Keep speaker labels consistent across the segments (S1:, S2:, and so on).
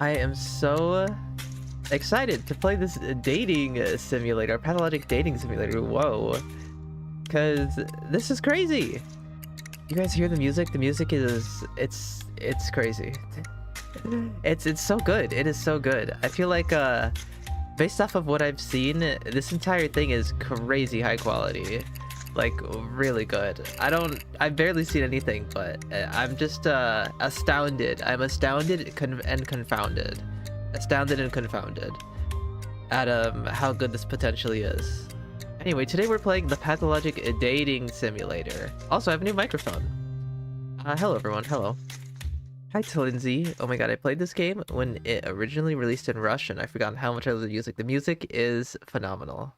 S1: I am so excited to play this dating simulator, pathologic dating simulator. Whoa. Because this is crazy. You guys hear the music? The music is... It's crazy. It's so good. It is so good. I feel like, based off of what I've seen, this entire thing is crazy high quality. Like, really good. I've barely seen anything, but I'm just astounded. I'm astounded and confounded. Astounded and confounded at how good this potentially is. Anyway, today we're playing the Pathologic Dating Simulator. Also, I have a new microphone. Hello everyone, hello. Hi to Lindsay. Oh my god, I played this game when it originally released in Russian. I forgot how much I love the music. The music is phenomenal.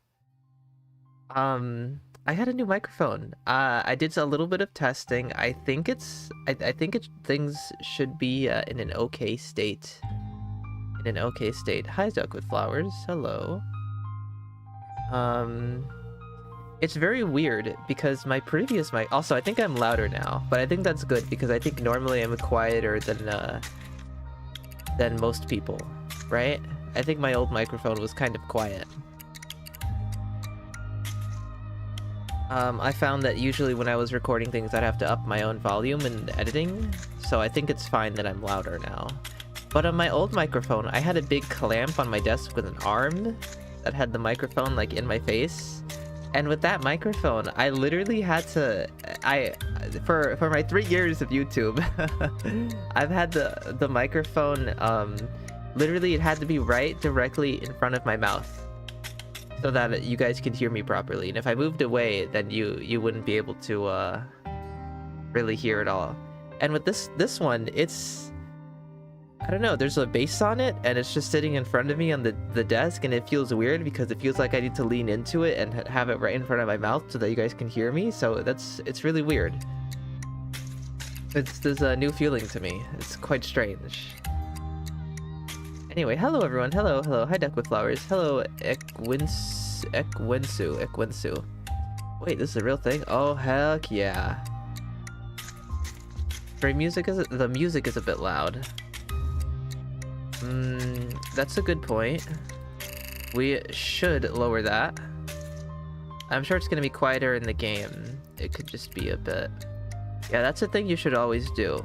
S1: I had a new microphone. I did a little bit of testing. I think things should be in an okay state. In an okay state. Hi, Duck with Flowers. Hello. It's very weird because my previous mic. Also, I think I'm louder now, but I think that's good because I think normally I'm quieter than most people, right? I think my old microphone was kind of quiet. I found that usually when I was recording things, I'd have to up my own volume in editing, so I think it's fine that I'm louder now. But on my old microphone, I had a big clamp on my desk with an arm that had the microphone like in my face. And with that microphone, I literally had to... For my 3 years of YouTube, I've had the microphone, literally it had to be right directly in front of my mouth, so that you guys could hear me properly. And if I moved away, then you wouldn't be able to really hear it all. And with this one, it's... I don't know, there's a bass on it, and it's just sitting in front of me on the desk, and it feels weird because it feels like I need to lean into it and have it right in front of my mouth so that you guys can hear me. So it's really weird. There's a new feeling to me. It's quite strange. Anyway, hello everyone. Hello. Hi, Duck with Flowers. Hello, Ekwinsu. Wait, this is a real thing? Oh, heck yeah. The music is a bit loud. That's a good point. We should lower that. I'm sure it's gonna be quieter in the game. It could just be a bit... Yeah, that's a thing you should always do.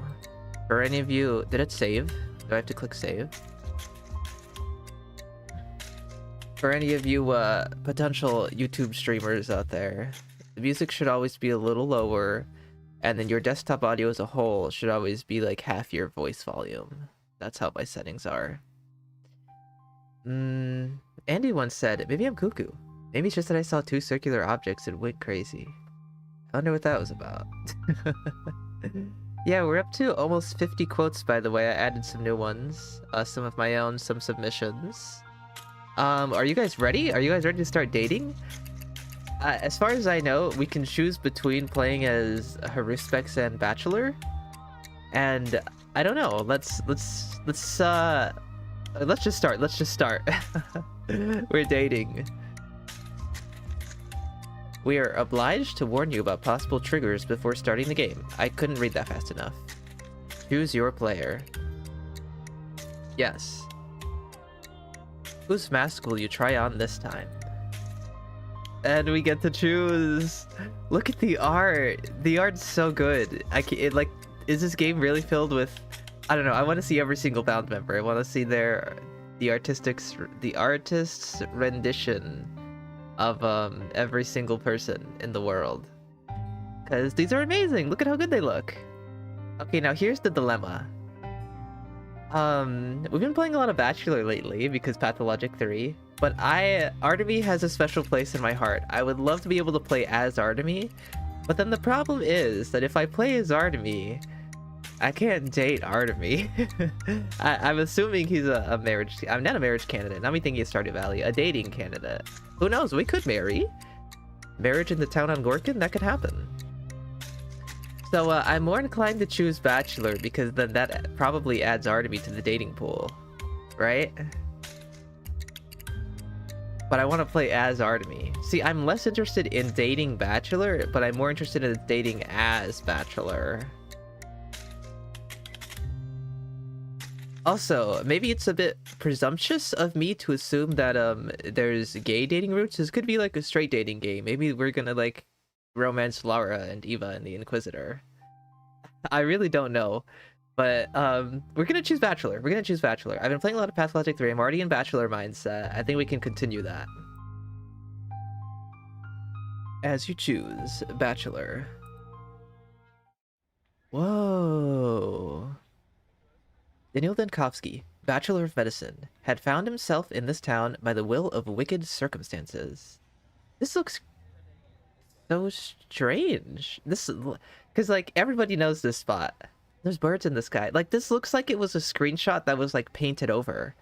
S1: For any of you... Did it save? Do I have to click save? For any of you potential YouTube streamers out there, the music should always be a little lower, and then your desktop audio as a whole should always be like half your voice volume. That's how my settings are. Andy once said, maybe I'm cuckoo. Maybe it's just that I saw 2 circular objects and went crazy. I wonder what that was about. Yeah, we're up to almost 50 quotes, by the way. I added some new ones. Some of my own, some submissions. Are you guys ready? Are you guys ready to start dating? As far as I know, we can choose between playing as Haruspex and Bachelor. And I don't know. Let's just start. Let's just start. We're dating. We are obliged to warn you about possible triggers before starting the game. I couldn't read that fast enough. Choose your player. Yes. Whose mask will you try on this time? And we get to choose. Look at the art. The art's so good. Is this game really filled with... I don't know. I want to see every single band member. I want to see the artist's rendition of every single person in the world. Because these are amazing. Look at how good they look. Okay, now here's the dilemma. We've been playing a lot of Bachelor lately because Pathologic 3, but Artemy has a special place in my heart. I would love to be able to play as Artemy, but then the problem is that if I play as Artemy, I can't date Artemy. I'm assuming he's a marriage... I'm not a marriage candidate. Not me thinking he's Stardew Valley. A dating candidate. Who knows? We could marry. Marriage in the town on Gorkin? That could happen. So I'm more inclined to choose Bachelor because then that probably adds Artemy to the dating pool. Right? But I want to play as Artemy. See, I'm less interested in dating Bachelor, but I'm more interested in dating as Bachelor. Also, maybe it's a bit presumptuous of me to assume that there's gay dating routes. This could be like a straight dating game. Maybe we're gonna like romance Lara and Eva and the Inquisitor. I really don't know. But we're gonna choose Bachelor. We're gonna choose Bachelor. I've been playing a lot of Pathologic 3. I'm already in Bachelor mindset. I think we can continue that. As you choose, Bachelor. Whoa. Daniel Denkovsky, Bachelor of Medicine, had found himself in this town by the will of wicked circumstances. This looks so strange. This, because like everybody knows this spot. There's birds in the sky. Like this looks like it was a screenshot that was like painted over.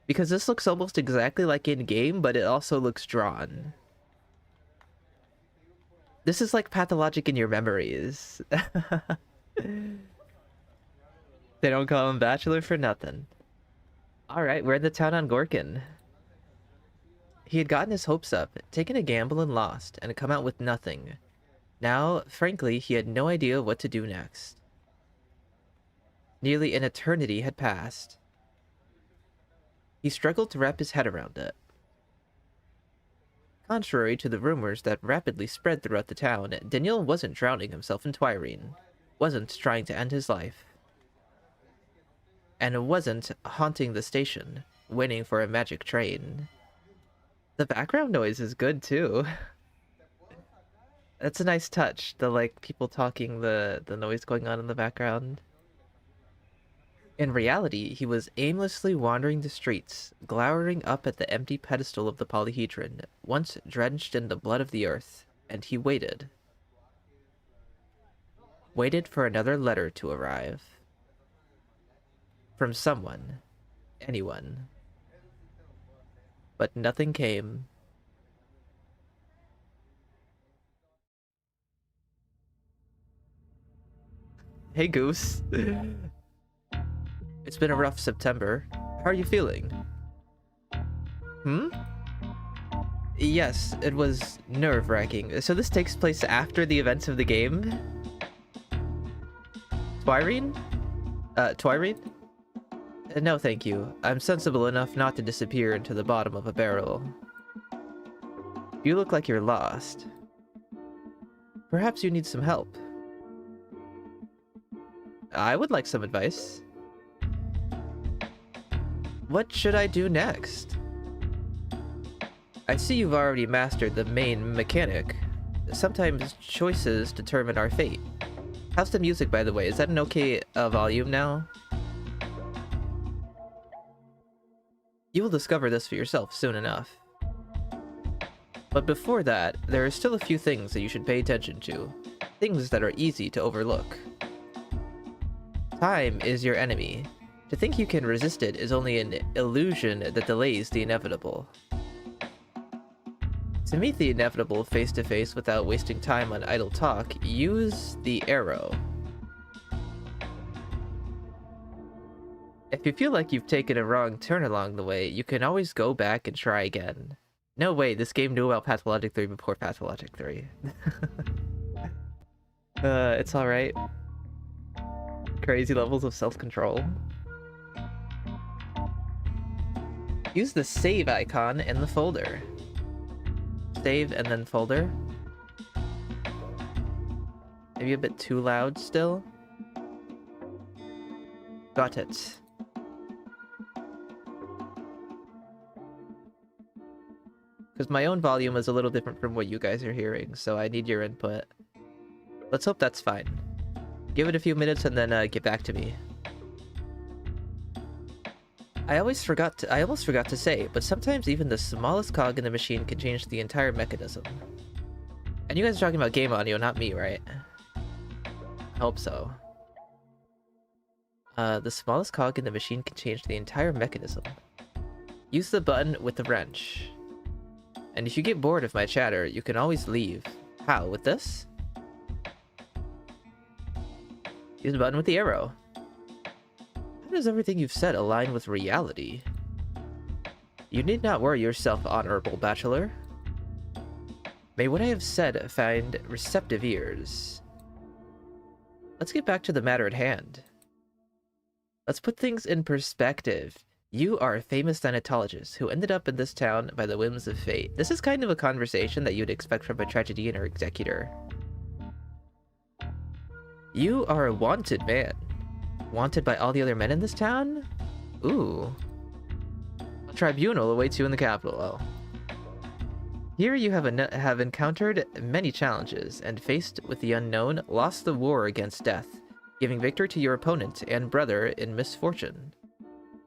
S1: Because this looks almost exactly like in game, but it also looks drawn. This is like Pathologic in your memories. They don't call him Bachelor for nothing. Alright, we're in the town on Gorkin. He had gotten his hopes up, taken a gamble and lost, and come out with nothing. Now, frankly, he had no idea what to do next. Nearly an eternity had passed. He struggled to wrap his head around it. Contrary to the rumors that rapidly spread throughout the town, Daniel wasn't drowning himself in Twyrene, wasn't trying to end his life, and wasn't haunting the station, waiting for a magic train. The background noise is good too. That's a nice touch, the like people talking, the noise going on in the background. In reality, he was aimlessly wandering the streets, glowering up at the empty pedestal of the polyhedron, once drenched in the blood of the earth, and he waited. Waited for another letter to arrive. From someone. Anyone. But nothing came. Hey, Goose. It's been a rough September. How are you feeling? Yes, it was nerve-wracking. So this takes place after the events of the game? Twyrene? Twyrene? No, thank you. I'm sensible enough not to disappear into the bottom of a barrel. You look like you're lost. Perhaps you need some help. I would like some advice. What should I do next? I see you've already mastered the main mechanic. Sometimes choices determine our fate. How's the music, by the way? Is that an okay volume now? You will discover this for yourself soon enough. But before that, there are still a few things that you should pay attention to. Things that are easy to overlook. Time is your enemy. To think you can resist it is only an illusion that delays the inevitable. To meet the inevitable face to face without wasting time on idle talk, use the arrow. If you feel like you've taken a wrong turn along the way, you can always go back and try again. No way, this game knew about Pathologic 3 before Pathologic 3. It's alright. Crazy levels of self-control. Use the save icon in the folder. Save and then folder. Maybe a bit too loud still. Got it. Because my own volume is a little different from what you guys are hearing, so I need your input. Let's hope that's fine. Give it a few minutes and then get back to me. I almost forgot to say, but sometimes even the smallest cog in the machine can change the entire mechanism. And you guys are talking about game audio, not me, right? I hope so. The smallest cog in the machine can change the entire mechanism. Use the button with the wrench. And if you get bored of my chatter, you can always leave. How? With this? Use the button with the arrow. How does everything you've said align with reality? You need not worry yourself, honorable bachelor. May what I have said find receptive ears. Let's get back to the matter at hand. Let's put things in perspective. You are a famous thanatologist who ended up in this town by the whims of fate. This is kind of a conversation that you'd expect from a tragedian or executor. You are a wanted man. Wanted by all the other men in this town? Ooh. A tribunal awaits you in the capital. Oh. Here you have encountered many challenges and faced with the unknown, lost the war against death, giving victory to your opponent and brother in misfortune.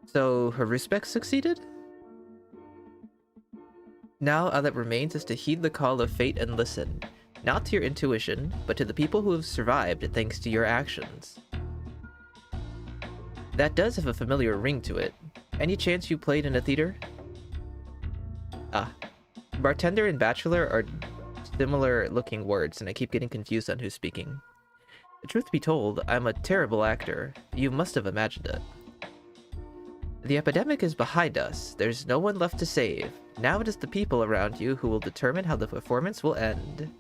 S1: So, her respect succeeded? Now all that remains is to heed the call of fate and listen, not to your intuition, but to the people who have survived thanks to your actions. That does have a familiar ring to it. Any chance you played in a theater? Ah. Bartender and bachelor are similar looking words, and I keep getting confused on who's speaking. The truth be told, I'm a terrible actor. You must have imagined it. The epidemic is behind us. There's no one left to save. Now it is the people around you who will determine how the performance will end.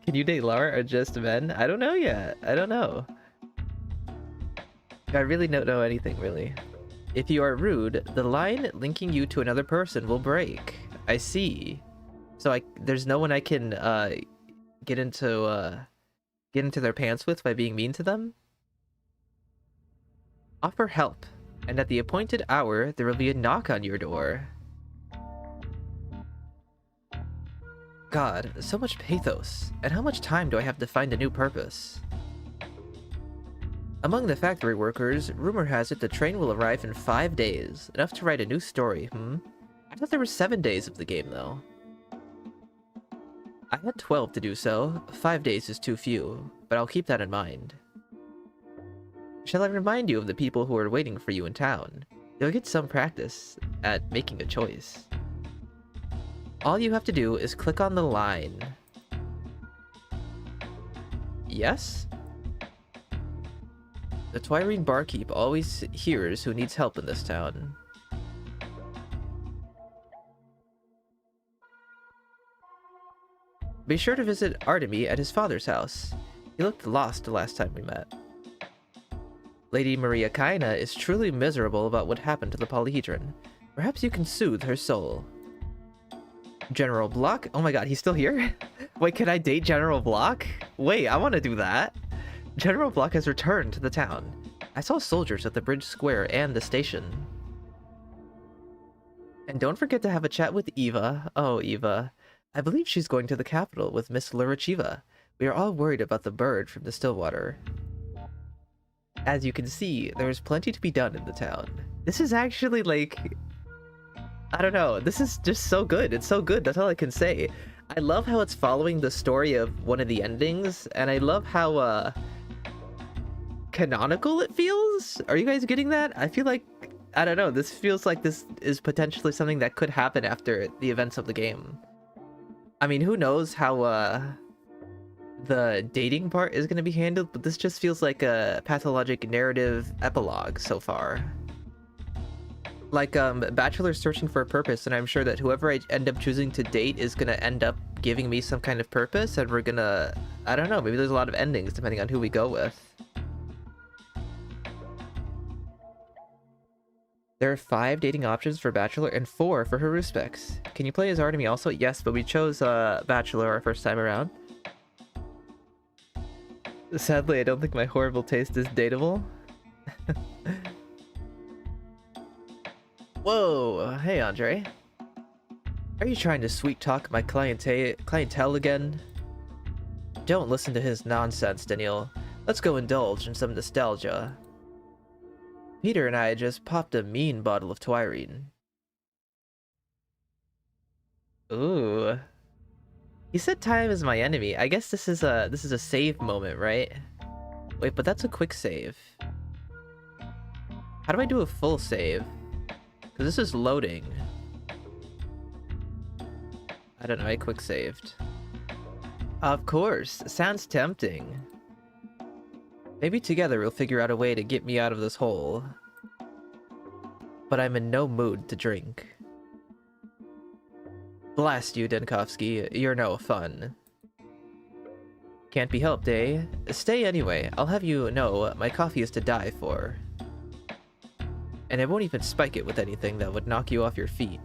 S1: Can you date Laura or just men? I don't know yet. I don't know. I really don't know anything, really. If you are rude, the line linking you to another person will break. I see. So there's no one I can get into their pants with by being mean to them? Offer help, and at the appointed hour, there will be a knock on your door. God, so much pathos. And how much time do I have to find a new purpose? Among the factory workers, rumor has it the train will arrive in 5 days. Enough to write a new story, I thought there were 7 days of the game, though. I had 12 to do so. 5 days is too few, but I'll keep that in mind. Shall I remind you of the people who are waiting for you in town? You'll get some practice at making a choice. All you have to do is click on the line. Yes? The Twirene barkeep always hears who needs help in this town. Be sure to visit Artemy at his father's house. He looked lost the last time we met. Lady Maria Kaina is truly miserable about what happened to the polyhedron. Perhaps you can soothe her soul. General Block? Oh my god, he's still here? Wait, can I date General Block? Wait, I want to do that. General Block has returned to the town. I saw soldiers at the bridge square and the station. And don't forget to have a chat with Eva. Oh, Eva. I believe she's going to the capital with Miss Lurachiva. We are all worried about the bird from the Stillwater. As you can see, there is plenty to be done in the town. This is actually like... I don't know, this is just so good. It's so good, that's all I can say. I love how it's following the story of one of the endings, and I love how, canonical it feels? Are you guys getting that? I feel like, I don't know, this feels like this is potentially something that could happen after the events of the game. I mean, who knows how, the dating part is going to be handled, but this just feels like a pathologic narrative epilogue so far. Like, Bachelor's searching for a purpose, and I'm sure that whoever I end up choosing to date is gonna end up giving me some kind of purpose, and we're gonna... I don't know, maybe there's a lot of endings depending on who we go with. There are 5 dating options for Bachelor and 4 for her specs. Can you play as Artemy also? Yes, but we chose, Bachelor our first time around. Sadly, I don't think my horrible taste is dateable. Whoa, hey Andre. Are you trying to sweet talk my clientele again? Don't listen to his nonsense, Daniel. Let's go indulge in some nostalgia. Peter and I just popped a mean bottle of Twirene. Ooh. He said time is my enemy. I guess this is a save moment, right? Wait, but that's a quick save. How do I do a full save? Because this is loading. I don't know, I quick saved. Of course, sounds tempting. Maybe together we'll figure out a way to get me out of this hole. But I'm in no mood to drink. Blast you, Denkovsky, you're no fun. Can't be helped, eh? Stay anyway. I'll have you know my coffee is to die for. And I won't even spike it with anything that would knock you off your feet.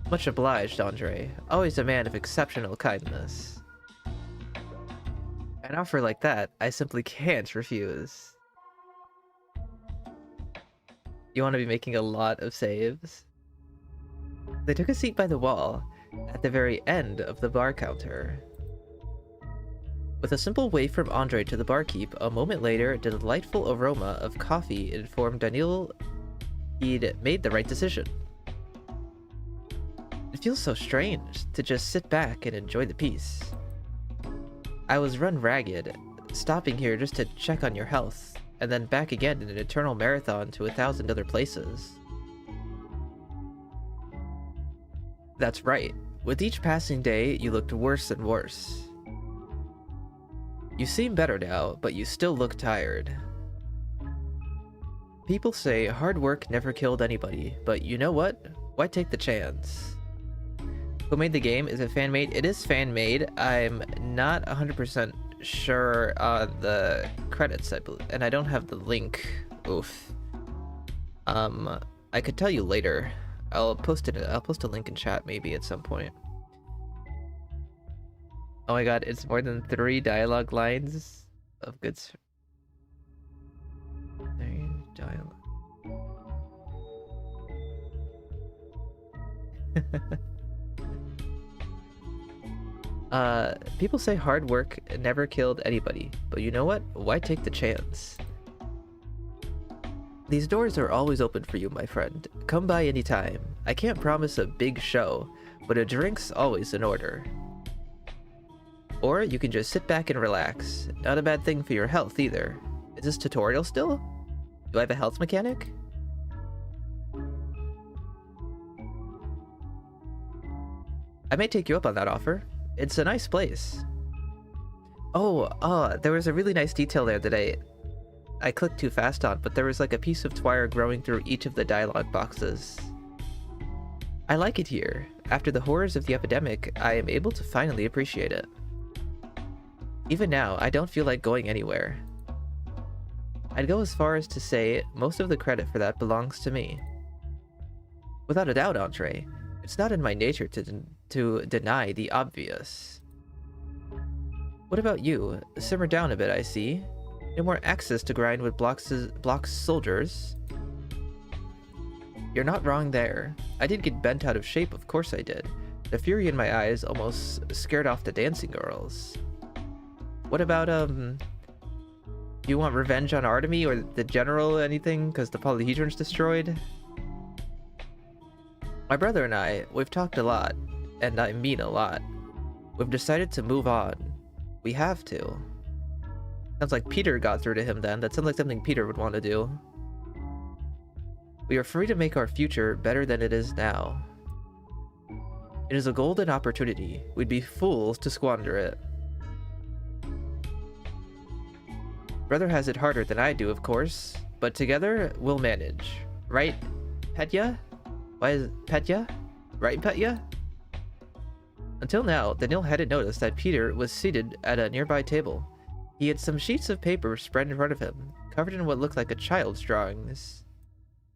S1: Much obliged, Andre. Always a man of exceptional kindness. An offer like that, I simply can't refuse. You want to be making a lot of saves? They took a seat by the wall, at the very end of the bar counter. With a simple wave from Andre to the barkeep, a moment later, the delightful aroma of coffee informed Daniel he'd made the right decision. It feels so strange to just sit back and enjoy the peace. I was run ragged, stopping here just to check on your health, and then back again in an eternal marathon to 1,000 other places. That's right. With each passing day, you looked worse and worse. You seem better now, but you still look tired. People say hard work never killed anybody, but you know what? Why take the chance? Who made the game? Is it fan-made? It is fan-made. I'm not 100% sure on the credits, I believe, and I don't have the link. Oof. I could tell you later. I'll post a link in chat maybe at some point. Oh my god, it's more than 3 dialogue lines of good... 3 dialogue. People say hard work never killed anybody, but you know what? Why take the chance? These doors are always open for you, my friend. Come by anytime. I can't promise a big show, but a drink's always in order. Or you can just sit back and relax. Not a bad thing for your health either. Is this tutorial still? Do I have a health mechanic? I may take you up on that offer. It's a nice place. Oh, there was a really nice detail there that I clicked too fast on, but there was like a piece of twire growing through each of the dialogue boxes. I like it here. After the horrors of the epidemic, I am able to finally appreciate it. Even now, I don't feel like going anywhere. I'd go as far as to say most of the credit for that belongs to me. Without a doubt, Andre, it's not in my nature to deny the obvious. What about you? Simmer down a bit, I see. No more axes to grind with Block's soldiers. You're not wrong there. I did get bent out of shape, of course I did. The fury in my eyes almost scared off the dancing girls. What about, you want revenge on Artemy or the general anything because the Polyhedron's destroyed? My brother and I, we've talked a lot, and I mean a lot. We've decided to move on. We have to. Sounds like Peter got through to him then. That sounds like something Peter would want to do. We are free to make our future better than it is now. It is a golden opportunity. We'd be fools to squander it. Brother has it harder than I do, of course, but together we'll manage. Right, Petya? Why is it Petya? Right, Petya? Until now, Daniel hadn't noticed that Peter was seated at a nearby table. He had some sheets of paper spread in front of him, covered in what looked like a child's drawings.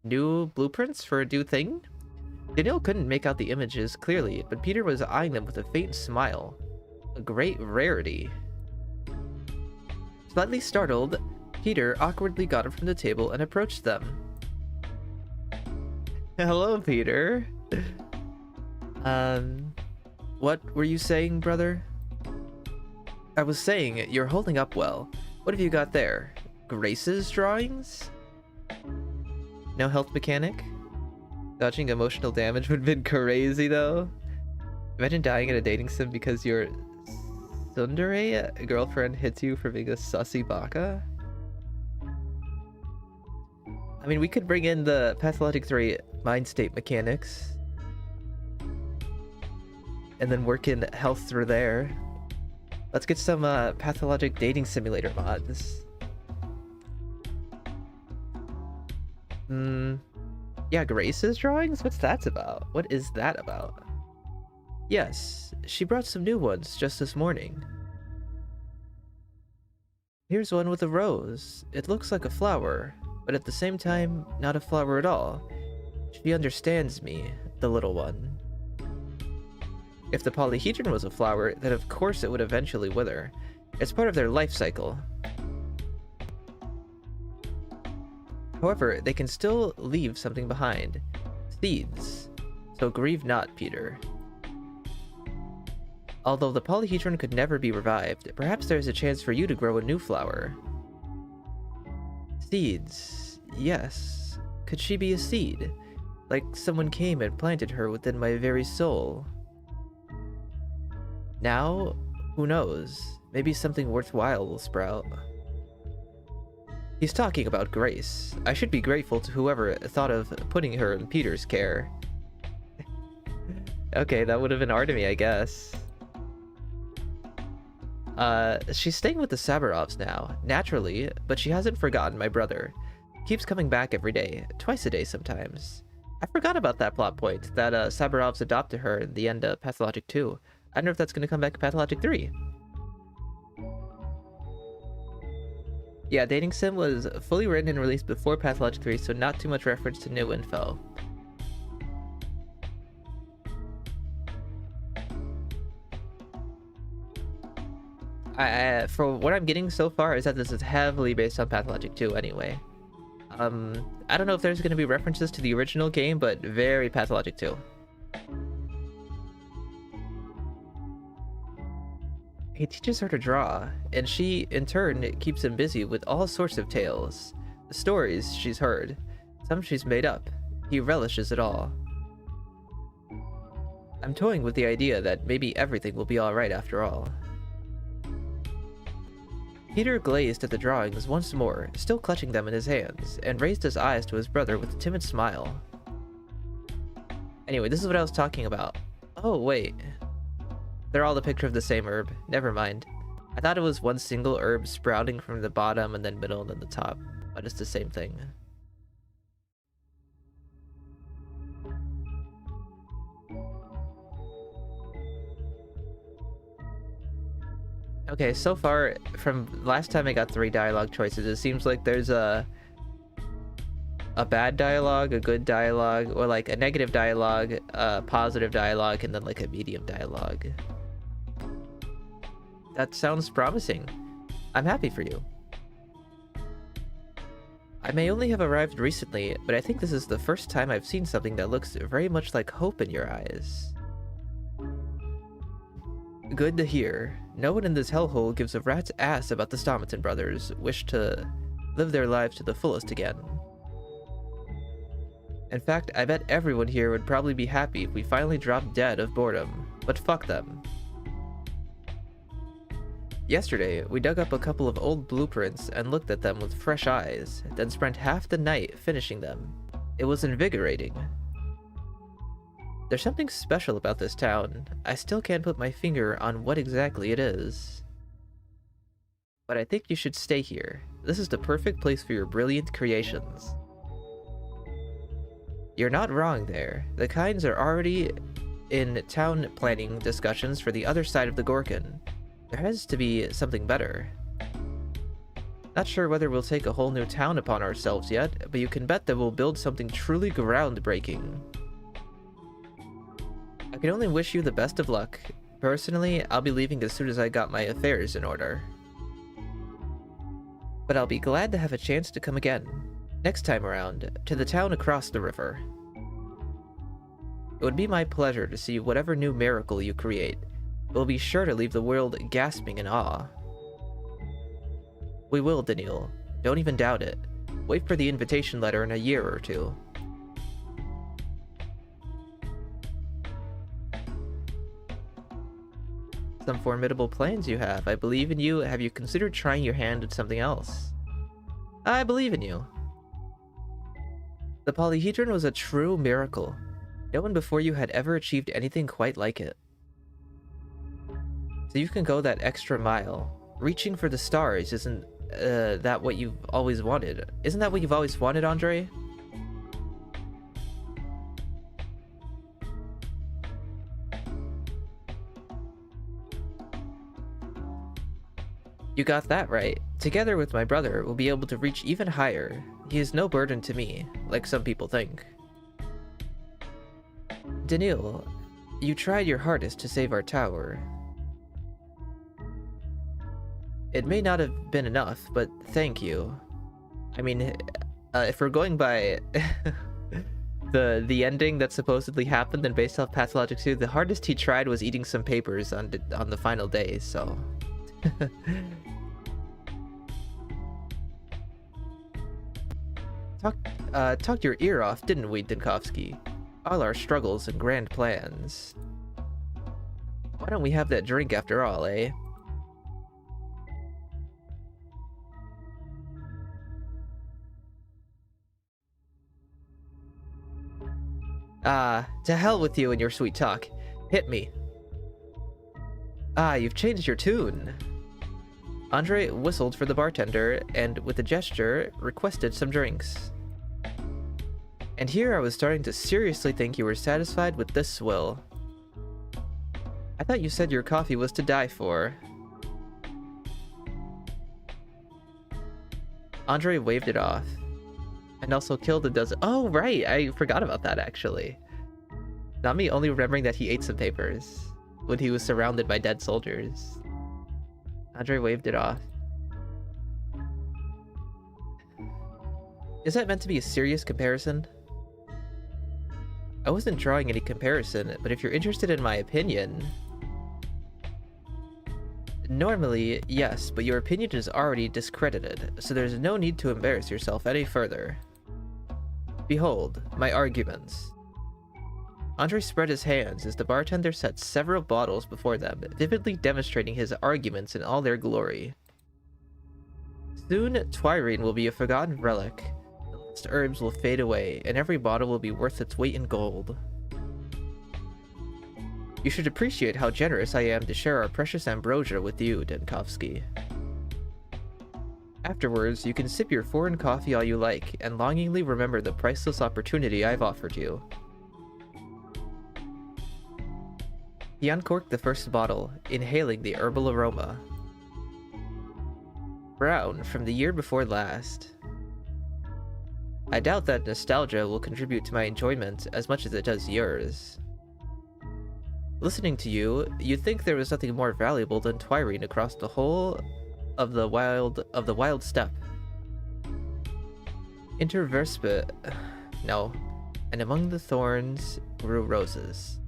S1: New blueprints for a new thing? Daniel couldn't make out the images clearly, but Peter was eyeing them with a faint smile. A great rarity. Slightly startled, Peter awkwardly got up from the table and approached them. Hello, Peter. What were you saying, brother? I was saying, you're holding up well. What have you got there? Grace's drawings? No health mechanic? Dodging emotional damage would have been crazy, though. Imagine dying in a dating sim because your tsundere girlfriend hits you for being a sussy baka. I mean, we could bring in the Pathologic 3 mind state mechanics. And then work in health through there. Let's get some Pathologic dating simulator mods. Yeah, Grace's drawings? What's that about? What is that about? Yes, she brought some new ones just this morning. Here's one with a rose. It looks like a flower, but at the same time, not a flower at all. She understands me, the little one. If the polyhedron was a flower, then of course it would eventually wither. It's part of their life cycle. However, they can still leave something behind. Seeds. So grieve not, Peter. Although the polyhedron could never be revived, perhaps there is a chance for you to grow a new flower. Seeds. Yes. Could she be a seed? Like someone came and planted her within my very soul. Now, who knows? Maybe something worthwhile will sprout. He's talking about Grace. I should be grateful to whoever thought of putting her in Peter's care. Okay, that would have been Artemy, I guess. She's staying with the Sabarovs now, naturally, but she hasn't forgotten my brother. Keeps coming back every day, twice a day sometimes. I forgot about that plot point, that Sabarovs adopted her in the end of Pathologic 2. I don't know if that's going to come back in Pathologic 3. Yeah, Dating Sim was fully written and released before Pathologic 3, so not too much reference to new info. For what I'm getting so far is that this is heavily based on Pathologic 2 anyway. I don't know if there's going to be references to the original game, but very Pathologic 2. He teaches her to draw, and she, in turn, keeps him busy with all sorts of tales. The stories she's heard, some she's made up. He relishes it all. I'm toying with the idea that maybe everything will be alright after all. Peter glazed at the drawings once more, still clutching them in his hands, and raised his eyes to his brother with a timid smile. Anyway, this is what I was talking about. Oh, wait. They're all the picture of the same herb. Never mind. I thought it was one single herb sprouting from the bottom and then middle and then the top, but it's the same thing. Okay, so far, from last time I got 3 dialogue choices, it seems like there's a bad dialogue, a good dialogue, or like a negative dialogue, a positive dialogue, and then like a medium dialogue. That sounds promising. I'm happy for you. I may only have arrived recently, but I think this is the first time I've seen something that looks very much like hope in your eyes. Good to hear. No one in this hellhole gives a rat's ass about the Stamatin brothers' wish to live their lives to the fullest again. In fact, I bet everyone here would probably be happy if we finally dropped dead of boredom, but fuck them. Yesterday, we dug up a couple of old blueprints and looked at them with fresh eyes, then spent half the night finishing them. It was invigorating. There's something special about this town. I still can't put my finger on what exactly it is. But I think you should stay here. This is the perfect place for your brilliant creations. You're not wrong there. The Kinds are already in town planning discussions for the other side of the Gorkin. There has to be something better. Not sure whether we'll take a whole new town upon ourselves yet, but you can bet that we'll build something truly groundbreaking. I can only wish you the best of luck. Personally, I'll be leaving as soon as I got my affairs in order. But I'll be glad to have a chance to come again, next time around, to the town across the river. It would be my pleasure to see whatever new miracle you create. It will be sure to leave the world gasping in awe. We will, Daniil. Don't even doubt it. Wait for the invitation letter in a year or two. Some formidable plans you have. I believe in you. Have you considered trying your hand at something else? I believe in you. The polyhedron was a true miracle. No one before you had ever achieved anything quite like it. So you can go that extra mile. Reaching for the stars isn't that what you've always wanted? Isn't that what you've always wanted, Andre? You got that right. Together with my brother, we'll be able to reach even higher. He is no burden to me, like some people think. Daniil, you tried your hardest to save our tower. It may not have been enough, but thank you. I mean, if we're going by the ending that supposedly happened and based off Pathologic 2, the hardest he tried was eating some papers on the final day, so... Talked your ear off, didn't we, Dinkovsky? All our struggles and grand plans. Why don't we have that drink after all, eh? To hell with you and your sweet talk. Hit me. You've changed your tune. Andre whistled for the bartender and, with a gesture, requested some drinks. And here I was starting to seriously think you were satisfied with this swill. I thought you said your coffee was to die for. Andre waved it off. And also killed a dozen— Oh, right! I forgot about that, actually. Not me only remembering that he ate some papers when he was surrounded by dead soldiers. Andre waved it off. Is that meant to be a serious comparison? I wasn't drawing any comparison, but if you're interested in my opinion... Normally, yes, but your opinion is already discredited, so there's no need to embarrass yourself any further. Behold, my arguments. Andre spread his hands as the bartender set several bottles before them, vividly demonstrating his arguments in all their glory. Soon, Twirine will be a forgotten relic. The last herbs will fade away, and every bottle will be worth its weight in gold. You should appreciate how generous I am to share our precious ambrosia with you, Denkovsky. Afterwards, you can sip your foreign coffee all you like, and longingly remember the priceless opportunity I've offered you. He uncorked the first bottle, inhaling the herbal aroma. Brown, from the year before last. I doubt that nostalgia will contribute to my enjoyment as much as it does yours. Listening to you, you'd think there was nothing more valuable than Twirine across the whole of the wild steppe. No. And among the thorns grew roses.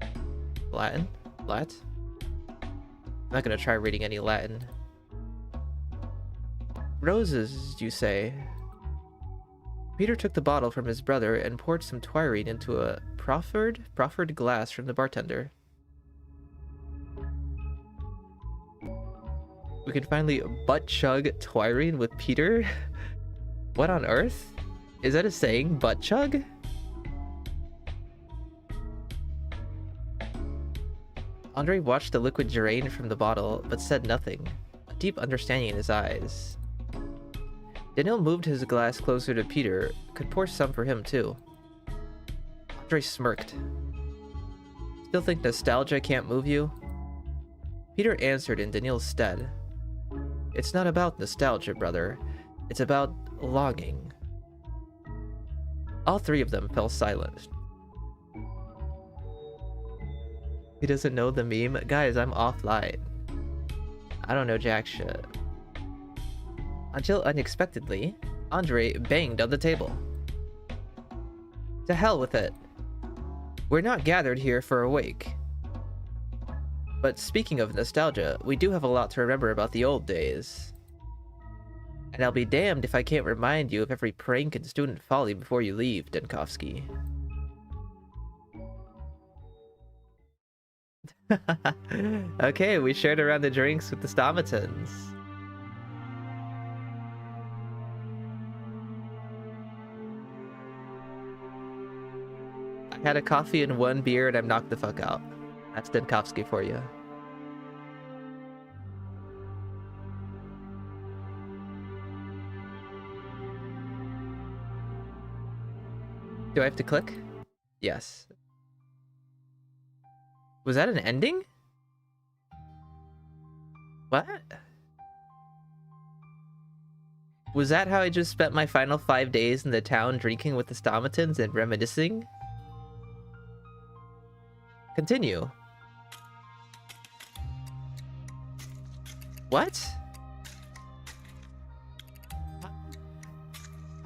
S1: Latin? Lat? I'm not gonna try reading any Latin. Roses, you say? Peter took the bottle from his brother and poured some Twirine into a proffered glass from the bartender. We can finally butt-chug Twirine with Peter? What on earth? Is that a saying? Butt-chug? Andre watched the liquid drain from the bottle, but said nothing, a deep understanding in his eyes. Daniil moved his glass closer to Peter, could pour some for him too. Andre smirked. Still think nostalgia can't move you? Peter answered in Daniil's stead. It's not about nostalgia, brother. It's about longing. All three of them fell silent. He doesn't know the meme? Guys, I'm offline. I don't know jack shit. Until unexpectedly, Andre banged on the table. To hell with it. We're not gathered here for a wake. But speaking of nostalgia, we do have a lot to remember about the old days. And I'll be damned if I can't remind you of every prank and student folly before you leave, Denkovsky. Okay, we shared around the drinks with the Stamatins. I had a coffee and one beer and I'm knocked the fuck out. That's Denkovsky for you. Do I have to click? Yes. Was that an ending? What? Was that how I just spent my final 5 days in the town drinking with the Stamatins and reminiscing? Continue. What?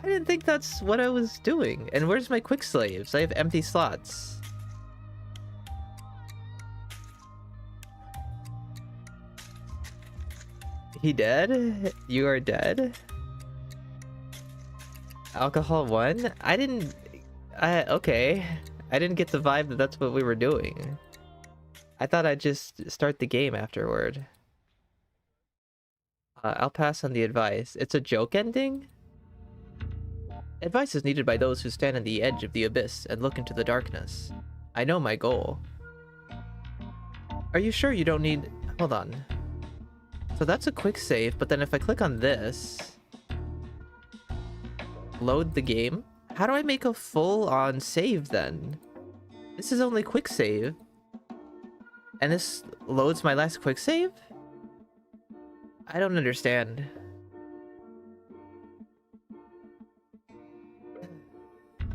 S1: I didn't think that's what I was doing. And where's my quick slaves? I have empty slots. He dead? You are dead? Alcohol 1? I didn't... okay. I didn't get the vibe that that's what we were doing. I thought I'd just start the game afterward. I'll pass on the advice. It's a joke ending? Advice is needed by those who stand on the edge of the abyss and look into the darkness. I know my goal. Are you sure you don't need... Hold on. So that's a quick save, but then if I click on this... Load the game? How do I make a full-on save then? This is only quick save. And this loads my last quick save? I don't understand.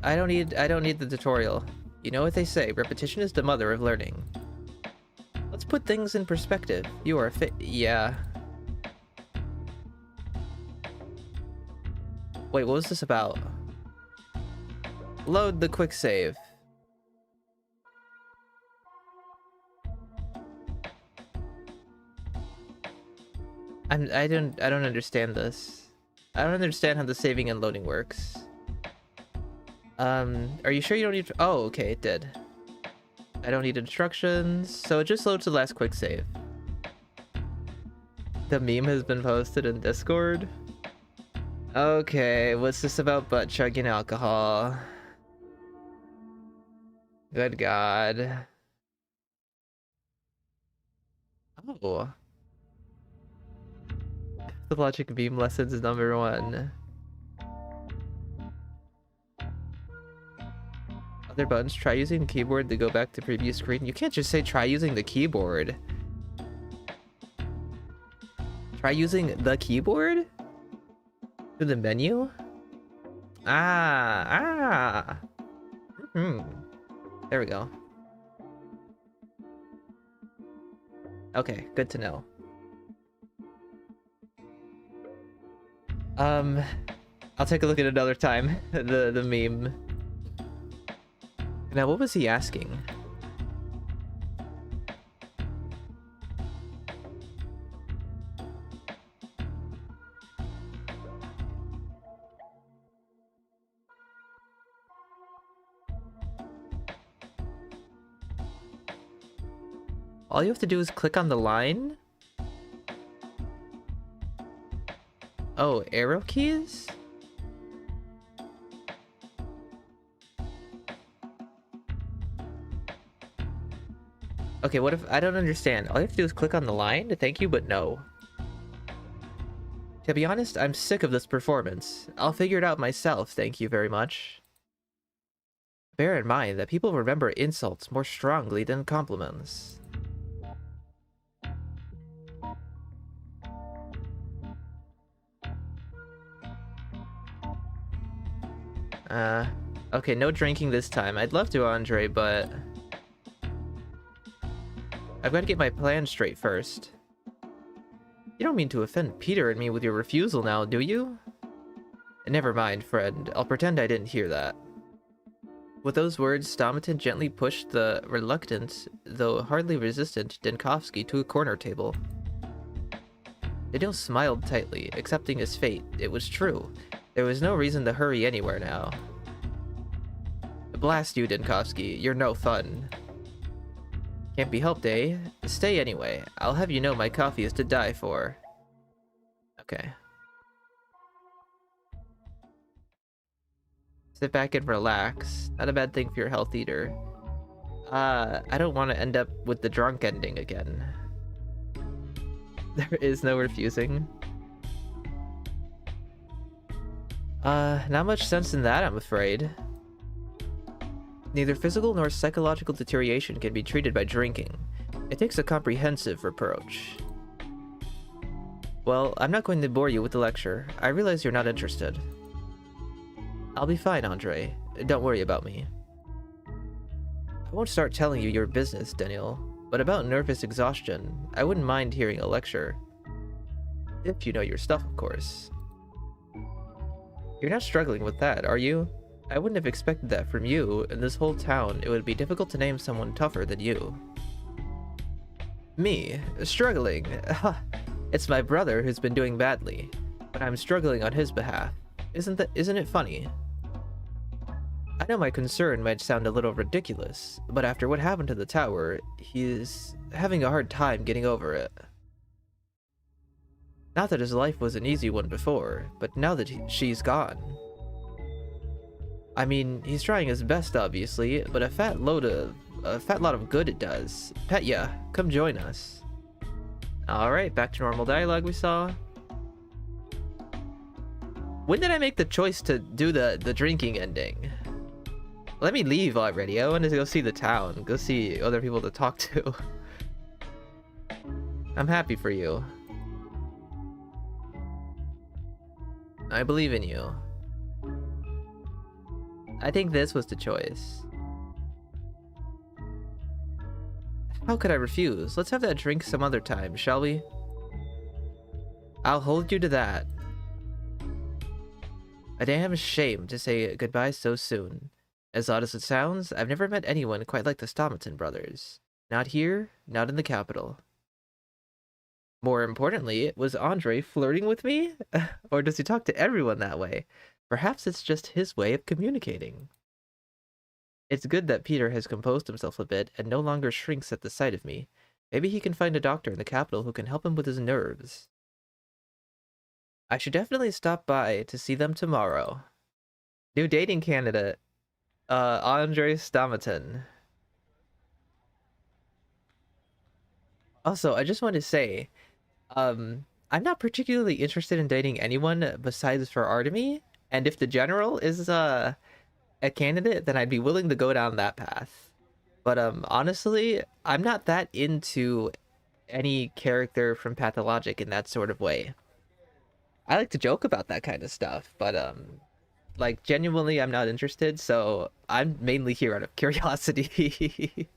S1: I don't need the tutorial. You know what they say, repetition is the mother of learning. Let's put things in perspective. You are yeah. Wait, what was this about? Load the quick save. I don't understand this. I don't understand how the saving and loading works. Are you sure you don't need... Oh, okay, it did. I don't need instructions, so it just loads the last quick save. The meme has been posted in Discord. Okay, what's this about butt chugging alcohol? Good God. Oh. Pathologic beam lessons is #1. Other buttons, try using the keyboard to go back to previous screen. You can't just say try using the keyboard. Try using the keyboard? To the menu? There we go. Okay, good to know. I'll take a look at it another time. the meme. Now, what was he asking? All you have to do is click on the line? Oh, arrow keys? Okay, what if... I don't understand. All you have to do is click on the line? Thank you, but no. To be honest, I'm sick of this performance. I'll figure it out myself, thank you very much. Bear in mind that people remember insults more strongly than compliments. Okay, no drinking this time. I'd love to, Andre, but... I've got to get my plan straight first. You don't mean to offend Peter and me with your refusal now, do you? Never mind, friend. I'll pretend I didn't hear that. With those words, Stamatin gently pushed the reluctant, though hardly resistant, Denkovsky to a corner table. Daniel smiled tightly, accepting his fate. It was true. There was no reason to hurry anywhere now. Blast you, Denkovsky. You're no fun. Can't be helped, eh? Stay anyway. I'll have you know my coffee is to die for. Okay. Sit back and relax. Not a bad thing for your health either. I don't want to end up with the drunk ending again. There is no refusing. Not much sense in that, I'm afraid. Neither physical nor psychological deterioration can be treated by drinking. It takes a comprehensive approach. Well, I'm not going to bore you with the lecture. I realize you're not interested. I'll be fine, Andre. Don't worry about me. I won't start telling you your business, Daniel, but about nervous exhaustion, I wouldn't mind hearing a lecture. If you know your stuff, of course. You're not struggling with that, are you? I wouldn't have expected that from you. In this whole town, it would be difficult to name someone tougher than you. Me? Struggling? It's my brother who's been doing badly, but I'm struggling on his behalf. Isn't it funny? I know my concern might sound a little ridiculous, but after what happened to the tower, he's having a hard time getting over it. Not that his life was an easy one before, but now that she's gone. I mean, he's trying his best, obviously, but a fat lot of good it does. Petya, come join us. Alright, back to normal dialogue we saw. When did I make the choice to do the drinking ending? Let me leave already. I want to go see the town. Go see other people to talk to. I'm happy for you. I believe in you. I think this was the choice. How could I refuse? Let's have that drink some other time, shall we? I'll hold you to that. A damn shame to say goodbye so soon. As odd as it sounds, I've never met anyone quite like the Stamatin brothers. Not here, not in the capital. More importantly, was Andre flirting with me? Or does he talk to everyone that way? Perhaps it's just his way of communicating. It's good that Peter has composed himself a bit and no longer shrinks at the sight of me. Maybe he can find a doctor in the capital who can help him with his nerves. I should definitely stop by to see them tomorrow. New dating candidate. Andre Stamatin. Also, I just want to say, I'm not particularly interested in dating anyone besides for Artemy, and if the general is a candidate, then I'd be willing to go down that path. But honestly, I'm not that into any character from Pathologic in that sort of way. I like to joke about that kind of stuff, but like, genuinely, I'm not interested, so I'm mainly here out of curiosity.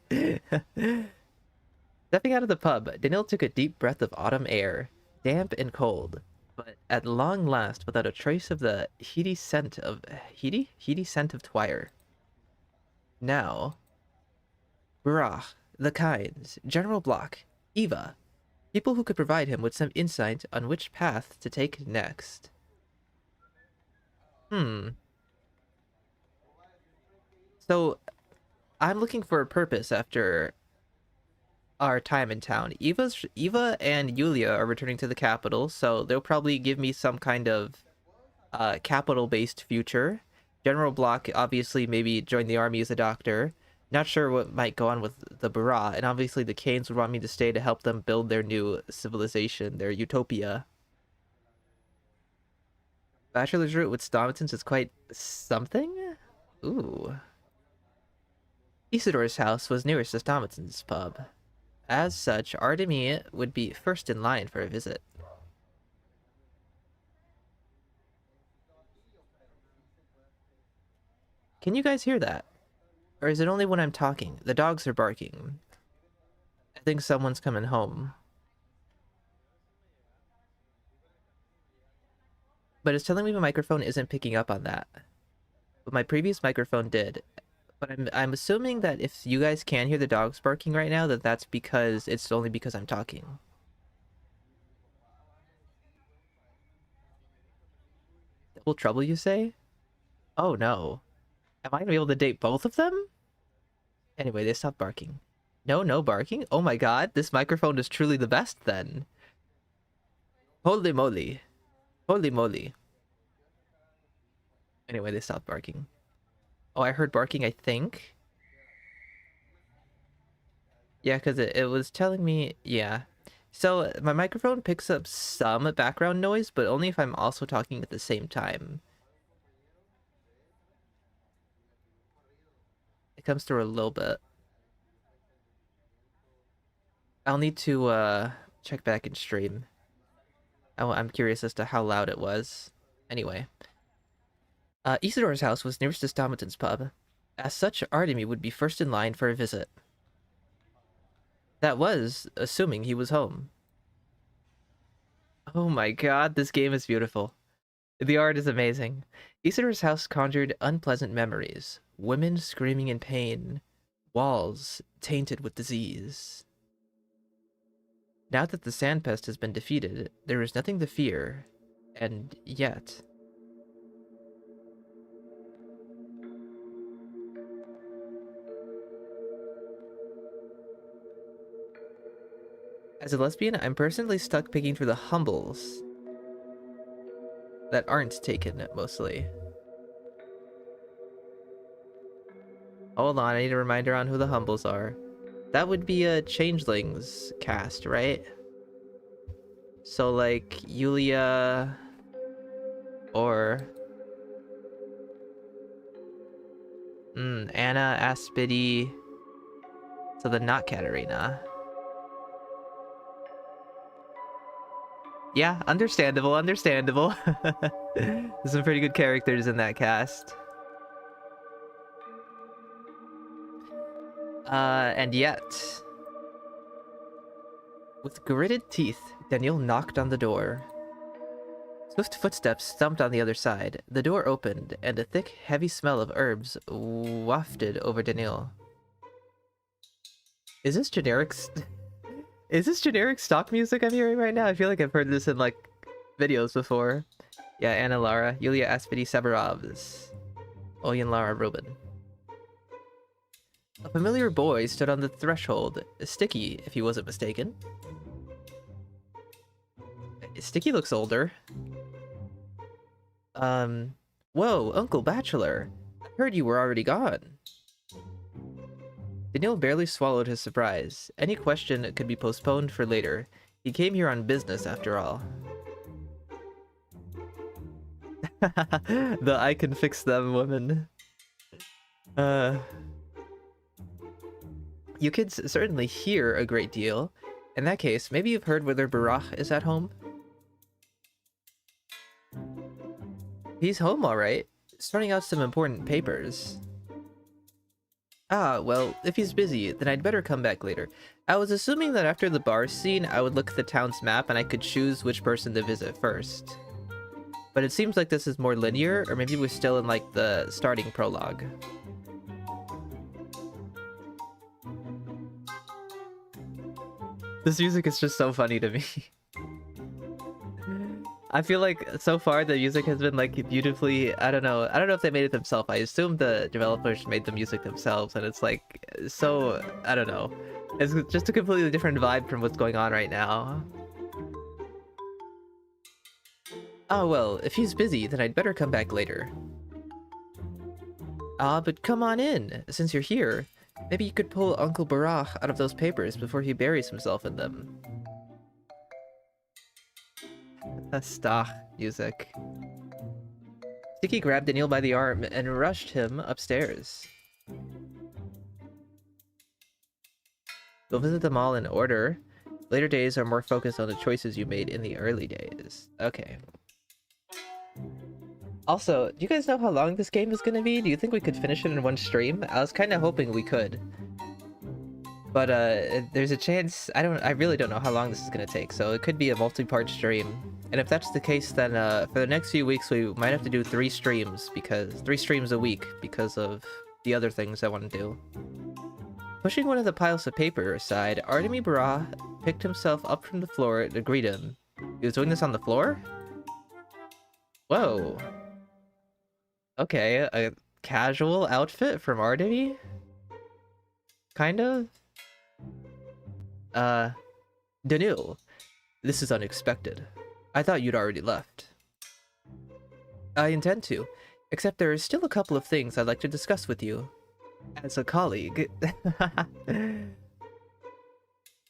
S1: Stepping out of the pub, Daniel took a deep breath of autumn air, damp and cold, but at long last without a trace of the heady scent of twire. Now, Burakh, the Kinds, General Block, Eva, people who could provide him with some insight on which path to take next. So, I'm looking for a purpose after our time in town. Eva and Yulia are returning to the capital, so they'll probably give me some kind of capital-based future. General Block, obviously, maybe join the army as a doctor. Not sure what might go on with the Burakh, and obviously the Canes would want me to stay to help them build their new civilization, their utopia. Bachelor's route with Stomatins is quite something? Ooh. Isidore's house was nearest to Stomatin's pub. As such, Artemy would be first in line for a visit. Can you guys hear that? Or is it only when I'm talking? The dogs are barking. I think someone's coming home. But it's telling me my microphone isn't picking up on that. But my previous microphone did. But I'm assuming that if you guys can hear the dogs barking right now, that's because it's only because I'm talking. Double trouble, you say? Oh no. Am I gonna be able to date both of them? Anyway, they stopped barking. No barking? Oh my god, this microphone is truly the best then. Holy moly. Holy moly. Anyway, they stopped barking. Oh, I heard barking, I think. Yeah, because it was telling me, yeah. So my microphone picks up some background noise, but only if I'm also talking at the same time. It comes through a little bit. I'll need to check back in stream. I'm curious as to how loud it was. Anyway. Isidore's house was nearest to Stamatin's pub. As such, Artemy would be first in line for a visit. That was, assuming he was home. Oh my god, this game is beautiful. The art is amazing. Isidore's house conjured unpleasant memories. Women screaming in pain. Walls tainted with disease. Now that the sand pest has been defeated, there is nothing to fear. And yet... As a lesbian, I'm personally stuck picking through the humbles that aren't taken, mostly. Hold on, I need a reminder on who the humbles are. That would be a Changelings cast, right? So, like, Yulia... or... Anna, Aspidi... So the not Katarina. Yeah, understandable, understandable. There's some pretty good characters in that cast. And yet... With gritted teeth, Daniel knocked on the door. Swift footsteps thumped on the other side. The door opened, and a thick, heavy smell of herbs wafted over Daniel. Is this generic... Is this generic stock music I'm hearing right now? I feel like I've heard this in, like, videos before. Yeah, Anna Lara, Yulia Aspidi Sabarovs, Olyan Lara Rubin. A familiar boy stood on the threshold, Sticky, if he wasn't mistaken. Sticky looks older. Whoa, Uncle Bachelor. I heard you were already gone. Daniel barely swallowed his surprise. Any question could be postponed for later. He came here on business, after all. The I can fix them woman. You kids certainly hear a great deal. In that case, maybe you've heard whether Burakh is at home? He's home, alright. Sorting out some important papers. Ah, well, if he's busy, then I'd better come back later. I was assuming that after the bar scene, I would look at the town's map and I could choose which person to visit first. But it seems like this is more linear, or maybe we're still in, like, the starting prologue. This music is just so funny to me. I feel like so far the music has been like beautifully, I don't know if they made it themselves. I assume the developers made the music themselves, and it's like so, I don't know. It's just a completely different vibe from what's going on right now. Oh well, if he's busy, then I'd better come back later. But come on in, since you're here. Maybe you could pull Uncle Burakh out of those papers before he buries himself in them. Stach music. Sticky grabbed Daniel by the arm and rushed him upstairs. Go visit them all in order. Later days are more focused on the choices you made in the early days. Okay. Also, do you guys know how long this game is gonna be? Do you think we could finish it in one stream? I was kind of hoping we could. But there's a chance, I really don't know how long this is gonna take, so it could be a multi-part stream. And if that's the case, then for the next few weeks we might have to do 3 streams a week because of the other things I want to do. Pushing one of the piles of paper aside, Artemy Burakh picked himself up from the floor to greet him. He was doing this on the floor? Whoa. Okay, a casual outfit from Artemy? Kind of? Daniel, this is unexpected. I thought you'd already left. I intend to, except there are still a couple of things I'd like to discuss with you. As a colleague.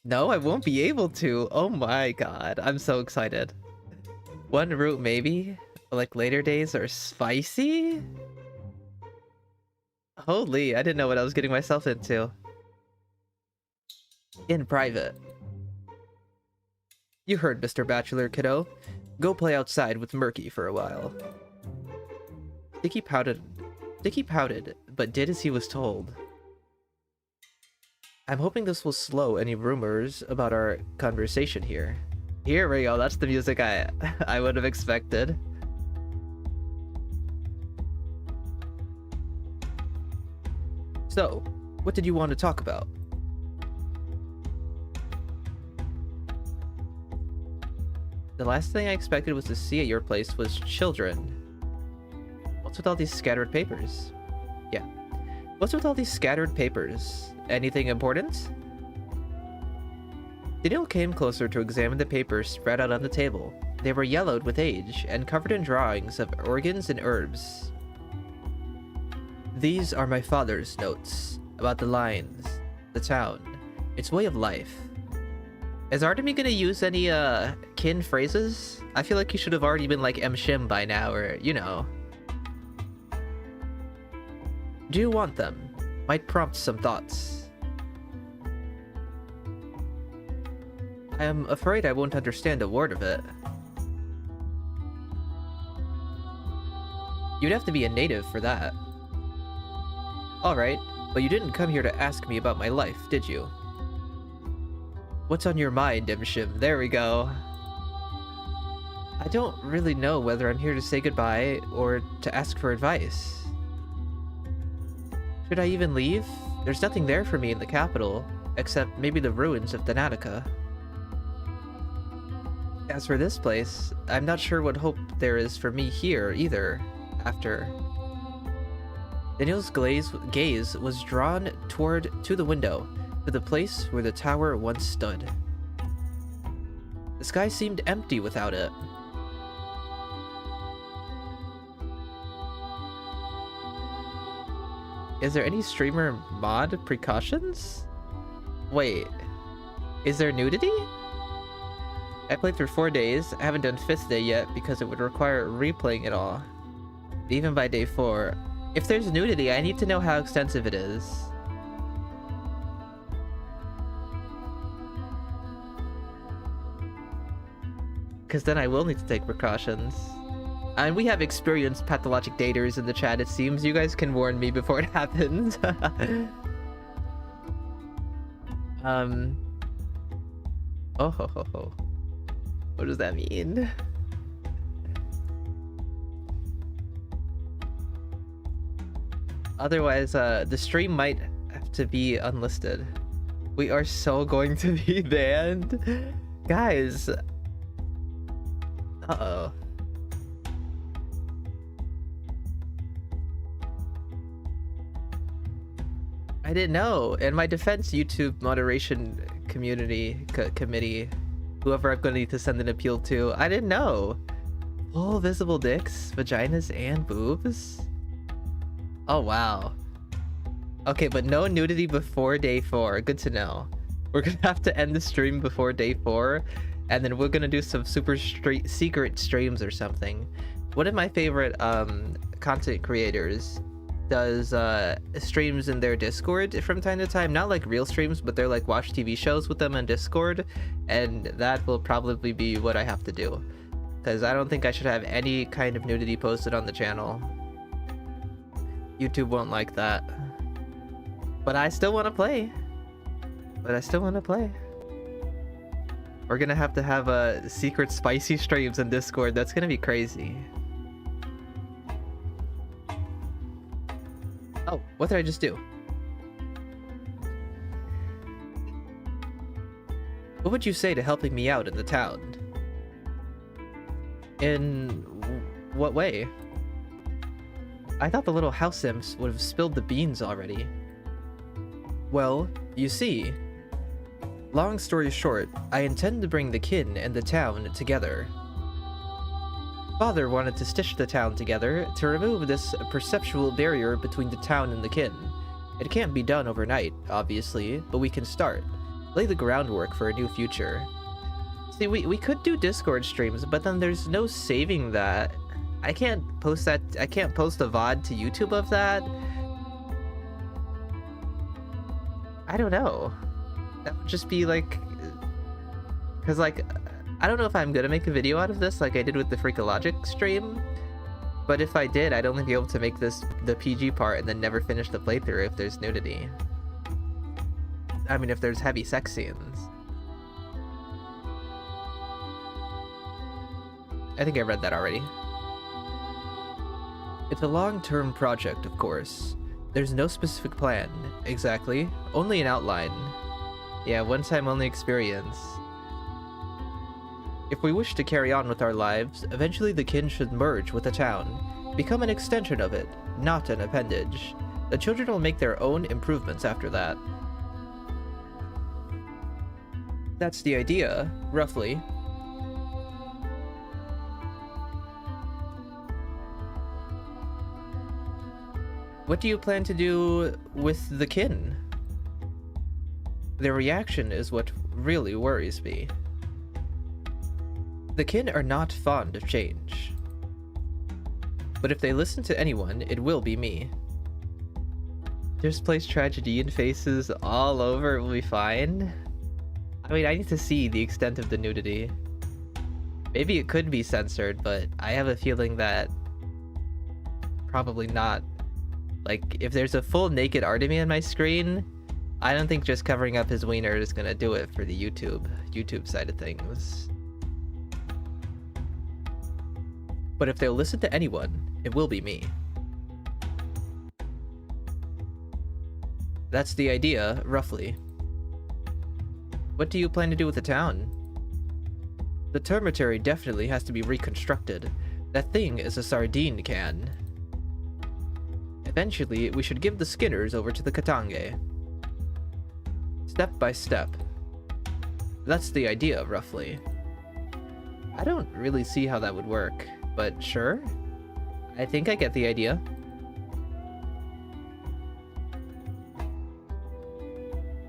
S1: No, I won't be able to. Oh my god, I'm so excited. One route maybe? Like later days are spicy? Holy, I didn't know what I was getting myself into. In private. You heard, Mr. Bachelor, kiddo. Go play outside with Murky for a while. Dicky pouted, but did as he was told. I'm hoping this will slow any rumors about our conversation here. Here we go, that's the music I would have expected. So, what did you want to talk about? The last thing I expected was to see at your place was children. What's with all these scattered papers? Yeah. What's with all these scattered papers? Anything important? Daniel came closer to examine the papers spread out on the table. They were yellowed with age and covered in drawings of organs and herbs. These are my father's notes about the lines, the town, its way of life. Is Artemy gonna use any kin phrases? I feel like he should have already been like Shim by now, or you know. Do you want them? Might prompt some thoughts. I am afraid I won't understand a word of it. You'd have to be a native for that. Alright, but you didn't come here to ask me about my life, did you? What's on your mind, Shim? There we go. I don't really know whether I'm here to say goodbye or to ask for advice. Should I even leave? There's nothing there for me in the capital, except maybe the ruins of Thanatica. As for this place, I'm not sure what hope there is for me here either, after... Daniel's gaze was drawn to the window, to the place where the tower once stood. The sky seemed empty without it. Is there any streamer mod precautions? Wait, is there nudity? I played for 4 days. I haven't done 5th day yet because it would require replaying it all. Even by day 4. If there's nudity, I need to know how extensive it is. Because then I will need to take precautions. And we have experienced pathologic daters in the chat, it seems. You guys can warn me before it happens. Oh ho ho ho. What does that mean? Otherwise, the stream might have to be unlisted. We are so going to be banned. Guys. Uh-oh. I didn't know. In my defense, YouTube moderation community committee, whoever I'm going to need to send an appeal to, I didn't know. Full visible dicks, vaginas, and boobs? Oh, wow. Okay, but no nudity before day 4. Good to know. We're going to have to end the stream before day 4, and then we're going to do some super secret streams or something. One of my favorite content creators does streams in their Discord from time to time. Not like real streams, but they're like watch TV shows with them on Discord, and that will probably be what I have to do. Because I don't think I should have any kind of nudity posted on the channel. YouTube won't like that. But I still want to play. We're gonna have to have secret spicy streams in Discord. That's gonna be crazy. Oh, what did I just do? What would you say to helping me out in the town? In what way? I thought the little house imps would have spilled the beans already. Well, you see, long story short, I intend to bring the kin and the town together. Father wanted to stitch the town together to remove this perceptual barrier between the town and the kin. It can't be done overnight, obviously, but we can start. Lay the groundwork for a new future. See, we could do Discord streams, but then there's no saving that. I can't post a VOD to YouTube of that. I don't know. That would just be like... Because, like, I don't know if I'm gonna make a video out of this like I did with the Pathologic stream, but if I did, I'd only be able to make this the PG part and then never finish the playthrough if there's nudity. I mean, if there's heavy sex scenes. I think I read that already. It's a long-term project, of course. There's no specific plan, exactly, only an outline. Yeah, one-time only experience. If we wish to carry on with our lives, eventually the kin should merge with the town, become an extension of it, not an appendage. The children will make their own improvements after that. That's the idea, roughly. What do you plan to do with the kin? Their reaction is what really worries me. The kin are not fond of change. But if they listen to anyone, it will be me. Just place tragedy in faces all over, it will be fine. I mean, I need to see the extent of the nudity. Maybe it could be censored, but I have a feeling that probably not. Like, if there's a full naked Artemy on my screen, I don't think just covering up his wiener is gonna do it for the YouTube side of things. But if they'll listen to anyone, it will be me. That's the idea, roughly. What do you plan to do with the town? The termitary definitely has to be reconstructed. That thing is a sardine can. Eventually, we should give the Skinners over to the Katange. Step by step. That's the idea, roughly. I don't really see how that would work, but sure. I think I get the idea.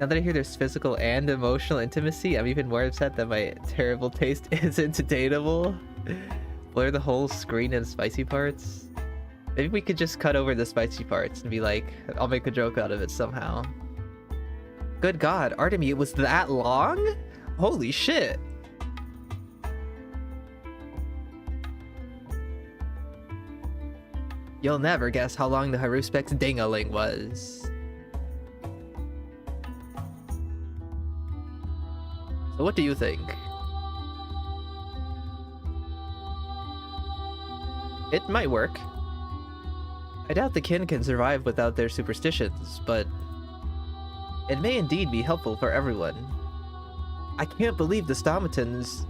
S1: Now that I hear there's physical and emotional intimacy, I'm even more upset that my terrible taste isn't dateable. Blur the whole screen in spicy parts. Maybe we could just cut over the spicy parts and be like, I'll make a joke out of it somehow. Good God, Artemy, it was that long? Holy shit. You'll never guess how long the Haruspek's ding-a-ling was. So what do you think? It might work. I doubt the kin can survive without their superstitions, but it may indeed be helpful for everyone. I can't believe the Stamatins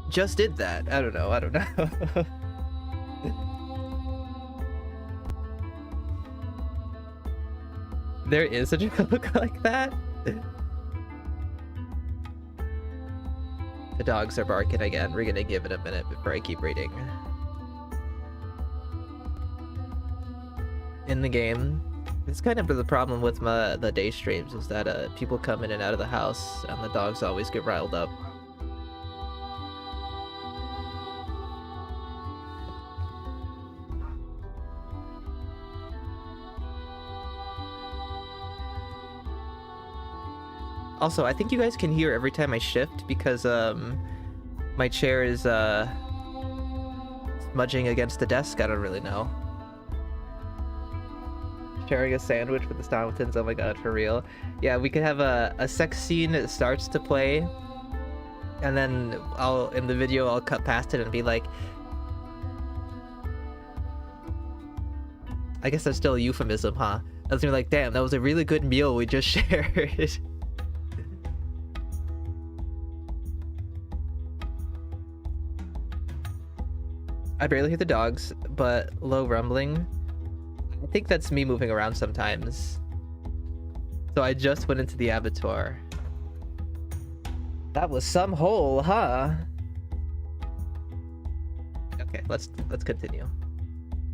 S1: just did that. I don't know. There is a joke like that? The dogs are barking again. We're gonna give it a minute before I keep reading. In the game, it's kind of the problem with the day streams is that people come in and out of the house and the dogs always get riled up. Also, I think you guys can hear every time I shift because my chair is smudging against the desk. I don't really know. Sharing a sandwich with the Stamatins, oh my god, for real. Yeah, we could have a sex scene that starts to play, and then in the video I'll cut past it and be like, I guess that's still a euphemism, huh? I was gonna be like, damn, that was a really good meal we just shared. I barely hear the dogs, but low rumbling. I think that's me moving around sometimes. So I just went into the abattoir. That was some hole, huh? Okay, let's continue.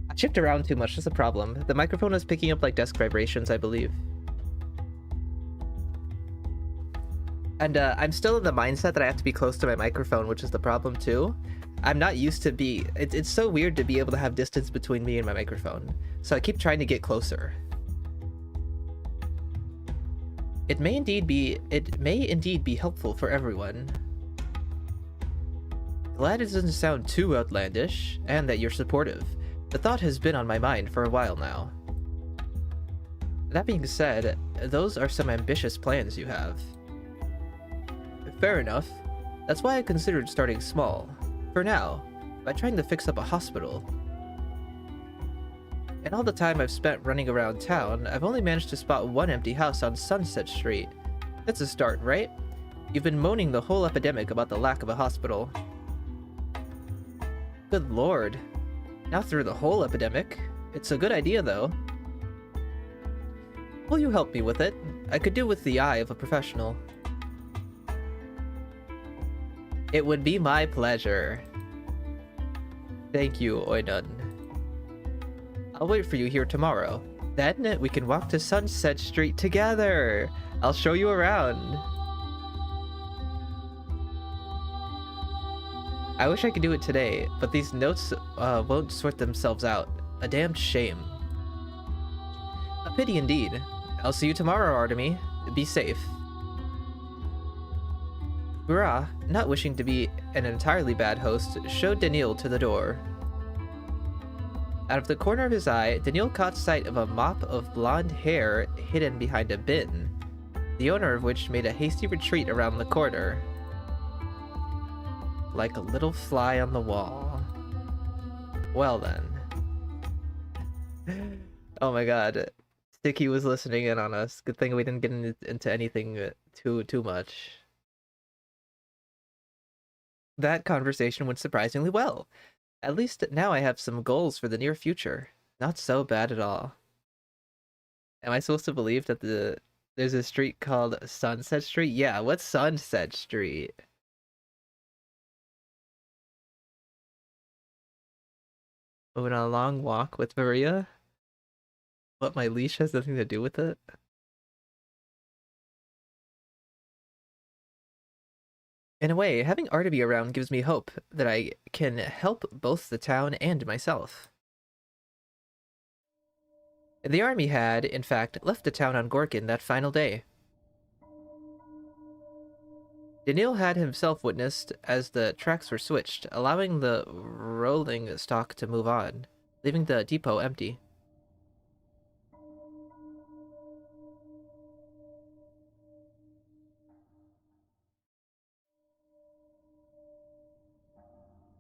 S1: I shift around too much, that's a problem. The microphone is picking up like desk vibrations, I believe. And I'm still in the mindset that I have to be close to my microphone, which is the problem too. I'm not used to it's so weird to be able to have distance between me and my microphone. So I keep trying to get closer. It may indeed be helpful for everyone. Glad it doesn't sound too outlandish, and that you're supportive. The thought has been on my mind for a while now. That being said, those are some ambitious plans you have. Fair enough. That's why I considered starting small. For now, by trying to fix up a hospital. In all the time I've spent running around town, I've only managed to spot one empty house on Sunset Street. That's a start, right? You've been moaning the whole epidemic about the lack of a hospital. Good lord. Now through the whole epidemic. It's a good idea, though. Will you help me with it? I could do with the eye of a professional. It would be my pleasure. Thank you, Oinon. I'll wait for you here tomorrow. Then we can walk to Sunset Street together. I'll show you around. I wish I could do it today, but these notes won't sort themselves out. A damned shame. A pity indeed. I'll see you tomorrow, Artemy. Be safe. Burakh, not wishing to be an entirely bad host, showed Daniil to the door. Out of the corner of his eye, Daniil caught sight of a mop of blonde hair hidden behind a bin, the owner of which made a hasty retreat around the corner. Like a little fly on the wall. Well then. Oh my god. Sticky was listening in on us. Good thing we didn't get into anything too much. That conversation went surprisingly well. At least now I have some goals for the near future. Not so bad at all. Am I supposed to believe that there's a street called Sunset Street? Yeah, what's Sunset Street? Went on a long walk with Maria? What, my leash has nothing to do with it? In a way, having Artemy around gives me hope that I can help both the town and myself. The army had, in fact, left the town on Gorkin that final day. Daniil had himself witnessed as the tracks were switched, allowing the rolling stock to move on, leaving the depot empty.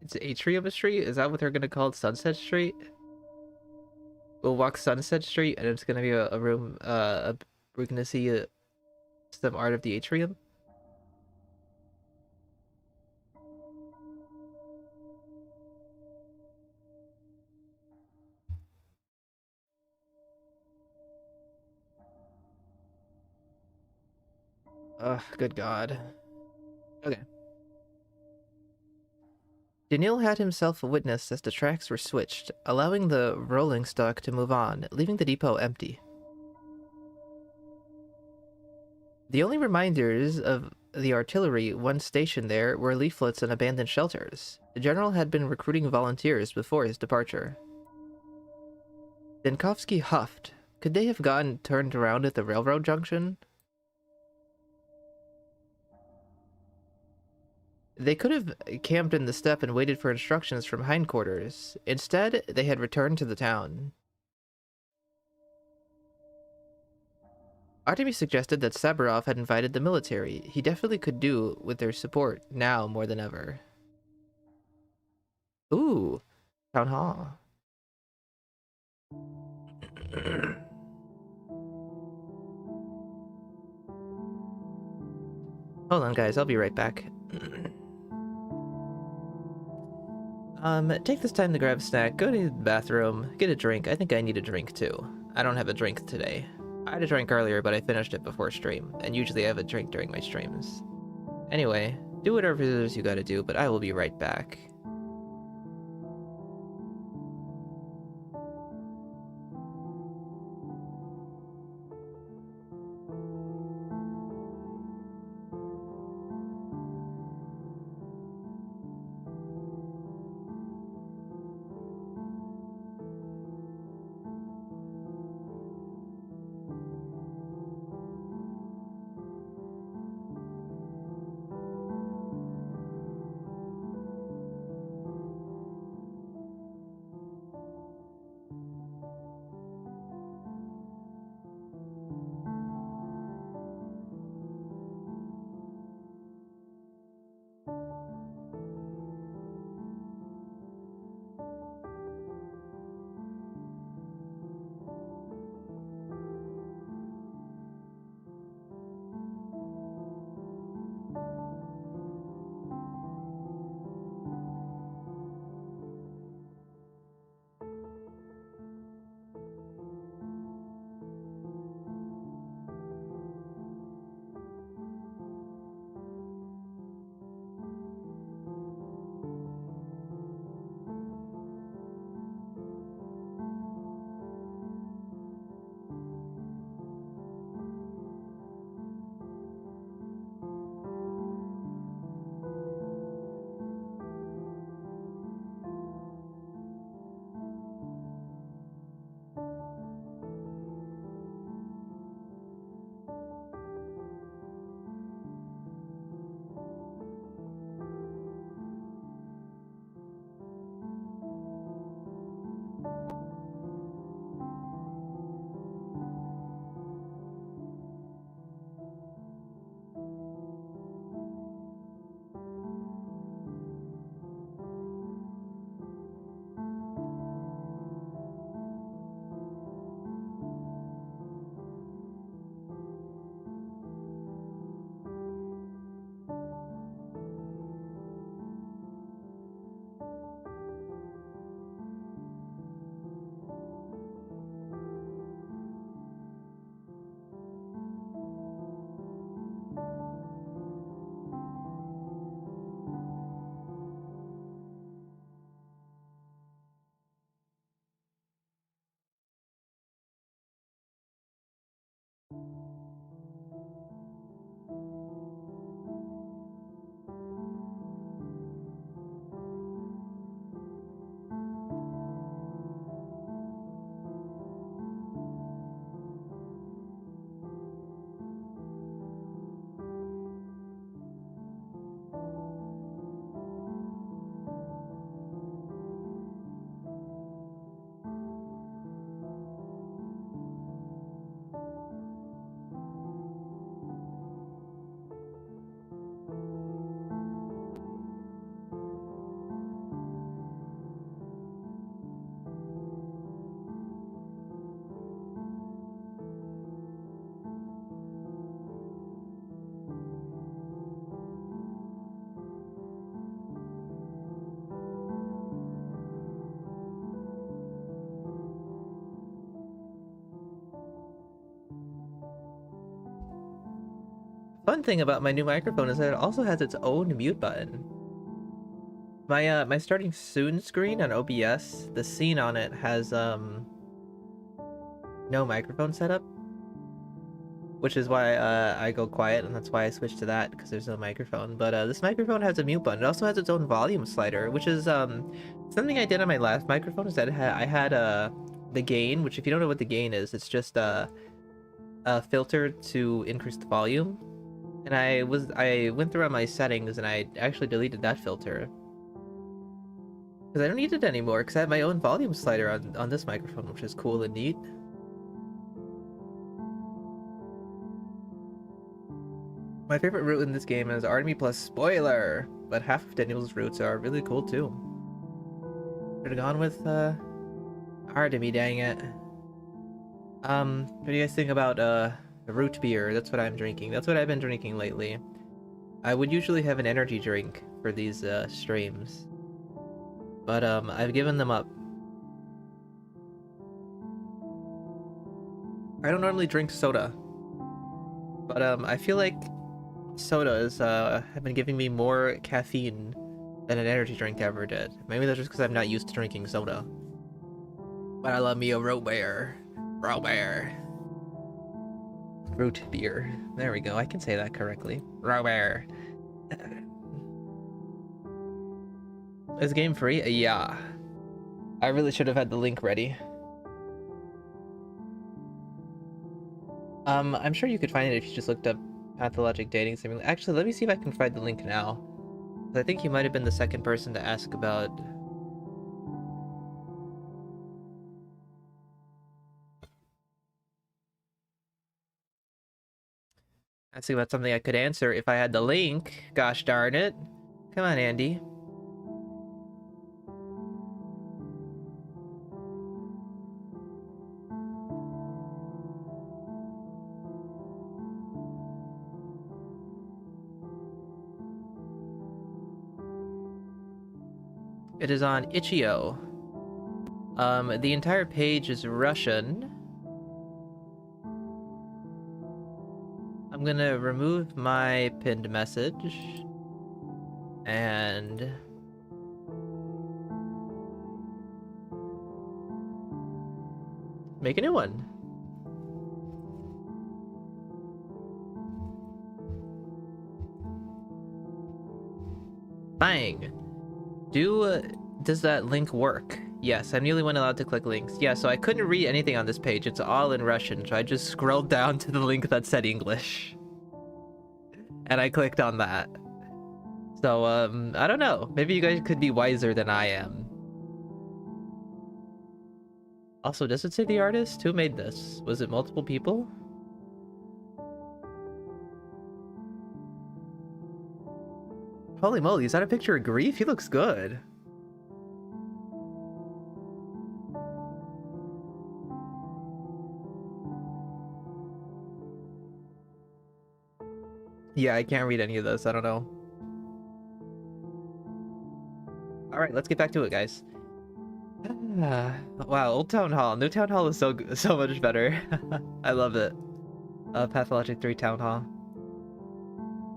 S1: It's Atrium Street? Is that what they're gonna call it? Sunset Street? We'll walk Sunset Street and it's gonna be a room, we're gonna see some art of the atrium? Ugh, good god. Okay. Daniil had himself witnessed as the tracks were switched, allowing the rolling stock to move on, leaving the depot empty. The only reminders of the artillery once stationed there were leaflets and abandoned shelters. The general had been recruiting volunteers before his departure. Denkovsky huffed. Could they have gotten turned around at the railroad junction? They could have camped in the steppe and waited for instructions from hindquarters. Instead, they had returned to the town. Artemy suggested that Saburov had invited the military. He definitely could do with their support now more than ever. Ooh, town hall. Hold on, guys. I'll be right back. Take this time to grab a snack, go to the bathroom, get a drink. I think I need a drink too. I don't have a drink today. I had a drink earlier, but I finished it before stream, and usually I have a drink during my streams. Anyway, do whatever it is you gotta do, but I will be right back. Fun thing about my new microphone is that it also has its own mute button. My starting soon screen on OBS, the scene on it has no microphone setup, which is why I go quiet, and that's why I switched to that, because there's no microphone. But this microphone has a mute button. It also has its own volume slider, which is something I did on my last microphone. Is that I had the gain, which if you don't know what the gain is, it's just a filter to increase the volume. And I went through all my settings and I actually deleted that filter because I don't need it anymore, because I have my own volume slider on this microphone, which is cool and neat. My favorite route in this game is Artemy plus spoiler, but half of Daniel's routes are really cool too. Should have gone with Artemy, dang it. What do you guys think about root beer? That's what I'm drinking. That's what I've been drinking lately. I would usually have an energy drink for these streams, but I've given them up. I don't normally drink soda, but I feel like sodas have been giving me more caffeine than an energy drink ever did. Maybe that's just because I'm not used to drinking soda. But I love me a root beer. Root beer. Root beer. There we go. I can say that correctly. Root beer. Is the game free? Yeah. I really should have had the link ready. I'm sure you could find it if you just looked up Pathologic Dating Simulator. Actually, let me see if I can find the link now. I think you might have been the second person to ask about... Asking about something I could answer if I had the link. Gosh darn it. Come on, Andy. It is on itch.io. The entire page is Russian. I'm gonna remove my pinned message and make a new one. Bang. Does that link work? Yes, I'm the only one allowed to click links. Yeah, so I couldn't read anything on this page. It's all in Russian, so I just scrolled down to the link that said English. And I clicked on that. So, I don't know. Maybe you guys could be wiser than I am. Also, does it say the artist? Who made this? Was it multiple people? Holy moly, is that a picture of Grief? He looks good. Yeah, I can't read any of this. I don't know. Alright, let's get back to it, guys. Wow, Old Town Hall. New Town Hall is so much better. I love it. Pathologic 3 Town Hall.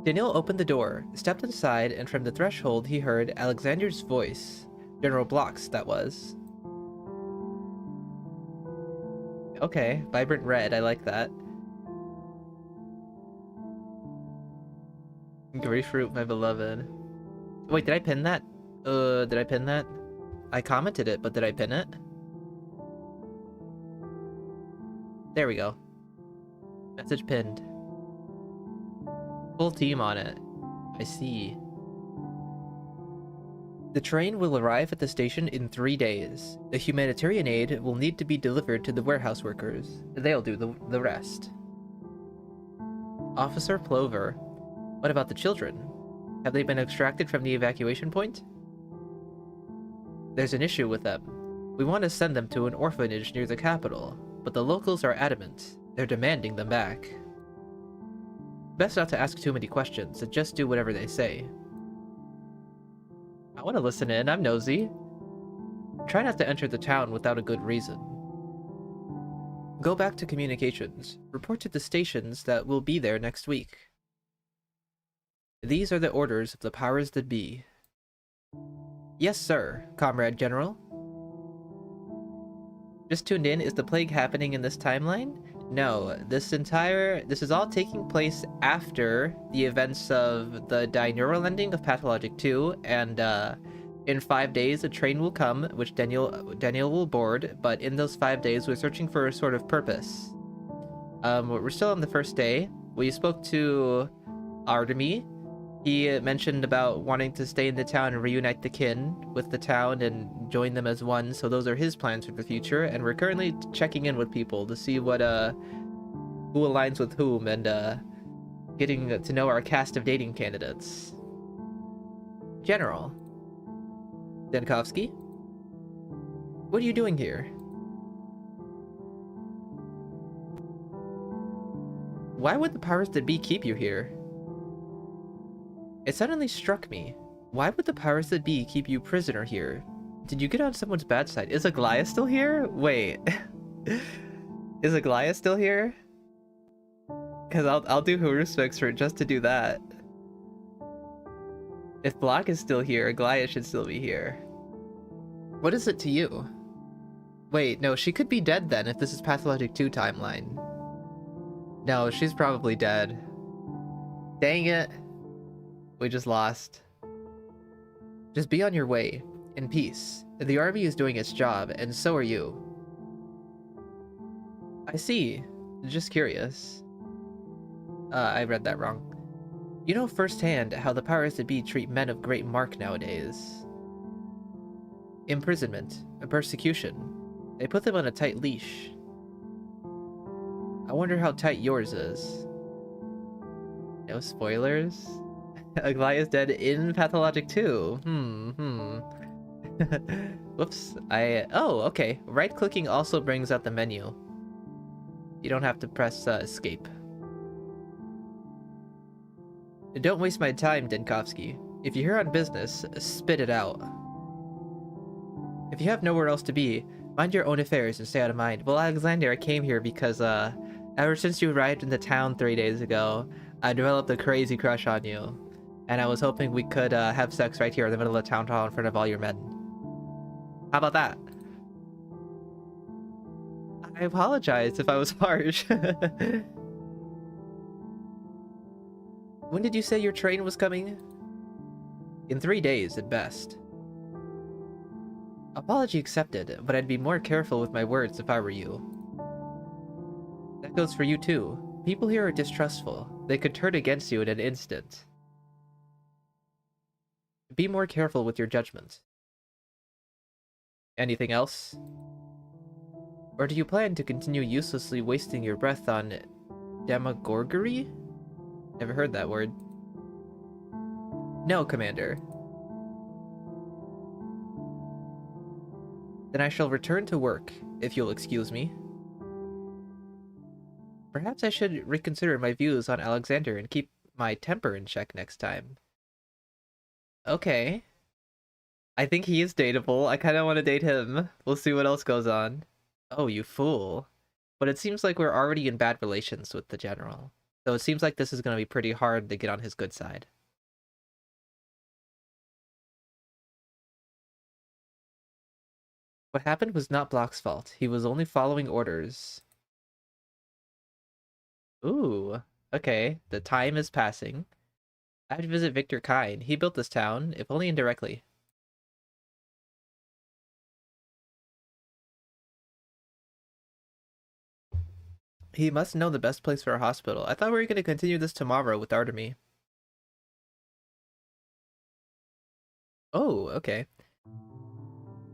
S1: Daniel opened the door, stepped inside, and from the threshold he heard Alexander's voice. General Block's, that was. Okay, vibrant red, I like that. Grapefruit, my beloved. Wait, did I pin that? Did I pin that? I commented it, but did I pin it? There we go. Message pinned. Full team on it. I see. The train will arrive at the station in 3 days. The humanitarian aid will need to be delivered to the warehouse workers. They'll do the rest. Officer Plover. What about the children? Have they been extracted from the evacuation point? There's an issue with them. We want to send them to an orphanage near the capital, but the locals are adamant. They're demanding them back. Best not to ask too many questions and just do whatever they say. I want to listen in, I'm nosy. Try not to enter the town without a good reason. Go back to communications. Report to the stations that will be there next week. These are the orders of the powers that be. Yes, sir, Comrade General. Just tuned in, is the plague happening in this timeline? No, this is all taking place after the events of the binaural ending of Pathologic 2, and in 5 days a train will come, which Daniel will board, but in those 5 days we're searching for a sort of purpose. We're still on the first day. We spoke to Artemy. He mentioned about wanting to stay in the town and reunite the kin with the town and join them as one, so those are his plans for the future, and we're currently checking in with people to see what who aligns with whom, and getting to know our cast of dating candidates. General Denkovsky, what are you doing here? Why would the powers that be keep you here? It suddenly struck me. Why would the powers that be keep you prisoner here? Did you get on someone's bad side? Is Aglaia still here? Wait. Is Aglaia still here? Because I'll do who respects for it just to do that. If Block is still here, Aglaia should still be here. What is it to you? Wait, no, she could be dead then if this is Pathologic 2 timeline. No, she's probably dead. Dang it. We just lost. Just be on your way, in peace. The army is doing its job, and so are you. I see. Just curious. I read that wrong. You know firsthand how the powers that be treat men of great mark nowadays. Imprisonment, persecution. They put them on a tight leash. I wonder how tight yours is. No spoilers? Aglaia's dead in Pathologic 2. Whoops. Oh, okay. Right-clicking also brings out the menu. You don't have to press escape. Don't waste my time, Denkovsky. If you're here on business, spit it out. If you have nowhere else to be, mind your own affairs and stay out of mind. Well, Alexander, I came here because, ever since you arrived in the town 3 days ago, I developed a crazy crush on you. And I was hoping we could have sex right here in the middle of the town hall in front of all your men. How about that? I apologize if I was harsh. When did you say your train was coming? In 3 days at best. Apology accepted, but I'd be more careful with my words if I were you. That goes for you too. People here are distrustful. They could turn against you in an instant. Be more careful with your judgment. Anything else? Or do you plan to continue uselessly wasting your breath on demagorgery? Never heard that word. No, Commander. Then I shall return to work, if you'll excuse me. Perhaps I should reconsider my views on Alexander and keep my temper in check next time. Okay. I think he is dateable. I kind of want to date him. We'll see what else goes on. Oh, you fool. But it seems like we're already in bad relations with the general. So it seems like this is going to be pretty hard to get on his good side. What happened was not Block's fault. He was only following orders. Ooh, okay. The time is passing. I have to visit Victor Kine. He built this town, if only indirectly. He must know the best place for a hospital. I thought we were going to continue this tomorrow with Artemy. Oh, okay.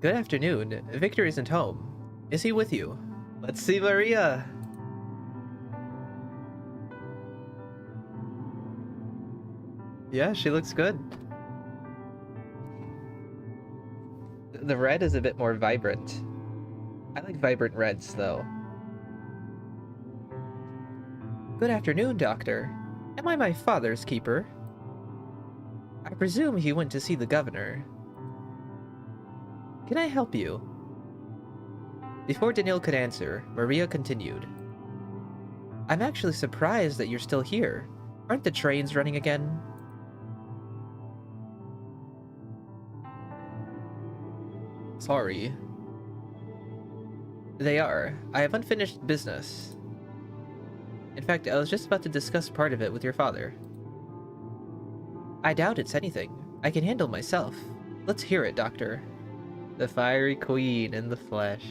S1: Good afternoon. Victor isn't home. Is he with you? Let's see Maria. Yeah, she looks good. The red is a bit more vibrant. I like vibrant reds, though. Good afternoon, Doctor. Am I my father's keeper? I presume he went to see the governor. Can I help you? Before Daniel could answer, Maria continued. I'm actually surprised that you're still here. Aren't the trains running again? Sorry. They are. I have unfinished business. In fact, I was just about to discuss part of it with your father. I doubt it's anything. I can handle myself. Let's hear it, Doctor. The fiery queen in the flesh.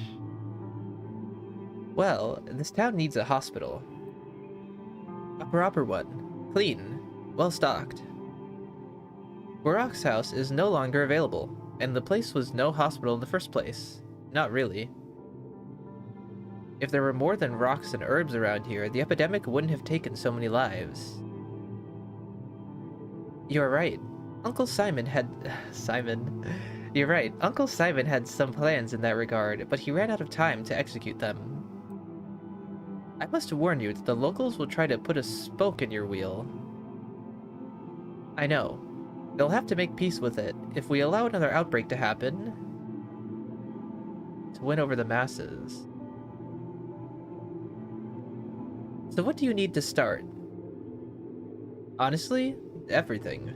S1: Well, this town needs a hospital. A proper one. Clean. Well-stocked. Burakh's house is no longer available, and the place was no hospital in the first place. Not really. If there were more than rocks and herbs around here, the epidemic wouldn't have taken so many lives. You're right. Uncle Simon had... Simon. You're right. Uncle Simon had some plans in that regard, but he ran out of time to execute them. I must warn you that the locals will try to put a spoke in your wheel. I know. They'll have to make peace with it if we allow another outbreak to happen. To win over the masses. So what do you need to start? Honestly, everything.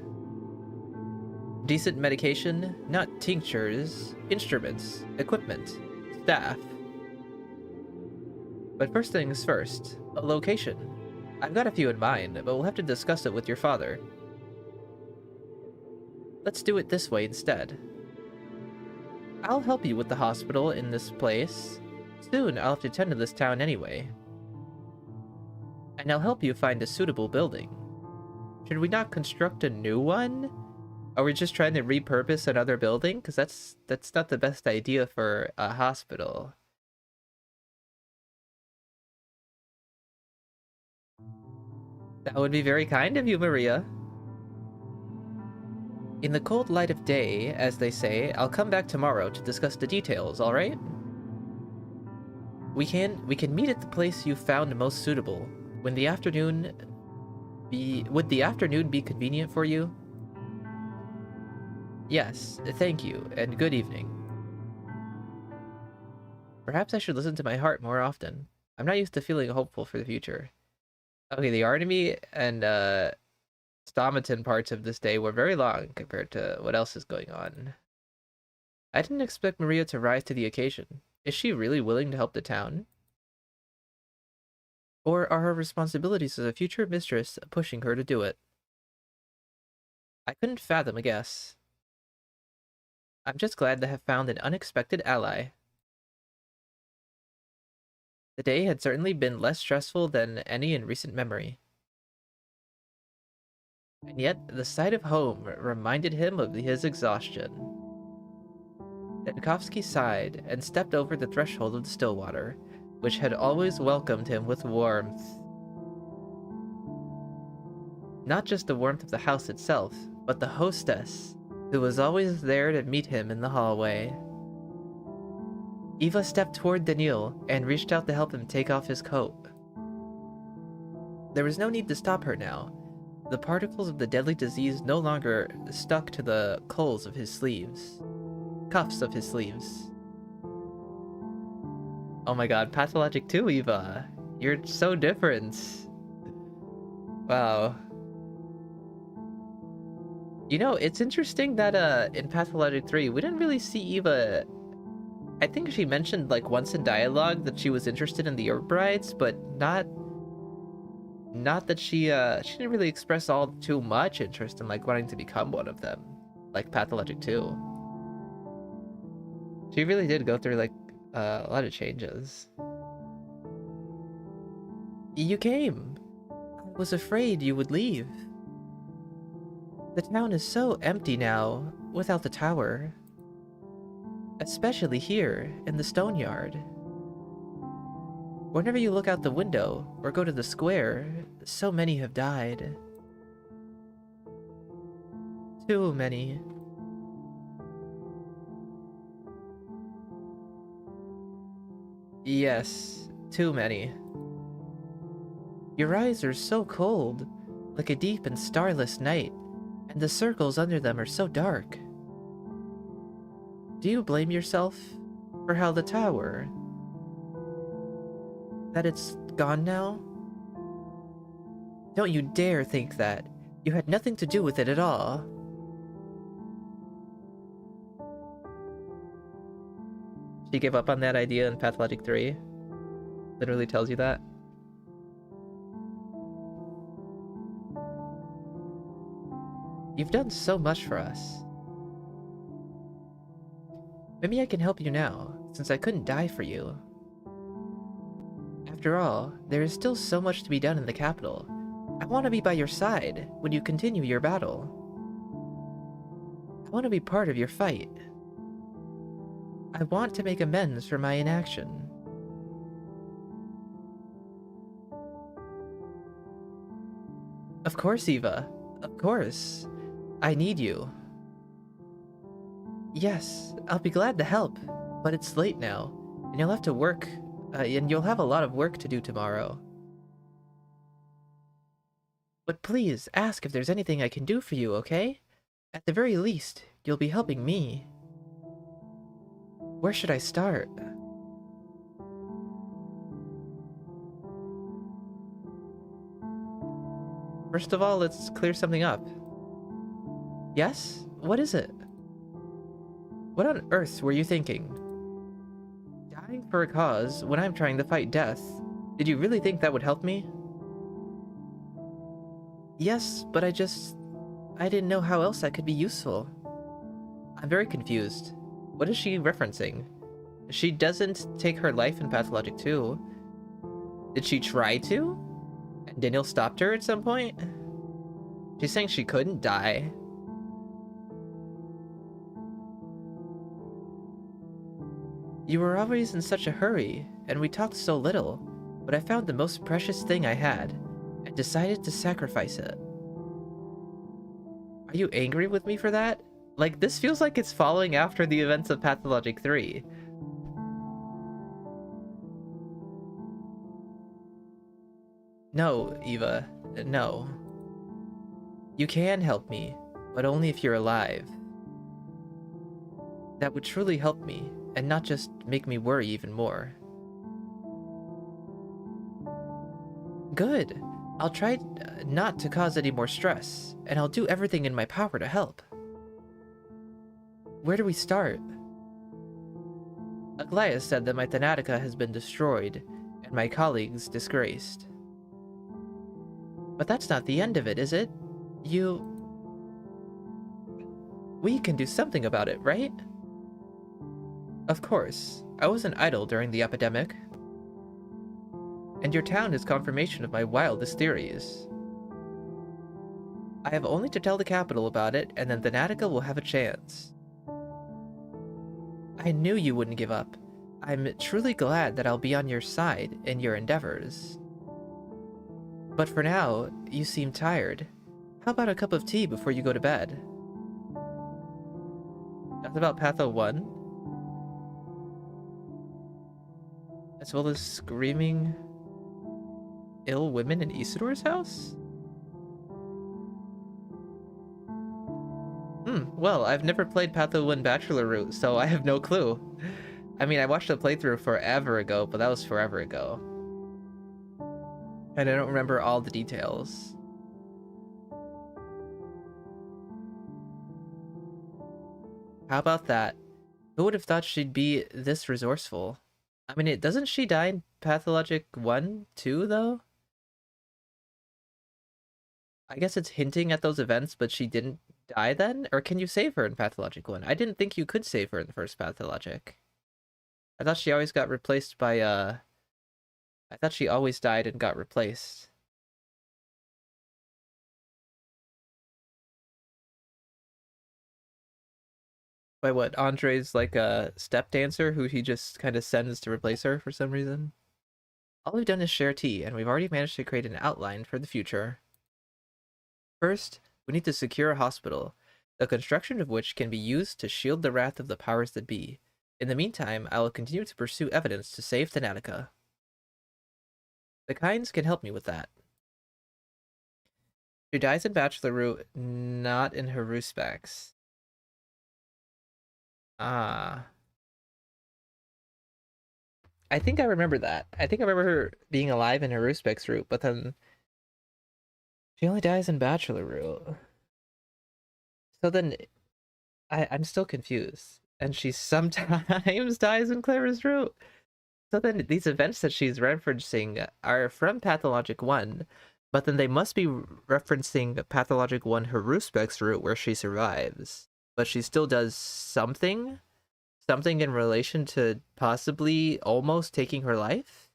S1: Decent medication, not tinctures, instruments, equipment, staff. But first things first, a location. I've got a few in mind, but we'll have to discuss it with your father. Let's do it this way instead. I'll help you with the hospital in this place. Soon I'll have to tend to this town anyway. And I'll help you find a suitable building. Should we not construct a new one? Are we just trying to repurpose another building? Because that's not the best idea for a hospital. That would be very kind of you, Maria. In the cold light of day, as they say, I'll come back tomorrow to discuss the details, alright? We can meet at the place you found most suitable. Would the afternoon be convenient for you? Yes, thank you, and good evening. Perhaps I should listen to my heart more often. I'm not used to feeling hopeful for the future. Okay, the Artemy and Stamatin parts of this day were very long compared to what else is going on. I didn't expect Maria to rise to the occasion. Is she really willing to help the town? Or are her responsibilities as a future mistress pushing her to do it? I couldn't fathom a guess. I'm just glad to have found an unexpected ally. The day had certainly been less stressful than any in recent memory. And yet, the sight of home reminded him of his exhaustion. Denkovsky sighed and stepped over the threshold of the Stillwater, which had always welcomed him with warmth. Not just the warmth of the house itself, but the hostess, who was always there to meet him in the hallway. Eva stepped toward Daniil and reached out to help him take off his coat. There was no need to stop her now. The particles of the deadly disease no longer stuck to the cuffs of his sleeves. Oh my god, Pathologic too, Eva. You're so different. Wow. You know, it's interesting that in Pathologic 3, we didn't really see Eva. I think she mentioned like once in dialogue that she was interested in the Herb Brides, but not that she didn't really express all too much interest in like wanting to become one of them, like Pathologic 2. She really did go through like a lot of changes. You came. I was afraid you would leave. The town is so empty now, without the tower. Especially here, in the stone yard. Whenever you look out the window, or go to the square, so many have died. Too many. Yes, too many. Your eyes are so cold, like a deep and starless night, and the circles under them are so dark. Do you blame yourself for how the tower... that it's gone now? Don't you dare think that. You had nothing to do with it at all. She gave up on that idea in Pathologic 3. Literally tells you that. You've done so much for us. Maybe I can help you now, since I couldn't die for you. After all, there is still so much to be done in the capital. I want to be by your side when you continue your battle. I want to be part of your fight. I want to make amends for my inaction. Of course, Eva. Of course. I need you. Yes, I'll be glad to help, but it's late now, and you'll have to work, and you'll have a lot of work to do tomorrow. But please, ask if there's anything I can do for you, okay? At the very least, you'll be helping me. Where should I start? First of all, let's clear something up. Yes? What is it? What on earth were you thinking? Dying for a cause when I'm trying to fight death. Did you really think that would help me? Yes, but I didn't know how else I could be useful. I'm very confused. What is she referencing? She doesn't take her life in Pathologic 2. Did she try to? And Daniel stopped her at some point? She's saying she couldn't die. You were always in such a hurry, and we talked so little, but I found the most precious thing I had, and decided to sacrifice it. Are you angry with me for that? Like, this feels like it's following after the events of Pathologic 3. No, Eva, no. You can help me, but only if you're alive. That would truly help me, and not just make me worry even more. Good. I'll try not to cause any more stress, and I'll do everything in my power to help. Where do we start? Aglaia said that my Thanatica has been destroyed, and my colleagues disgraced. But that's not the end of it, is it? We can do something about it, right? Of course. I wasn't idle during the epidemic. And your town is confirmation of my wildest theories. I have only to tell the capital about it, and then Thanatica will have a chance. I knew you wouldn't give up. I'm truly glad that I'll be on your side in your endeavors. But for now, you seem tired. How about a cup of tea before you go to bed? That's about Patho 1. As well as screaming ill women in Isidor's house? Well, I've never played Patho 1 Bachelor Route, so I have no clue. I mean, I watched a playthrough forever ago, but that was forever ago. And I don't remember all the details. How about that? Who would have thought she'd be this resourceful? I mean, doesn't she die in Pathologic 1, 2, though? I guess it's hinting at those events, but she didn't die then? Or can you save her in Pathologic 1? I didn't think you could save her in the first Pathologic. I thought she always got replaced by, I thought she always died and got replaced. By what? Andre's like a step dancer who he just kind of sends to replace her for some reason? All we've done is share tea, and we've already managed to create an outline for the future. First, we need to secure a hospital, the construction of which can be used to shield the wrath of the powers that be. In the meantime, I will continue to pursue evidence to save Thanatica. The Kinds can help me with that. She dies in Bachelor Route, not in her specs. Ah. I think I remember that. I think I remember her being alive in her specs route, but then she only dies in Bachelor Route. So then I'm still confused. and she sometimes dies in Clara's route. So then these events that she's referencing are from Pathologic 1, but then they must be referencing Pathologic 1 Haruspec's route where she survives. But she still does something in relation to possibly almost taking her life.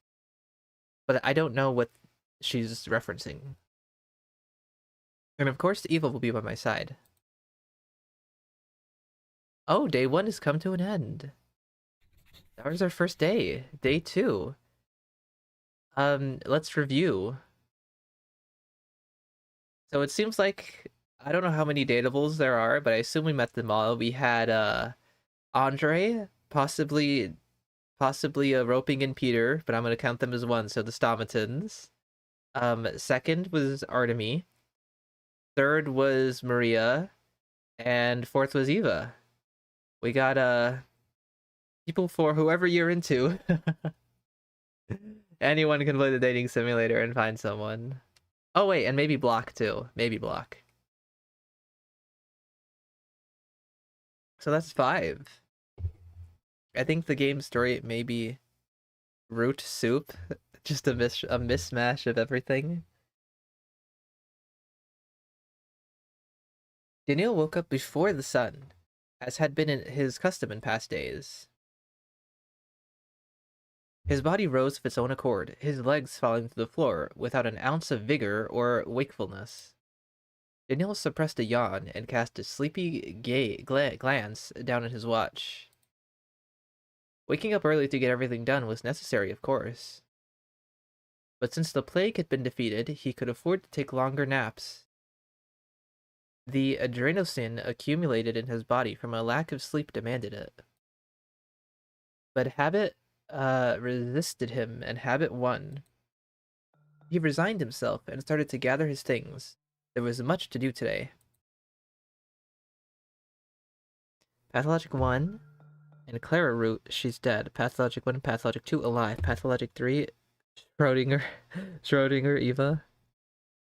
S1: But I don't know what she's referencing. And of course, the evil will be by my side. Oh, day 1 has come to an end. That was our first day. Day 2. Let's review. So it seems like, I don't know how many datables there are, but I assume we met them all. We had Andre, possibly roping in Peter, but I'm gonna count them as one, so the Stamatins. Second was Artemy. Third was Maria, and fourth was Eva. We got people for whoever you're into. Anyone can play the dating simulator and find someone. Oh wait, and maybe Block too. Maybe Block. So that's 5. I think the game story may be root soup. Just a mismatch of everything. Daniel woke up before the sun, as had been his custom in past days. His body rose of its own accord, his legs falling to the floor, without an ounce of vigor or wakefulness. Daniel suppressed a yawn and cast a sleepy glance down at his watch. Waking up early to get everything done was necessary, of course. But since the plague had been defeated, he could afford to take longer naps. The adrenaline accumulated in his body from a lack of sleep demanded it. But habit resisted him, and habit won. He resigned himself and started to gather his things. There was much to do today. Pathologic 1 and Clara root, she's dead. Pathologic 1 and Pathologic 2 alive. Pathologic 3, Schrodinger, Eva.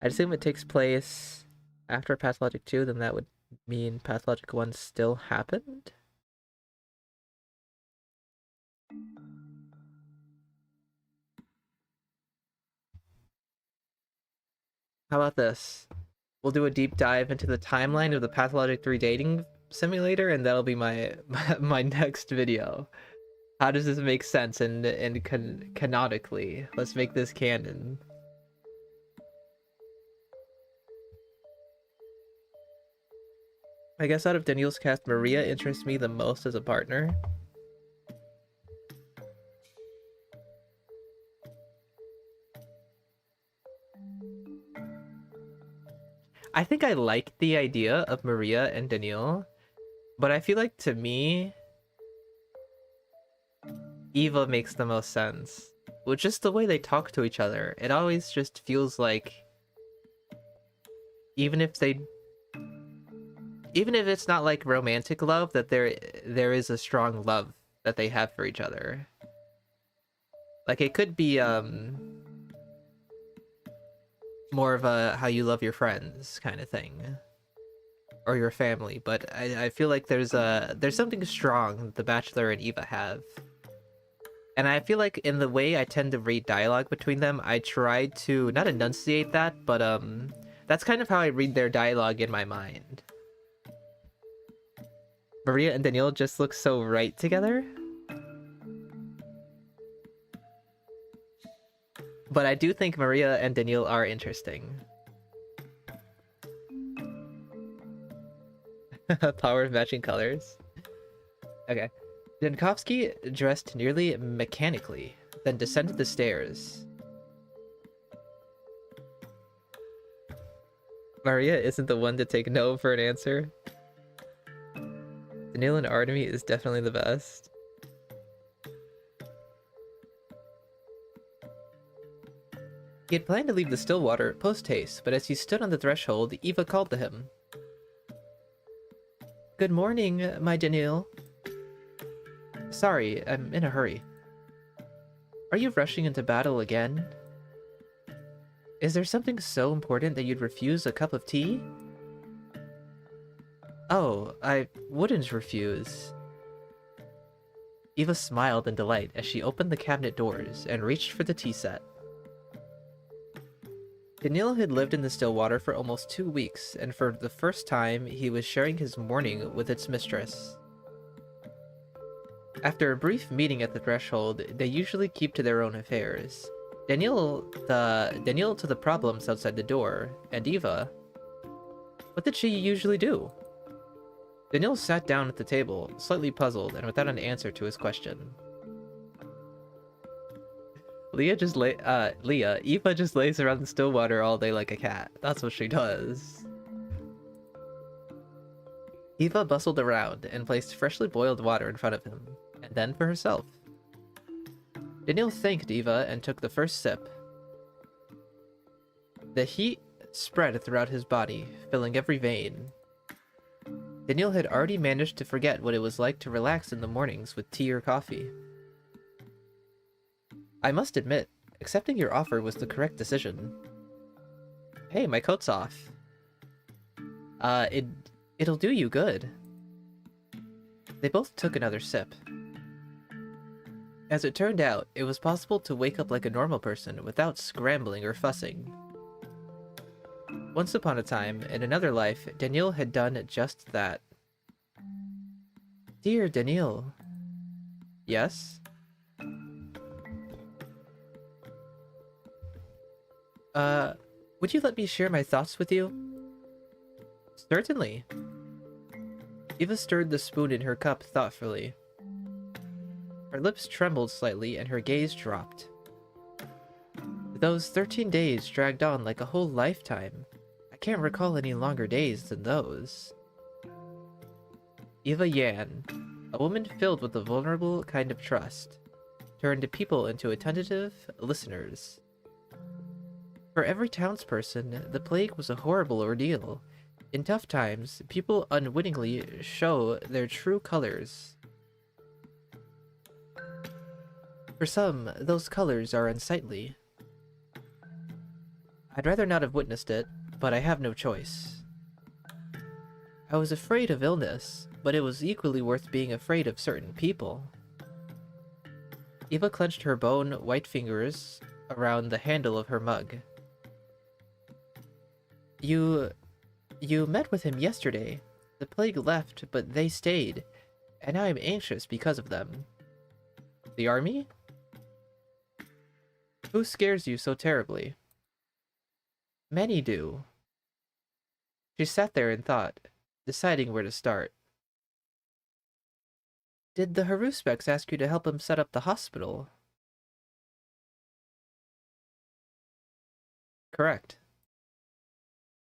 S1: I assume it takes place after Pathologic 2, then that would mean Pathologic 1 still happened? How about this? We'll do a deep dive into the timeline of the Pathologic 3 dating simulator, and that'll be my next video. How does this make sense and canonically? Let's make this canon. I guess out of Daniel's cast, Maria interests me the most as a partner. I think I like the idea of Maria and Daniel, but I feel like to me, Eva makes the most sense. With just the way they talk to each other, it always just feels like even if it's not like romantic love, that there is a strong love that they have for each other. Like it could be more of a how you love your friends kind of thing, or your family, but I feel like there's something strong the Bachelor and Eva have. And I feel like in the way I tend to read dialogue between them, I try to not enunciate that, but that's kind of how I read their dialogue in my mind. Maria and Daniel just look so right together. But I do think Maria and Daniel are interesting. Power of matching colors. Okay. Jankowski dressed nearly mechanically, then descended the stairs. Maria isn't the one to take no for an answer. Daniel and Artemy is definitely the best. He had planned to leave the Stillwater post-haste, but as he stood on the threshold, Eva called to him. Good morning, my Daniel. Sorry, I'm in a hurry. Are you rushing into battle again? Is there something so important that you'd refuse a cup of tea? Oh, I wouldn't refuse. Eva smiled in delight as she opened the cabinet doors and reached for the tea set. Daniil had lived in the Stillwater for almost 2 weeks, and for the first time, he was sharing his morning with its mistress. After a brief meeting at the threshold, they usually keep to their own affairs. Daniil to the problems outside the door, and Eva. What did she usually do? Daniil sat down at the table, slightly puzzled and without an answer to his question. Eva just lays around the still water all day like a cat. That's what she does. Eva bustled around and placed freshly boiled water in front of him, and then for herself. Daniil thanked Eva and took the first sip. The heat spread throughout his body, filling every vein. Daniil had already managed to forget what it was like to relax in the mornings with tea or coffee. I must admit, accepting your offer was the correct decision. Hey, my coat's off. It'll do you good. They both took another sip. As it turned out, it was possible to wake up like a normal person without scrambling or fussing. Once upon a time, in another life, Daniil had done just that. Dear Daniil. Yes? Would you let me share my thoughts with you? Certainly. Eva stirred the spoon in her cup thoughtfully. Her lips trembled slightly and her gaze dropped. Those 13 days dragged on like a whole lifetime. I can't recall any longer days than those. Eva Yan, a woman filled with a vulnerable kind of trust, turned people into attentive listeners. For every townsperson, the plague was a horrible ordeal. In tough times, people unwittingly show their true colors. For some, those colors are unsightly. I'd rather not have witnessed it, but I have no choice. I was afraid of illness, but it was equally worth being afraid of certain people. Eva clenched her bone white fingers around the handle of her mug. You met with him yesterday. The plague left, but they stayed, and I'm anxious because of them. The army? Who scares you so terribly? Many do. She sat there and thought, deciding where to start. Did the Haruspeks ask you to help him set up the hospital? Correct.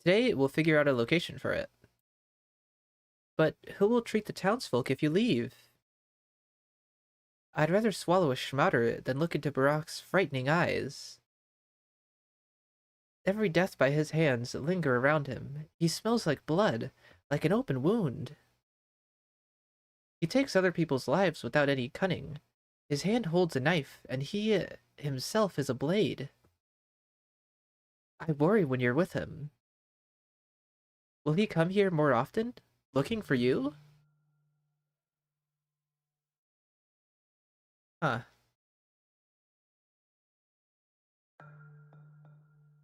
S1: Today, we'll figure out a location for it. But who will treat the townsfolk if you leave? I'd rather swallow a schmouter than look into Burakh's frightening eyes. Every death by his hands linger around him. He smells like blood, like an open wound. He takes other people's lives without any cunning. His hand holds a knife, and he himself is a blade. I worry when you're with him. Will he come here more often? Looking for you? Huh.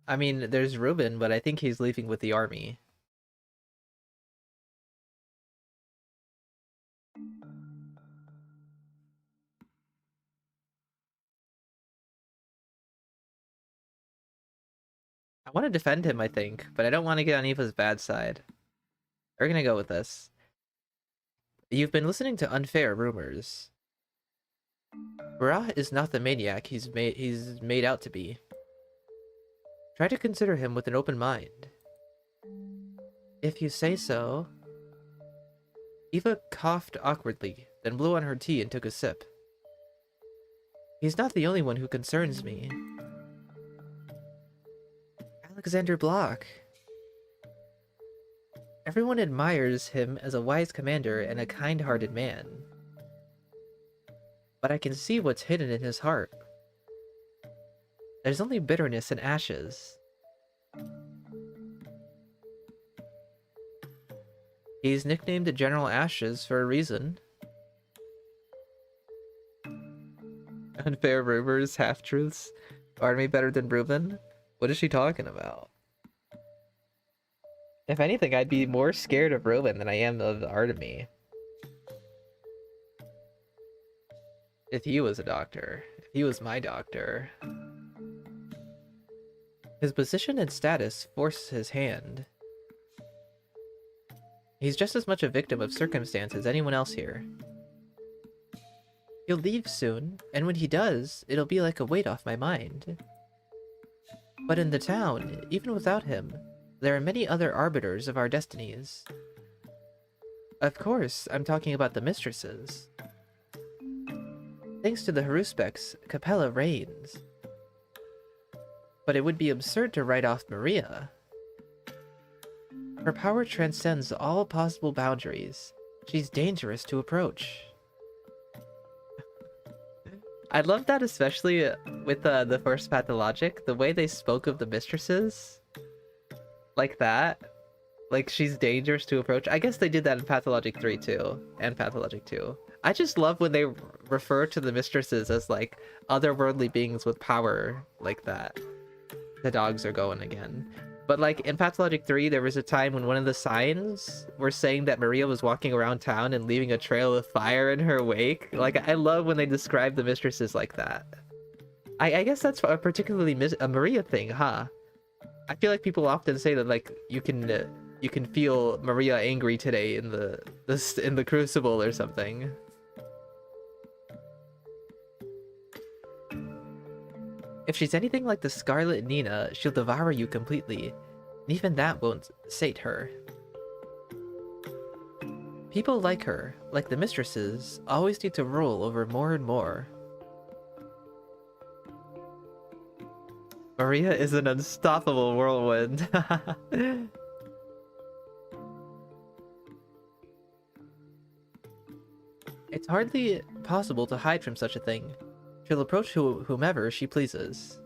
S1: I mean, there's Ruben, but I think he's leaving with the army. I want to defend him, I think, but I don't want to get on Eva's bad side. We're gonna go with this. You've been listening to unfair rumors. Burakh is not the maniac he's made out to be. Try to consider him with an open mind. If you say so. Eva coughed awkwardly, then blew on her tea and took a sip. He's not the only one who concerns me. Alexander Block. Everyone admires him as a wise commander and a kind-hearted man. But I can see what's hidden in his heart. There's only bitterness and ashes. He's nicknamed General Ashes for a reason. Unfair rumors, half-truths. Artemy better than Ruben? What is she talking about? If anything, I'd be more scared of Ruben than I am of Artemy. If he was a doctor. If he was my doctor. His position and status force his hand. He's just as much a victim of circumstance as anyone else here. He'll leave soon, and when he does, it'll be like a weight off my mind. But in the town, even without him, there are many other arbiters of our destinies. Of course, I'm talking about the mistresses. Thanks to the Haruspeks, Capella reigns. But it would be absurd to write off Maria. Her power transcends all possible boundaries. She's dangerous to approach. I love that, especially with the first Pathologic, the way they spoke of the mistresses. Like that. Like, she's dangerous to approach. I guess they did that in Pathologic 3 too, and Pathologic 2. I just love when they refer to the mistresses as, like, otherworldly beings with power like that. The dogs are going again. But, like, in Pathologic 3, there was a time when one of the signs were saying that Maria was walking around town and leaving a trail of fire in her wake. Like, I love when they describe the mistresses like that. I guess that's a particularly a Maria thing, huh? I feel like people often say that, like, you can feel Maria angry today in the Crucible or something. If she's anything like the Scarlet Nina, she'll devour you completely. And even that won't sate her. People like her, like the mistresses, always need to rule over more and more. Maria is an unstoppable whirlwind. It's hardly possible to hide from such a thing. She'll approach whomever she pleases.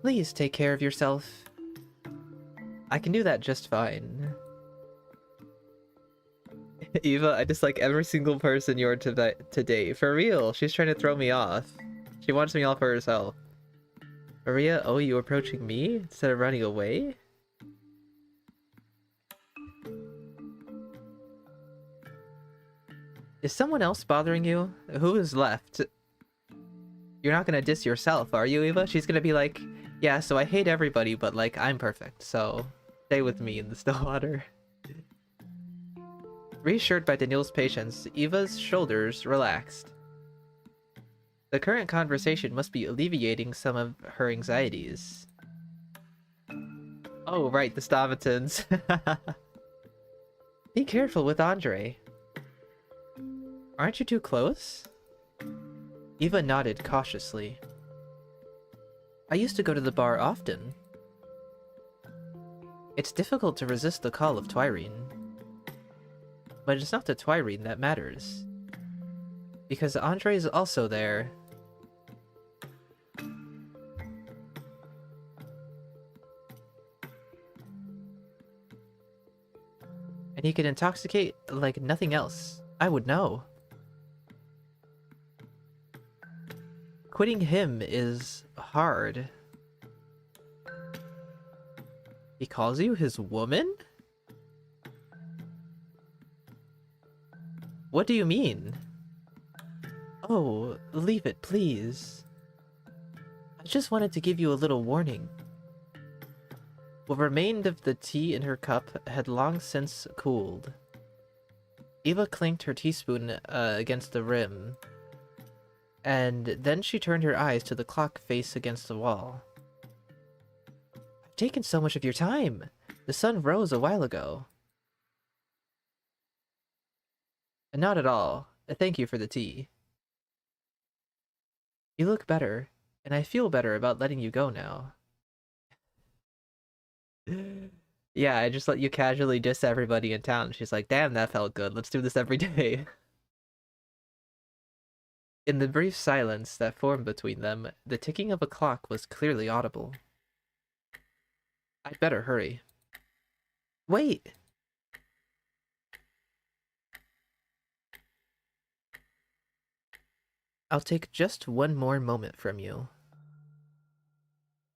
S1: Please take care of yourself. I can do that just fine. Eva, I dislike every single person you're today. For real, she's trying to throw me off. She wants me off for herself. Maria, oh, you approaching me instead of running away? Is someone else bothering you? Who is left? You're not gonna diss yourself, are you, Eva? She's gonna be like, yeah, so I hate everybody, but, like, I'm perfect, so stay with me in the still water. Reassured by Daniel's patience, Eva's shoulders relaxed. The current conversation must be alleviating some of her anxieties. Oh, right, the Stamatins. Be careful with Andre. Aren't you too close? Eva nodded cautiously. I used to go to the bar often. It's difficult to resist the call of Twirene. But it's not the Twirene that matters. Because Andre is also there. And he can intoxicate like nothing else. I would know. Quitting him is hard. He calls you his woman? What do you mean? Oh, leave it, please. I just wanted to give you a little warning. What remained of the tea in her cup had long since cooled. Eva clanked her teaspoon against the rim, and then she turned her eyes to the clock face against the wall. I've taken so much of your time. The sun rose a while ago. Not at all. Thank you for the tea. You look better, and I feel better about letting you go now. Yeah, I just let you casually diss everybody in town. She's like, damn, that felt good. Let's do this every day. In the brief silence that formed between them, the ticking of a clock was clearly audible. I'd better hurry. Wait! I'll take just one more moment from you.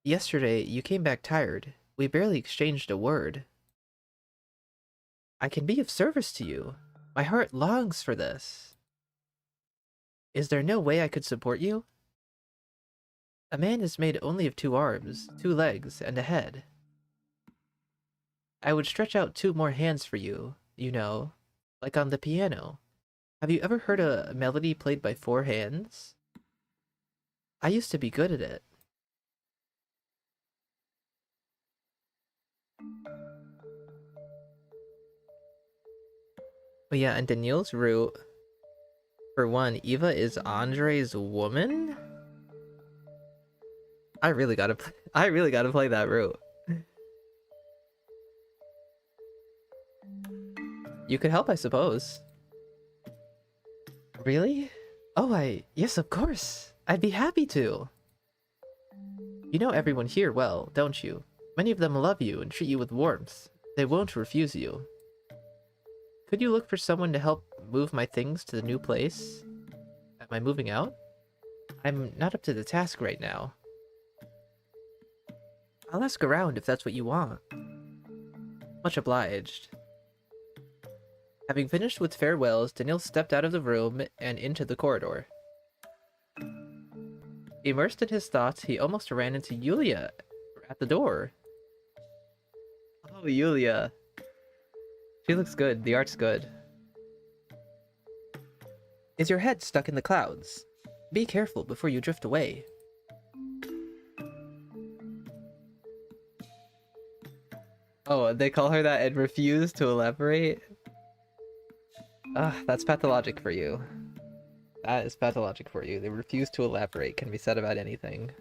S1: Yesterday, you came back tired. We barely exchanged a word. I can be of service to you. My heart longs for this. Is there no way I could support you? A man is made only of 2 arms, 2 legs, and a head. I would stretch out 2 more hands for you, you know, like on the piano. Have you ever heard a melody played by 4 hands? I used to be good at it. But yeah, and Daniel's route, for one, Eva is Andre's woman? I really gotta play that route. You could help, I suppose. Really? Oh, yes, of course. I'd be happy to. You know everyone here well, don't you? Many of them love you and treat you with warmth. They won't refuse you. Could you look for someone to help move my things to the new place? Am I moving out? I'm not up to the task right now. I'll ask around if that's what you want. Much obliged. Having finished with farewells, Daniel stepped out of the room and into the corridor. Immersed in his thoughts, he almost ran into Yulia at the door. Oh, Yulia. She looks good. The art's good. Is your head stuck in the clouds? Be careful before you drift away. Oh, they call her that and refuse to elaborate? That's pathologic for you. That is pathologic for you. They refuse to elaborate, can be said about anything.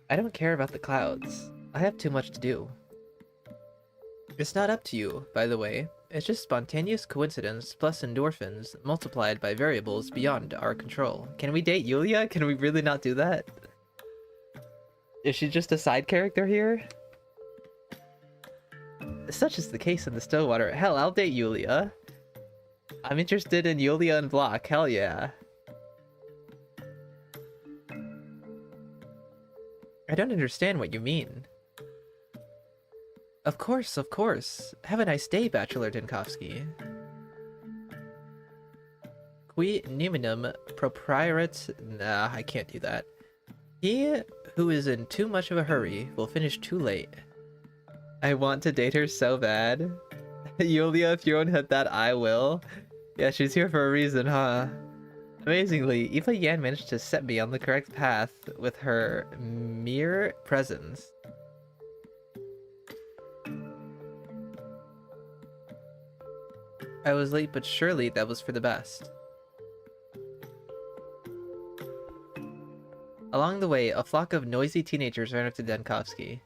S1: I don't care about the clouds. I have too much to do. It's not up to you, by the way. It's just spontaneous coincidence plus endorphins multiplied by variables beyond our control. Can we date Yulia? Can we really not do that? Is she just a side character here? Such is the case in the Stillwater. Hell, I'll date Yulia. I'm interested in Yulia and Block. Hell yeah. I don't understand what you mean. Of course, of course. Have a nice day, Bachelor Dinkovsky. Qui neminum propriaret... Nah, I can't do that. He who is in too much of a hurry will finish too late. I want to date her so bad. Yulia, if you won't hit that, I will. Yeah, she's here for a reason, huh? Amazingly, Eva Yan managed to set me on the correct path with her mere presence. I was late, but surely that was for the best. Along the way, a flock of noisy teenagers ran up to Denkovsky.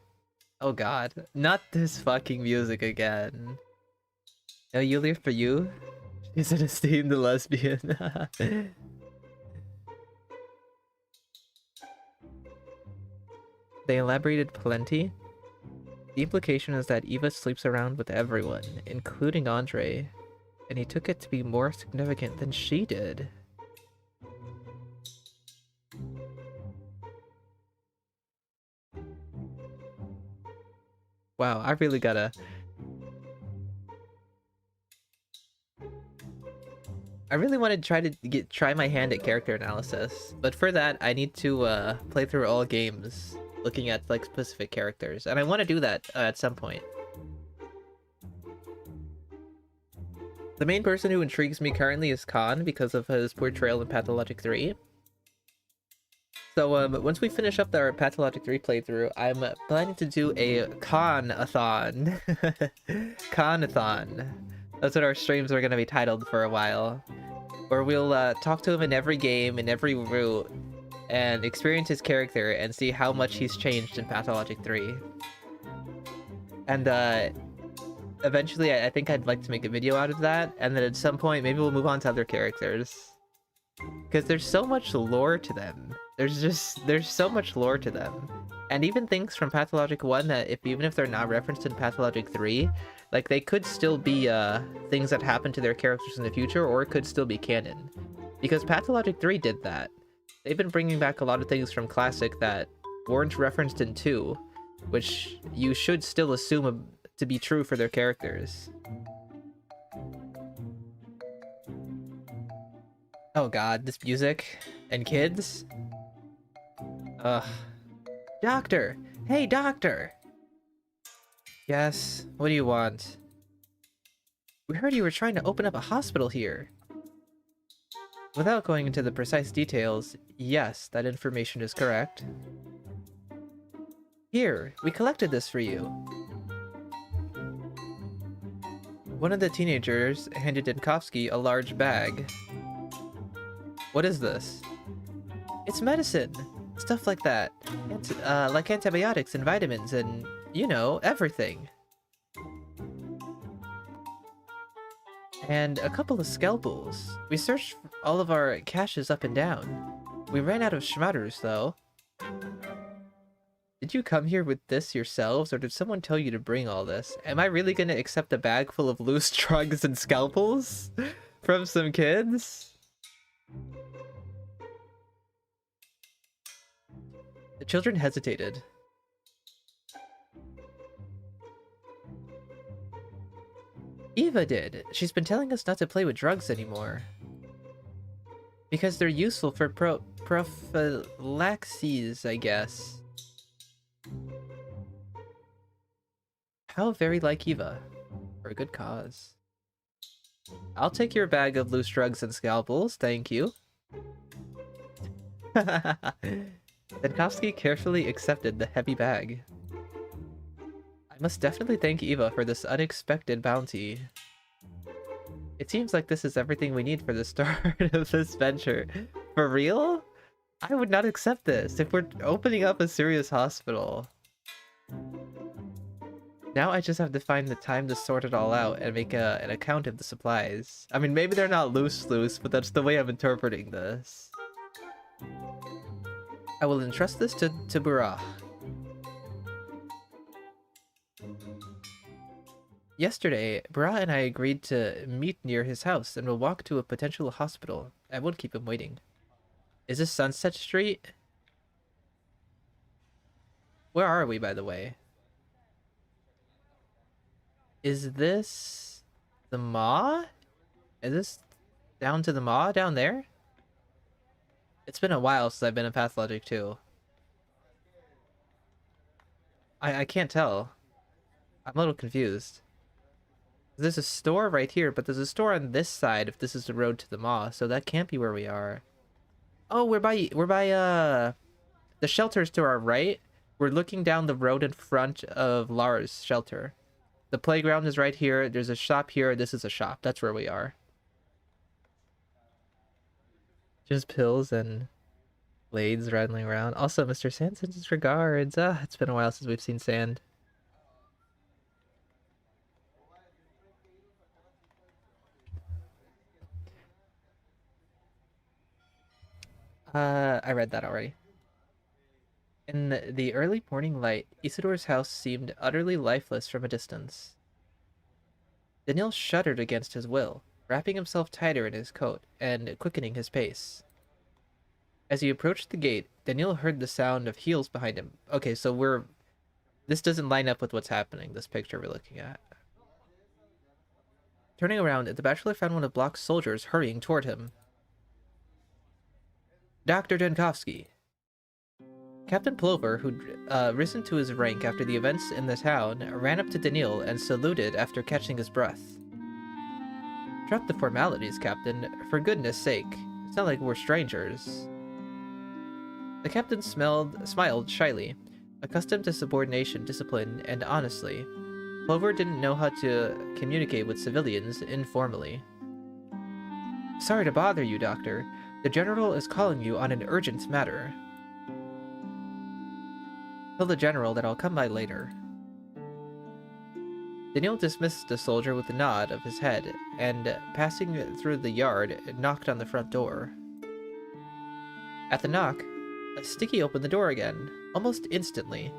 S1: Oh god, not this fucking music again. No Yulia for you? She's an esteemed lesbian. They elaborated plenty. The implication is that Eva sleeps around with everyone, including Andre, and he took it to be more significant than she did. Wow, I really gotta... I really want to try my hand at character analysis, but for that I need to play through all games looking at like specific characters, and I want to do that at some point. The main person who intrigues me currently is Khan because of his portrayal in Pathologic 3. So once we finish up our Pathologic 3 playthrough, I'm planning to do a Khan-a-thon. Khan-a-thon. That's what our streams are going to be titled for a while. Where we'll talk to him in every game, in every route, and experience his character and see how much he's changed in Pathologic 3. And eventually I think I'd like to make a video out of that, and then at some point maybe we'll move on to other characters. Because there's so much lore to them. There's so much lore to them. And even things from Pathologic 1 that even if they're not referenced in Pathologic 3, like they could still be things that happen to their characters in the future, or it could still be canon. Because Pathologic 3 did that. They've been bringing back a lot of things from Classic that weren't referenced in 2, which you should still assume to be true for their characters. Oh god, this music and kids? Ugh. Doctor! Hey, doctor! Yes, what do you want? We heard you were trying to open up a hospital here. Without going into the precise details, yes, that information is correct. Here, we collected this for you. One of the teenagers handed Dinkowski a large bag. What is this? It's medicine! Stuff like that. Like antibiotics and vitamins and, you know, everything. And a couple of scalpels. We searched all of our caches up and down. We ran out of schmutters, though. Did you come here with this yourselves, or did someone tell you to bring all this? Am I really gonna accept a bag full of loose drugs and scalpels from some kids? The children hesitated. Eva did. She's been telling us not to play with drugs anymore. Because they're useful for prophylaxis, I guess. How very like Eva. For a good cause. I'll take your bag of loose drugs and scalpels, thank you. Dinkowski carefully accepted the heavy bag. I must definitely thank Eva for this unexpected bounty. It seems like this is everything we need for the start of this venture. For real? I would not accept this if we're opening up a serious hospital. Now I just have to find the time to sort it all out and make an account of the supplies. I mean, maybe they're not loose, but that's the way I'm interpreting this. I will entrust this to Burakh. Yesterday, Burakh and I agreed to meet near his house and will walk to a potential hospital. I won't keep him waiting. Is this Sunset Street? Where are we, by the way? Is this the Maw? Is this down to the Maw down there? It's been a while since I've been in Pathologic 2. I can't tell. I'm a little confused. There's a store right here, but there's a store on this side if this is the road to the Maw, so that can't be where we are. Oh, we're by the shelters to our right. We're looking down the road in front of Lara's shelter. The playground is right here. There's a shop here. This is a shop. That's where we are. Just pills and blades rattling around. Also, Mr. Sand sends his regards. It's been a while since we've seen Sand. I read that already. In the early morning light, Isidore's house seemed utterly lifeless from a distance. Daniil shuddered against his will, wrapping himself tighter in his coat and quickening his pace. As he approached the gate, Daniil heard the sound of heels behind him. Okay, so this doesn't line up with what's happening, this picture we're looking at. Turning around, the bachelor found one of Block's soldiers hurrying toward him. Dr. Dinkowski. Captain Plover, who'd risen to his rank after the events in the town, ran up to Daniil and saluted after catching his breath. Drop the formalities, Captain. For goodness sake. It's not like we're strangers. The captain smiled shyly, accustomed to subordination, discipline, and honestly. Plover didn't know how to communicate with civilians informally. Sorry to bother you, Doctor. The General is calling you on an urgent matter. Tell the General that I'll come by later. Daniil dismissed the soldier with a nod of his head, and, passing through the yard, knocked on the front door. At the knock, a sticky opened the door again, almost instantly.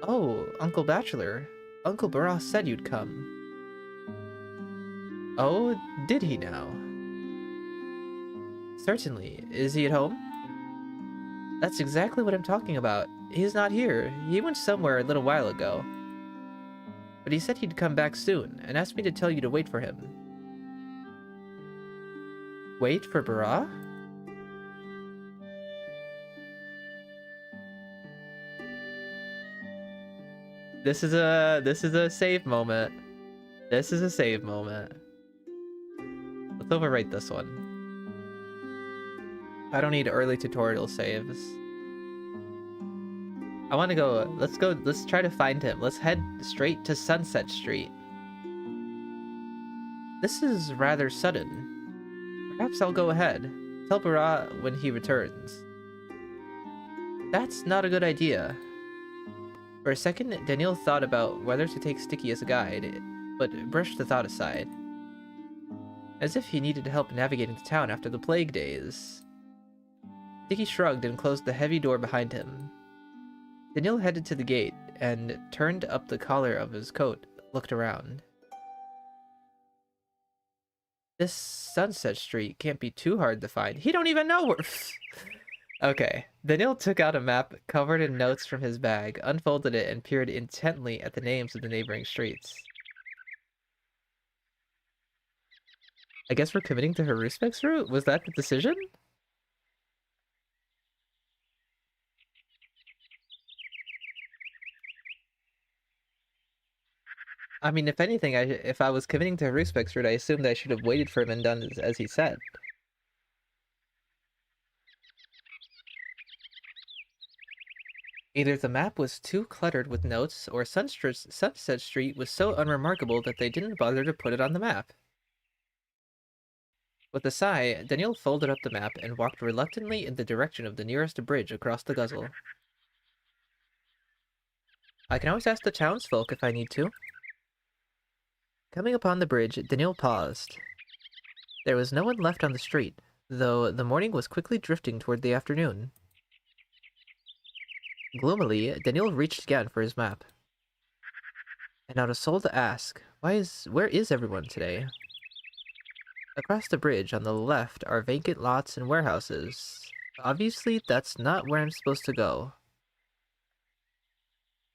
S1: Oh, Uncle Bachelor. Uncle Burakh said you'd come. Oh, did he now? Certainly. Is he at home? That's exactly what I'm talking about. He's not here. He went somewhere a little while ago. But he said he'd come back soon, and asked me to tell you to wait for him. Wait for Burakh? This is a save moment. This is a save moment. Let's overwrite this one. I don't need early tutorial saves. I want to go, let's try to find him. Let's head straight to Sunset Street. This is rather sudden. Perhaps I'll go ahead. Tell Burakh when he returns. That's not a good idea. For a second, Daniel thought about whether to take Sticky as a guide, but brushed the thought aside. As if he needed help navigating the town after the plague days. Sticky shrugged and closed the heavy door behind him. Daniel headed to the gate and turned up the collar of his coat, looked around. This Sunset Street can't be too hard to find. He don't even know where... Okay. Daniel took out a map covered in notes from his bag, unfolded it, and peered intently at the names of the neighboring streets. I guess we're committing to Haruspek's route? Was that the decision? I mean, if anything, if I was committing to Haruspek's route, I assumed I should have waited for him and done as he said. Either the map was too cluttered with notes, or Sunset Street was so unremarkable that they didn't bother to put it on the map. With a sigh, Daniel folded up the map and walked reluctantly in the direction of the nearest bridge across the Guzzle. I can always ask the townsfolk if I need to. Coming upon the bridge, Daniel paused. There was no one left on the street, though the morning was quickly drifting toward the afternoon. Gloomily, Daniel reached again for his map. And not a soul to ask, where is everyone today? Across the bridge on the left are vacant lots and warehouses. Obviously, that's not where I'm supposed to go.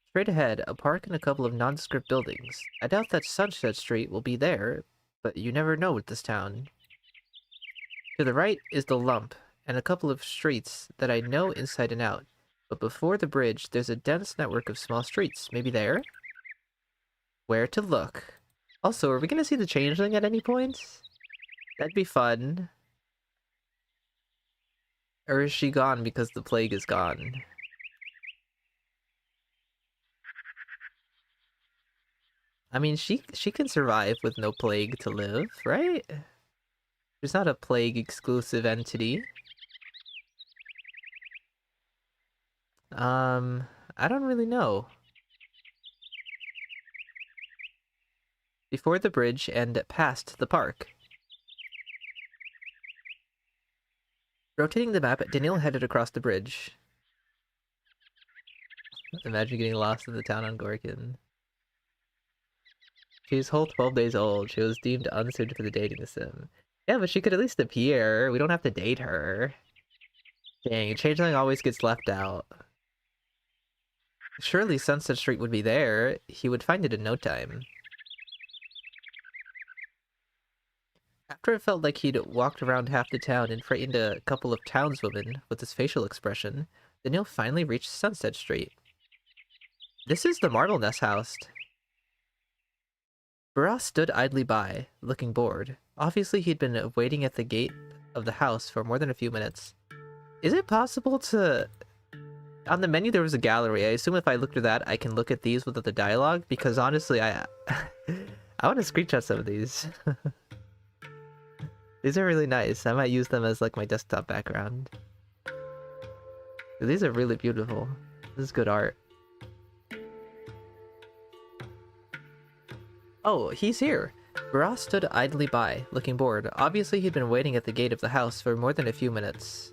S1: Straight ahead, a park and a couple of nondescript buildings. I doubt that Sunset Street will be there, but you never know with this town. To the right is the lump, and a couple of streets that I know inside and out. But before the bridge, there's a dense network of small streets. Maybe there? Where to look? Also, are we gonna see the changeling at any point? That'd be fun. Or is she gone because the plague is gone? I mean, she can survive with no plague to live, right? She's not a plague-exclusive entity. I don't really know. Before the bridge and past the park. Rotating the map, Daniel headed across the bridge. Imagine getting lost in the town on Gorkin. She's whole 12 days old. She was deemed unsuited for the dating sim. Yeah, but she could at least appear. We don't have to date her. Dang, changeling always gets left out. Surely Sunset Street would be there. He would find it in no time. After it felt like he'd walked around half the town and frightened a couple of townswomen with his facial expression, Daniel finally reached Sunset Street. This is the Marble Nest house. Burakh stood idly by, looking bored. Obviously he'd been waiting at the gate of the house for more than a few minutes. Is it possible to... On the menu there was a gallery. I assume if I look through that, I can look at these without the dialogue, because honestly, I want to screenshot some of these. These are really nice. I might use them as like my desktop background. These are really beautiful. This is good art. Oh, he's here. Burakh stood idly by, looking bored. Obviously he'd been waiting at the gate of the house for more than a few minutes.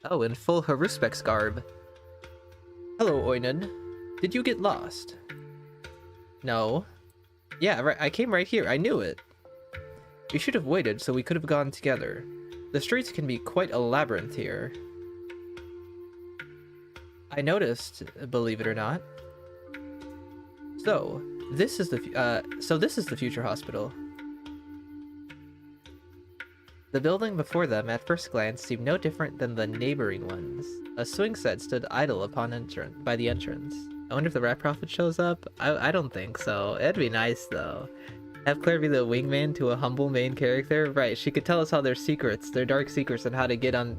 S1: Oh, in full Haruspek's garb. Hello, Oinen. Did you get lost? No. Yeah, right. I came right here. I knew it. We should have waited so we could have gone together. The streets can be quite a labyrinth here. I noticed, believe it or not. So, this is the future hospital. The building before them, at first glance, seemed no different than the neighboring ones. A swing set stood idle by the entrance. I wonder if the Rat Prophet shows up? I don't think so. It'd be nice, though. Have Claire be the wingman to a humble main character? Right, she could tell us all their secrets, their dark secrets, and how to get them.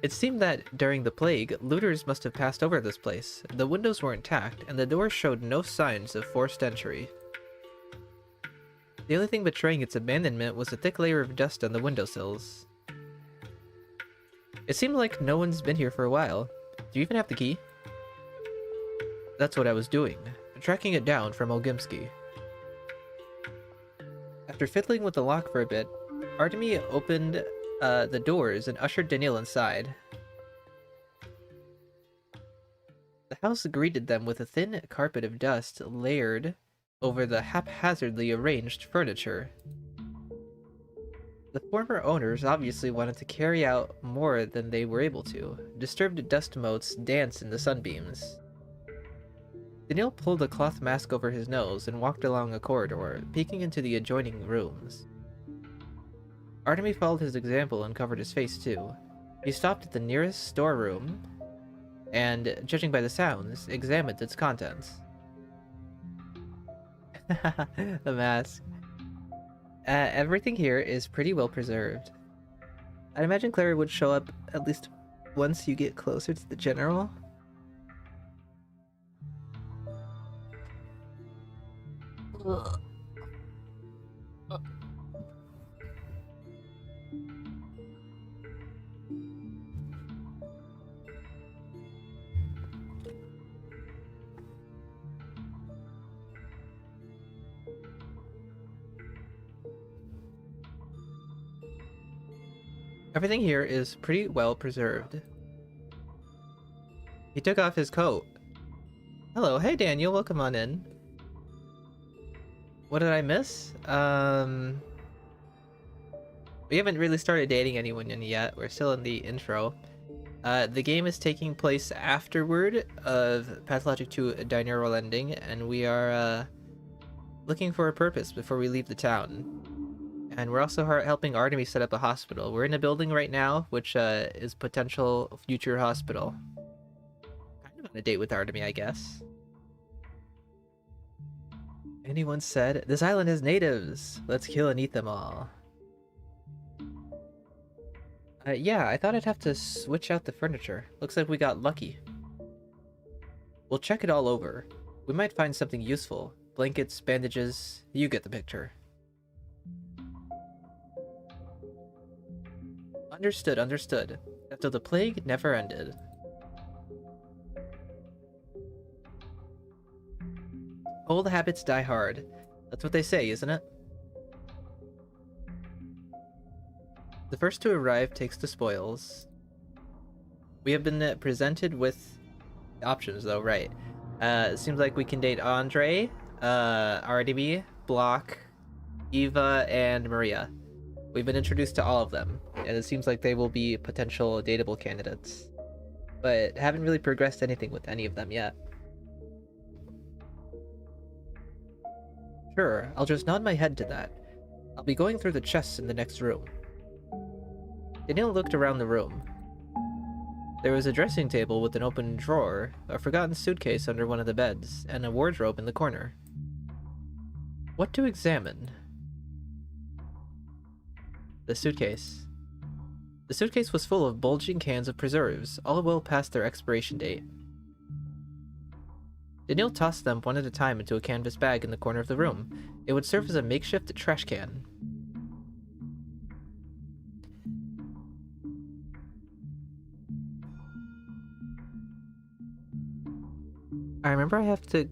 S1: It seemed that, during the plague, looters must have passed over this place. The windows were intact, and the doors showed no signs of forced entry. The only thing betraying its abandonment was a thick layer of dust on the windowsills. It seemed like no one's been here for a while. Do you even have the key? That's what I was doing, tracking it down from Olgimsky. After fiddling with the lock for a bit, Artemy opened the doors and ushered Daniil inside. The house greeted them with a thin carpet of dust layered over the haphazardly arranged furniture. The former owners obviously wanted to carry out more than they were able to. Disturbed dust motes danced in the sunbeams. Daniil pulled a cloth mask over his nose and walked along a corridor, peeking into the adjoining rooms. Artemy followed his example and covered his face too. He stopped at the nearest storeroom and, judging by the sounds, examined its contents. The mask. Everything here is pretty well preserved. I'd imagine Clary would show up at least once you get closer to the general. Ugh. Everything here is pretty well preserved. He took off his coat. Hello, hey Daniel, welcome on in. What did I miss? We haven't really started dating anyone yet. We're still in the intro. The game is taking place afterward of Pathologic 2 Dineural Ending, and we are looking for a purpose before we leave the town. And we're also helping Artemy set up a hospital. We're in a building right now, which is potential future hospital. Kind of on a date with Artemy, I guess. Anyone said, this island has natives. Let's kill and eat them all. Yeah, I thought I'd have to switch out the furniture. Looks like we got lucky. We'll check it all over. We might find something useful. Blankets, bandages, you get the picture. Understood, understood. After the plague never ended. Old habits die hard. That's what they say, isn't it? The first to arrive takes the spoils. We have been presented with options, though, right? It seems like we can date Andre, Artemy, Block, Eva, and Maria. We've been introduced to all of them, and it seems like they will be potential dateable candidates. But haven't really progressed anything with any of them yet. Sure, I'll just nod my head to that. I'll be going through the chests in the next room. Daniil looked around the room. There was a dressing table with an open drawer, a forgotten suitcase under one of the beds, and a wardrobe in the corner. What to examine? The suitcase. The suitcase was full of bulging cans of preserves, all well past their expiration date. Daniil tossed them one at a time into a canvas bag in the corner of the room. It would serve as a makeshift trash can. I remember I have to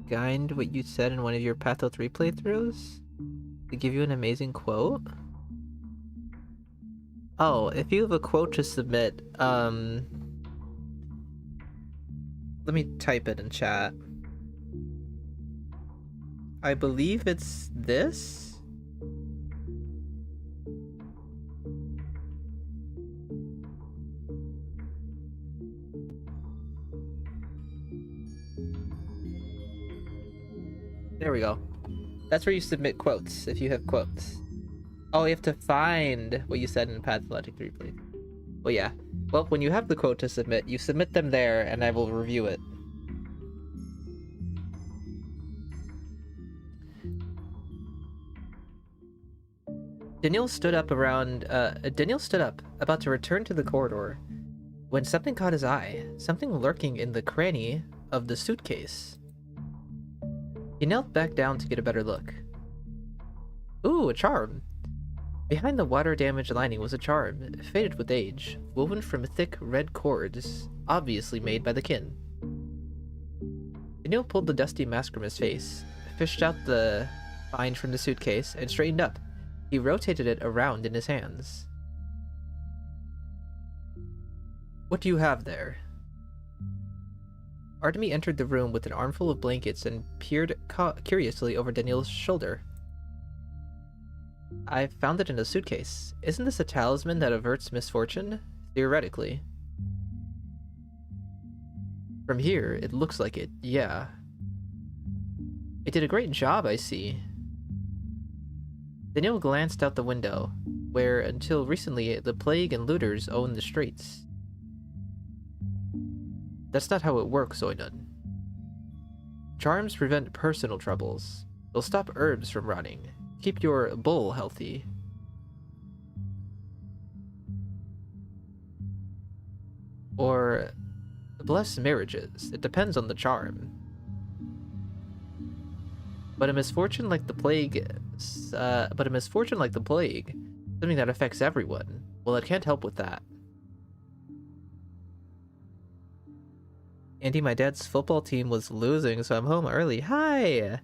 S1: find what you said in one of your Patho 3 playthroughs to give you an amazing quote. Oh, if you have a quote to submit, let me type it in chat. I believe it's this? There we go. That's where you submit quotes, if you have quotes. Oh, you have to find what you said in Pathologic 3, please. Well, yeah. Well, when you have the quote to submit, you submit them there, and I will review it. Daniel stood up, about to return to the corridor, when something caught his eye, something lurking in the cranny of the suitcase. He knelt back down to get a better look. Ooh, a charm! Behind the water-damaged lining was a charm, faded with age, woven from thick red cords, obviously made by the kin. Daniel pulled the dusty mask from his face, fished out the find from the suitcase, and straightened up. He rotated it around in his hands. What do you have there? Artemy entered the room with an armful of blankets and peered curiously over Daniel's shoulder. I found it in a suitcase. Isn't this a talisman that averts misfortune? Theoretically. From here, it looks like it, yeah. It did a great job, I see. Daniel glanced out the window, where, until recently, the plague and looters owned the streets. That's not how it works, Oinon. Charms prevent personal troubles. They'll stop herbs from rotting. Keep your bull healthy. Or bless marriages. It depends on the charm. But a misfortune like the plague, something that affects everyone, well, it can't help with that. Andy, my dad's football team was losing, so I'm home early. Hi!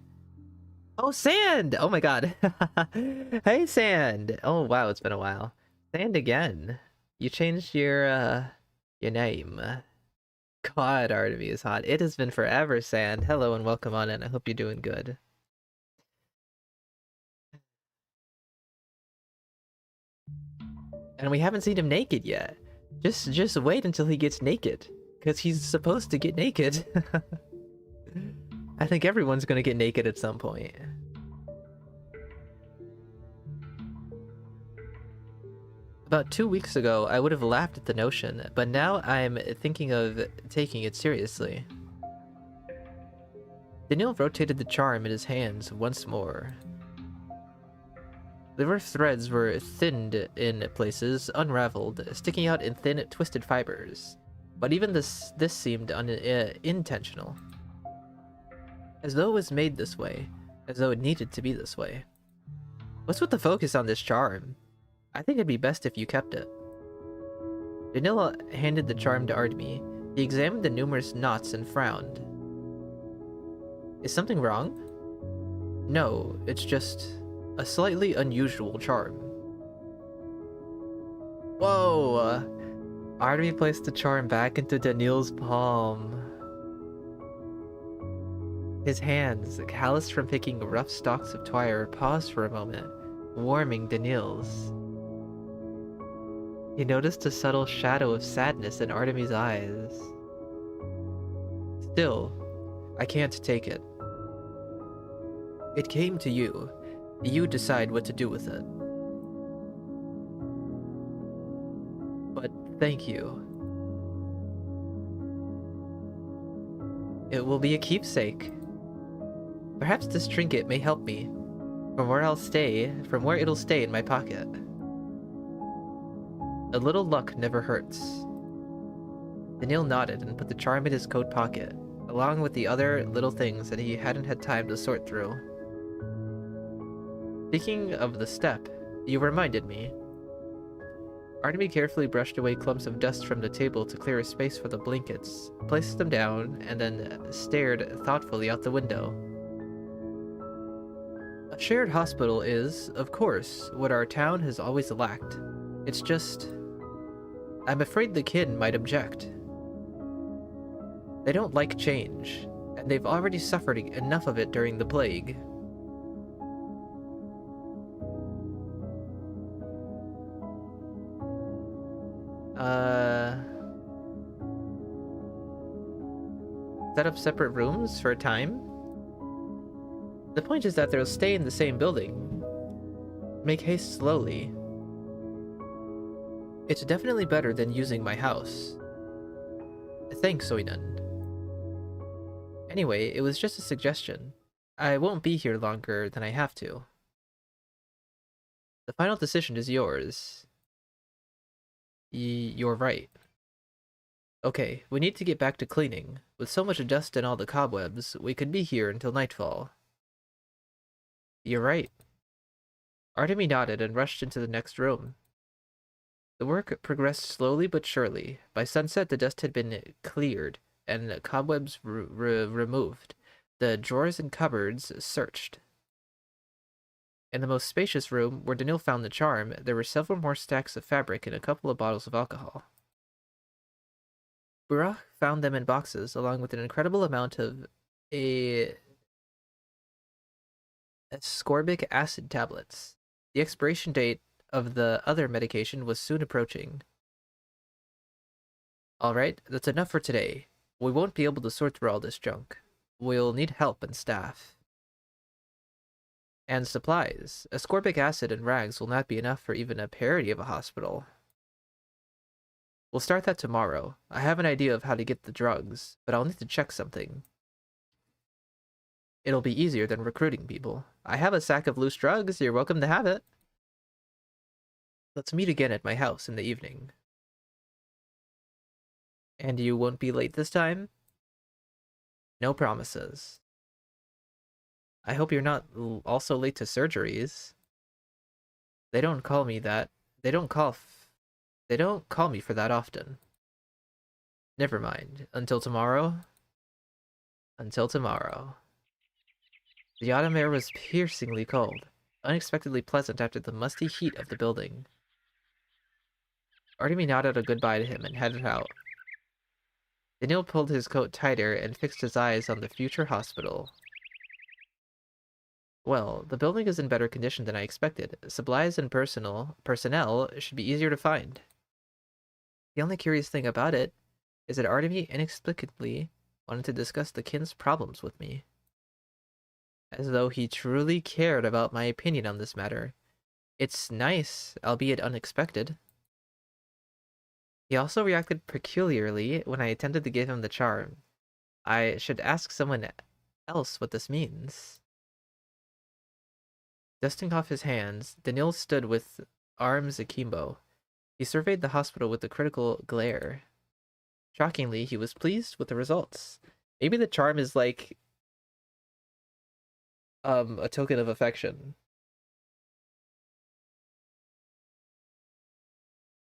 S1: Oh, Sand! Oh my god. Hey, Sand! Oh, wow, it's been a while. Sand again. You changed your name. God, Artemy is hot. It has been forever, Sand. Hello and welcome on in. I hope you're doing good. And we haven't seen him naked yet. Just wait until he gets naked. Because he's supposed to get naked. I think everyone's gonna get naked at some point. About 2 weeks ago, I would have laughed at the notion, but now I'm thinking of taking it seriously. Daniel rotated the charm in his hands once more. The rough threads were thinned in places, unraveled, sticking out in thin, twisted fibers. But even this seemed intentional. As though it was made this way. As though it needed to be this way. What's with the focus on this charm? I think it'd be best if you kept it. Daniel handed the charm to Artemy. He examined the numerous knots and frowned. Is something wrong? No, it's just a slightly unusual charm. Whoa! Artemy placed the charm back into Daniel's palm. His hands, calloused from picking rough stalks of twire, paused for a moment, warming Daniel's. He noticed a subtle shadow of sadness in Artemy's eyes. Still, I can't take it. It came to you. You decide what to do with it. But thank you. It will be a keepsake. Perhaps this trinket may help me, from where it'll stay in my pocket. A little luck never hurts. Daniel nodded and put the charm in his coat pocket, along with the other little things that he hadn't had time to sort through. Speaking of the step, you reminded me. Artemy carefully brushed away clumps of dust from the table to clear a space for the blankets, placed them down, and then stared thoughtfully out the window. A shared hospital is, of course, what our town has always lacked. It's just... I'm afraid the kin might object. They don't like change, and they've already suffered enough of it during the plague. Set up separate rooms for a time? The point is that they'll stay in the same building. Make haste slowly. It's definitely better than using my house. Thanks, Oinan. Anyway, it was just a suggestion. I won't be here longer than I have to. The final decision is yours. You're right. Okay, we need to get back to cleaning. With so much dust and all the cobwebs, we could be here until nightfall. You're right. Artemy nodded and rushed into the next room. The work progressed slowly but surely. By sunset, the dust had been cleared, and the cobwebs removed. The drawers and cupboards searched. In the most spacious room, where Daniil found the charm, there were several more stacks of fabric and a couple of bottles of alcohol. Burakh found them in boxes, along with an incredible amount of ascorbic acid tablets. The expiration date of the other medication was soon approaching. Alright, that's enough for today. We won't be able to sort through all this junk. We'll need help and staff. And supplies. Ascorbic acid and rags will not be enough for even a parody of a hospital. We'll start that tomorrow. I have an idea of how to get the drugs, but I'll need to check something. It'll be easier than recruiting people. I have a sack of loose drugs. You're welcome to have it. Let's meet again at my house in the evening. And you won't be late this time? No promises. I hope you're not also late to surgeries. They don't call me that. They don't call me for that often. Never mind. Until tomorrow? Until tomorrow. The autumn air was piercingly cold, unexpectedly pleasant after the musty heat of the building. Artemy nodded a goodbye to him and headed out. Daniil pulled his coat tighter and fixed his eyes on the future hospital. Well, the building is in better condition than I expected. Supplies and personnel should be easier to find. The only curious thing about it is that Artemy inexplicably wanted to discuss the kin's problems with me. As though he truly cared about my opinion on this matter. It's nice, albeit unexpected. He also reacted peculiarly when I attempted to give him the charm. I should ask someone else what this means. Dusting off his hands, Daniil stood with arms akimbo. He surveyed the hospital with a critical glare. Shockingly, he was pleased with the results. Maybe the charm is like a token of affection.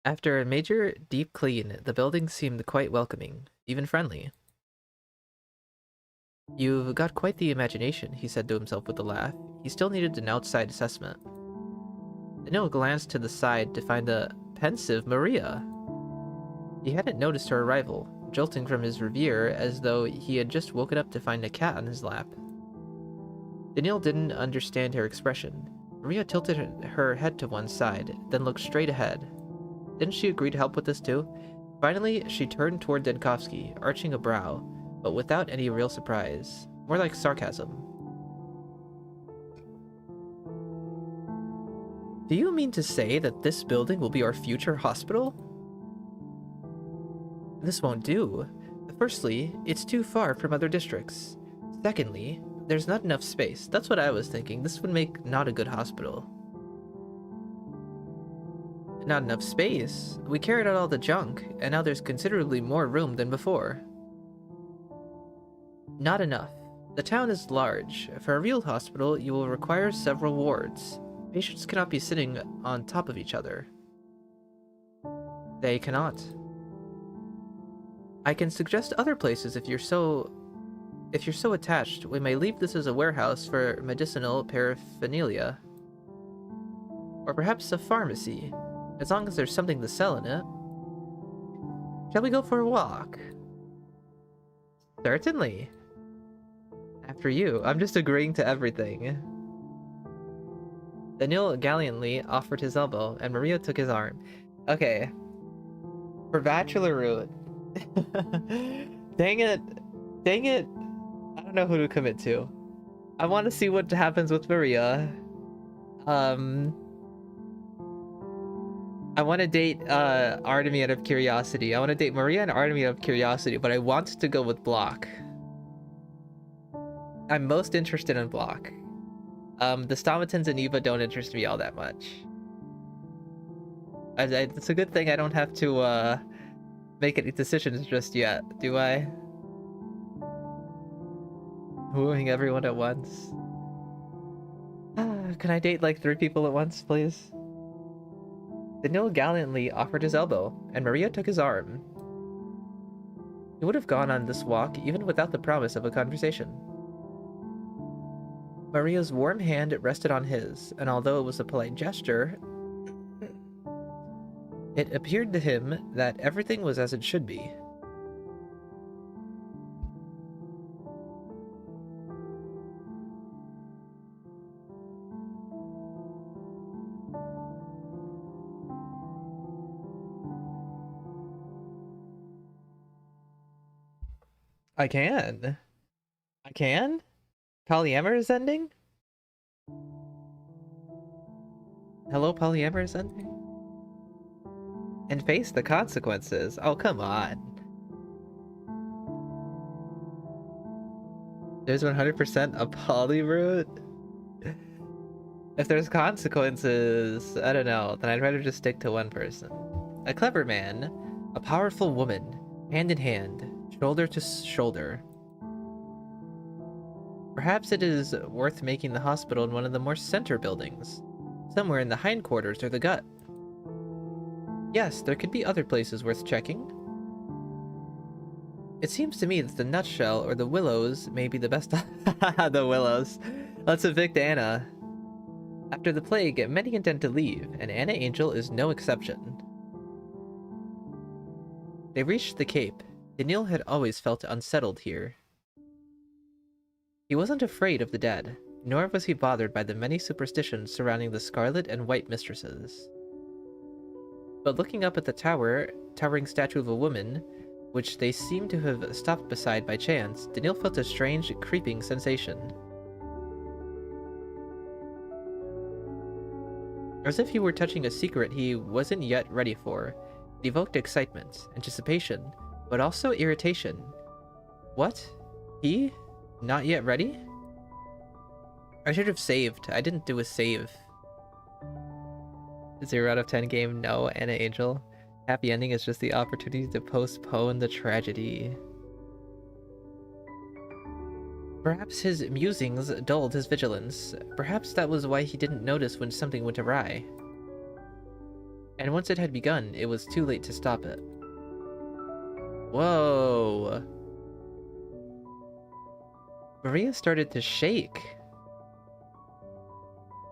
S1: After a major deep clean, the building seemed quite welcoming, even friendly. You've got quite the imagination, he said to himself with a laugh. He still needed an outside assessment. Daniil glanced to the side to find a pensive Maria. He hadn't noticed her arrival, jolting from his reverie as though he had just woken up to find a cat on his lap. Daniil didn't understand her expression. Maria tilted her head to one side, then looked straight ahead. Didn't she agree to help with this too? Finally, she turned toward Denkovsky, arching a brow, but without any real surprise. More like sarcasm. Do you mean to say that this building will be our future hospital? This won't do. Firstly, it's too far from other districts. Secondly, there's not enough space. That's what I was thinking. This would make not a good hospital. Not enough space? We carried out all the junk, and now there's considerably more room than before. Not enough. The town is large. For a real hospital, you will require several wards. Patients cannot be sitting on top of each other. They cannot. I can suggest other places if you're so attached. We may leave this as a warehouse for medicinal paraphernalia. Or perhaps a pharmacy. As long as there's something to sell in it. Shall we go for a walk? Certainly. After you. I'm just agreeing to everything. Daniel gallantly offered his elbow, and Maria took his arm. Okay. For bachelor route. Dang it. Dang it. I don't know who to commit to. I want to see what happens with Maria. I want to date Artemy out of curiosity. I want to date Maria and Artemy out of curiosity, but I want to go with Block. I'm most interested in Block. The Stamatins and Eva don't interest me all that much. It's a good thing I don't have to make any decisions just yet, do I? Wooing everyone at once. Can I date like 3 people at once, please? Daniel gallantly offered his elbow, and Maria took his arm. He would have gone on this walk even without the promise of a conversation. Maria's warm hand rested on his, and although it was a polite gesture, it appeared to him that everything was as it should be. I can. I can? Polyamorous ending? Hello, polyamorous ending? And face the consequences. Oh, come on. There's 100% a poly route? If there's consequences, I don't know, then I'd rather just stick to one person. A clever man, a powerful woman, hand in hand, shoulder to shoulder. Perhaps it is worth making the hospital in one of the more center buildings, somewhere in the hindquarters or the gut. Yes, there could be other places worth checking. It seems to me that the Nutshell or the Willows may be the best. The Willows. Let's evict Anna. After the plague, many intend to leave, and Anna Angel is no exception. They reached the Cape. Daniel had always felt unsettled here. He wasn't afraid of the dead, nor was he bothered by the many superstitions surrounding the Scarlet and White Mistresses. But looking up at the towering statue of a woman, which they seemed to have stopped beside by chance, Daniel felt a strange, creeping sensation. As if he were touching a secret he wasn't yet ready for. It evoked excitement, anticipation, but also irritation. What? He? Not yet ready? I should have saved. I didn't do a save. 0 out of 10 game, no, Anna Angel. Happy ending is just the opportunity to postpone the tragedy. Perhaps his musings dulled his vigilance. Perhaps that was why he didn't notice when something went awry. And once it had begun, it was too late to stop it. Whoa! Maria started to shake.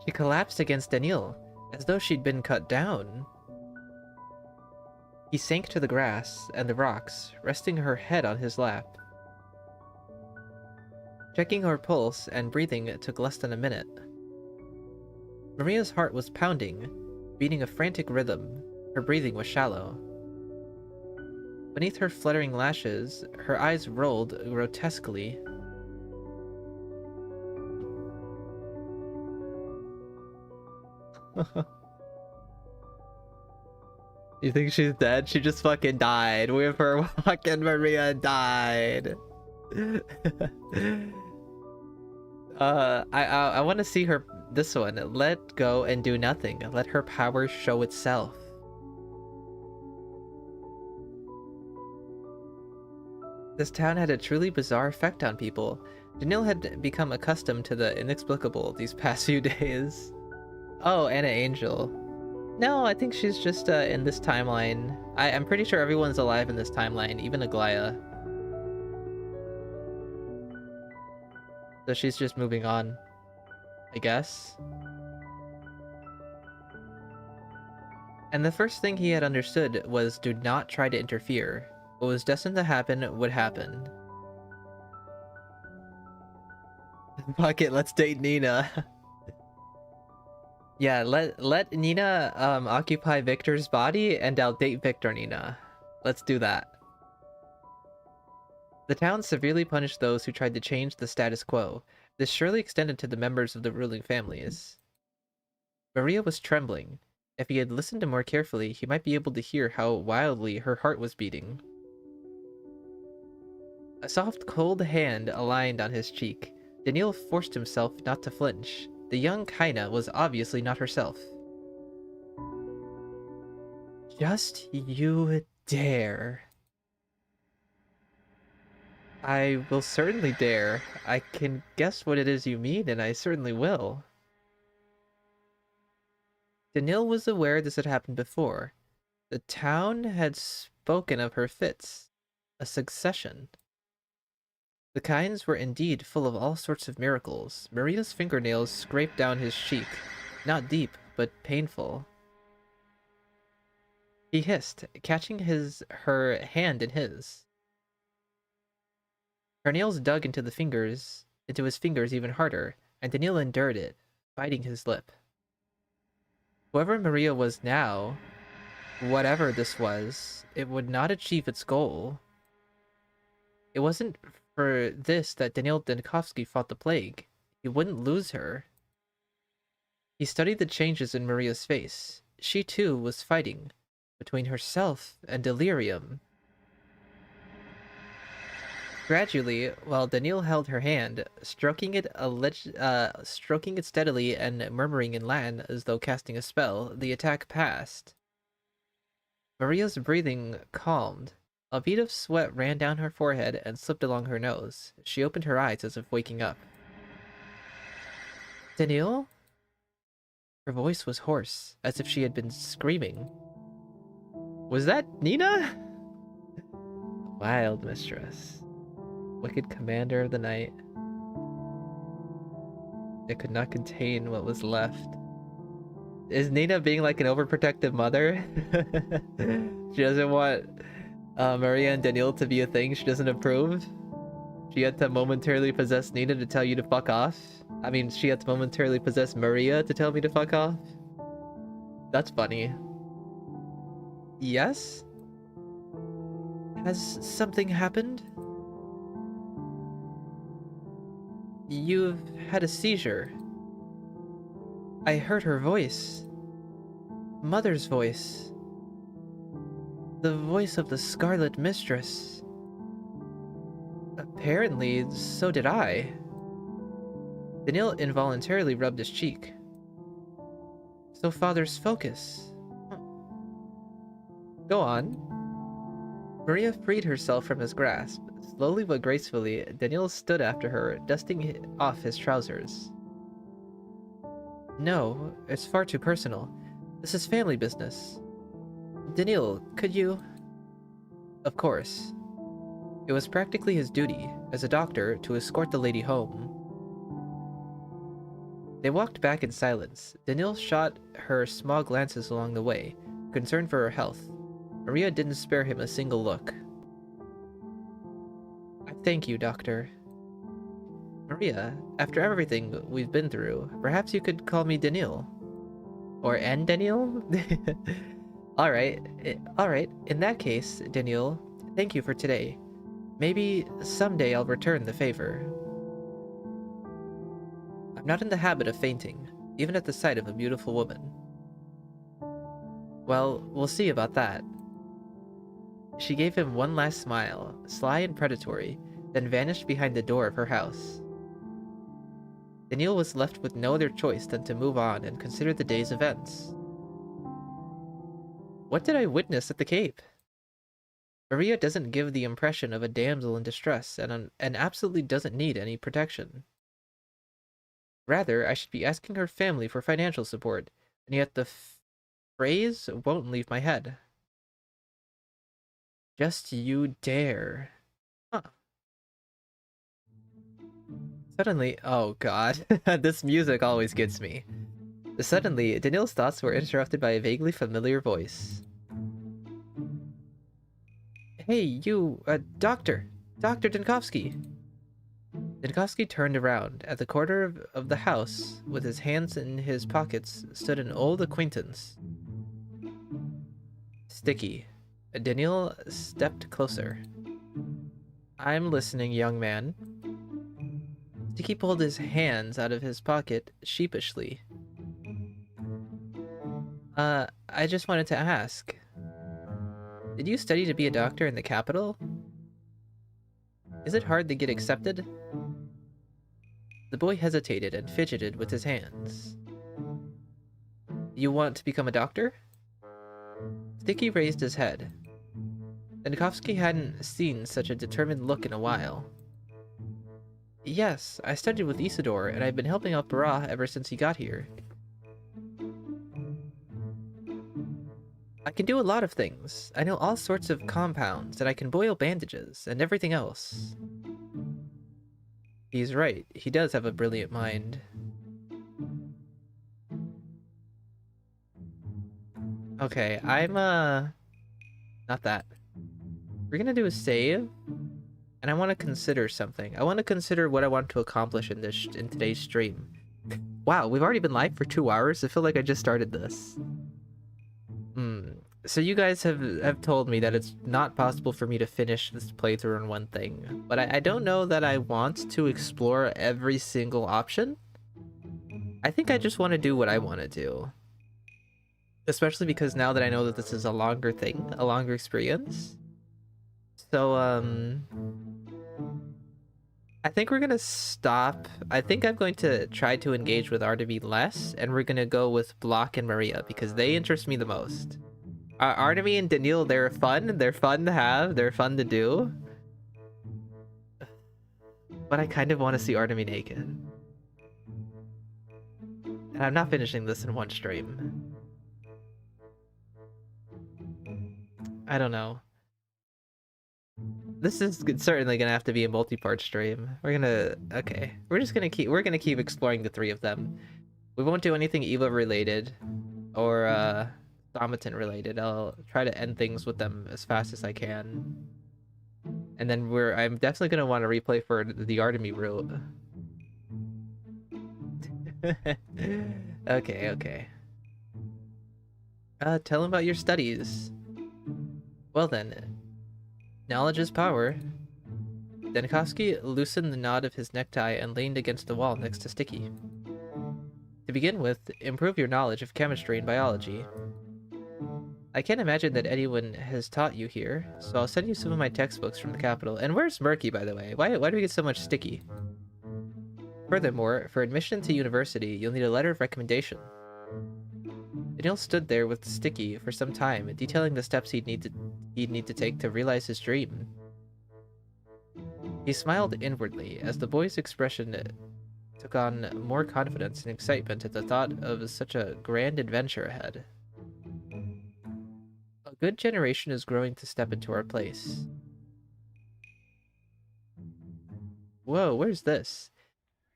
S1: She collapsed against Daniel, as though she'd been cut down. He sank to the grass and the rocks, resting her head on his lap. Checking her pulse and breathing took less than a minute. Maria's heart was pounding, beating a frantic rhythm. Her breathing was shallow. Beneath her fluttering lashes, her eyes rolled grotesquely. You think she's dead? She just fucking died. We have her fucking Maria died. I want to see her. This one. Let go and do nothing. Let her power show itself. This town had a truly bizarre effect on people. Daniel had become accustomed to the inexplicable these past few days. Oh, Anna Angel. No, I think she's just in this timeline. I'm pretty sure everyone's alive in this timeline, even Aglaya. So she's just moving on, I guess. And the first thing he had understood was do not try to interfere. What was destined to happen would happen. Fuck it, let's date Nina. Yeah, let Nina occupy Victor's body and I'll date Victor Nina. Let's do that. The town severely punished those who tried to change the status quo. This surely extended to the members of the ruling families. Maria was trembling. If he had listened more carefully, he might be able to hear how wildly her heart was beating. A soft, cold hand aligned on his cheek. Daniil forced himself not to flinch. The young Kaina was obviously not herself. Just you dare. I will certainly dare. I can guess what it is you mean, and I certainly will. Daniil was aware this had happened before. The town had spoken of her fits. A succession. The kinds were indeed full of all sorts of miracles. Maria's fingernails scraped down his cheek. Not deep, but painful. He hissed, catching her hand in his. Her nails dug into his fingers even harder, and Daniil endured it, biting his lip. Whoever Maria was now, whatever this was, it would not achieve its goal. It wasn't for this that Daniil Denkovsky fought the plague. He wouldn't lose her. He studied the changes in Maria's face. She too was fighting, between herself and delirium. Gradually, while Daniil held her hand, stroking it steadily and murmuring in Latin as though casting a spell, the attack passed. Maria's breathing calmed. A bead of sweat ran down her forehead and slipped along her nose. She opened her eyes as if waking up. Daniil? Her voice was hoarse, as if she had been screaming. Was that Nina? Wild mistress. Wicked commander of the night. It could not contain what was left. Is Nina being like an overprotective mother? She doesn't want Maria and Daniil to be a thing she doesn't approve? She had to momentarily possess Nina to tell you to fuck off? I mean, she had to momentarily possess Maria to tell me to fuck off? That's funny. Yes? Has something happened? You've had a seizure. I heard her voice. Mother's voice. The voice of the Scarlet Mistress. Apparently, so did I. Daniil involuntarily rubbed his cheek. So father's focus. Go on. Maria freed herself from his grasp. Slowly but gracefully, Daniil stood after her, dusting off his trousers. No, it's far too personal. This is family business. Daniil, could you... Of course. It was practically his duty, as a doctor, to escort the lady home. They walked back in silence. Daniil shot her small glances along the way, concerned for her health. Maria didn't spare him a single look. Thank you, Doctor. Maria, after everything we've been through, perhaps you could call me Daniil. Or N. Daniil? Alright. In that case, Daniil, thank you for today. Maybe someday I'll return the favor. I'm not in the habit of fainting, even at the sight of a beautiful woman. Well, we'll see about that. She gave him one last smile, sly and predatory, then vanished behind the door of her house. Daniil was left with no other choice than to move on and consider the day's events. What did I witness at the Cape? Maria doesn't give the impression of a damsel in distress and absolutely doesn't need any protection. Rather, I should be asking her family for financial support, and yet the phrase won't leave my head. Just you dare. Huh. Suddenly, oh god, this music always gets me. Suddenly, Daniil's thoughts were interrupted by a vaguely familiar voice. Hey, you, doctor! Dr. Dinkovsky! Dinkovsky turned around. At the corner of the house, with his hands in his pockets, stood an old acquaintance. Sticky. Daniil stepped closer. I'm listening, young man. Sticky pulled his hands out of his pocket sheepishly. I just wanted to ask. Did you study to be a doctor in the capital? Is it hard to get accepted? The boy hesitated and fidgeted with his hands. You want to become a doctor? Sticky raised his head. Dinkovsky hadn't seen such a determined look in a while. Yes, I studied with Isidore, and I've been helping out Burakh ever since he got here. I can do a lot of things. I know all sorts of compounds, and I can boil bandages, and everything else. He's right. He does have a brilliant mind. Okay, I'm, not that. We're gonna do a save, and I want to consider something. I want to consider what I want to accomplish in today's stream. Wow, we've already been live for 2 hours. I feel like I just started this. So you guys have told me that it's not possible for me to finish this playthrough on one thing, but I don't know that I want to explore every single option. I think I just want to do what I want to do. Especially because now that I know that this is a longer thing, a longer experience. So, I think we're gonna stop. I think I'm going to try to engage with Artemy less, and we're gonna go with Block and Maria, because they interest me the most. Artemy and Daniil, they're fun to have, they're fun to do. But I kind of want to see Artemy naked. And I'm not finishing this in one stream. I don't know. This is certainly gonna have to be a multi-part stream. Okay. We're gonna keep exploring the 3 of them. We won't do anything Eva related or Stamatin related. I'll try to end things with them as fast as I can. And then I'm definitely gonna want to replay for the Artemy route. Okay. Tell him about your studies. Well then, knowledge is power. Dinkovsky loosened the knot of his necktie and leaned against the wall next to Sticky. To begin with, improve your knowledge of chemistry and biology. I can't imagine that anyone has taught you here, so I'll send you some of my textbooks from the capital. And where's Murky, by the way? Why do we get so much Sticky? Furthermore, for admission to university, you'll need a letter of recommendation. Daniil stood there with Sticky for some time, detailing the steps he'd need to take to realize his dream. He smiled inwardly as the boy's expression took on more confidence and excitement at the thought of such a grand adventure ahead. A good generation is growing to step into our place. Whoa, where's this?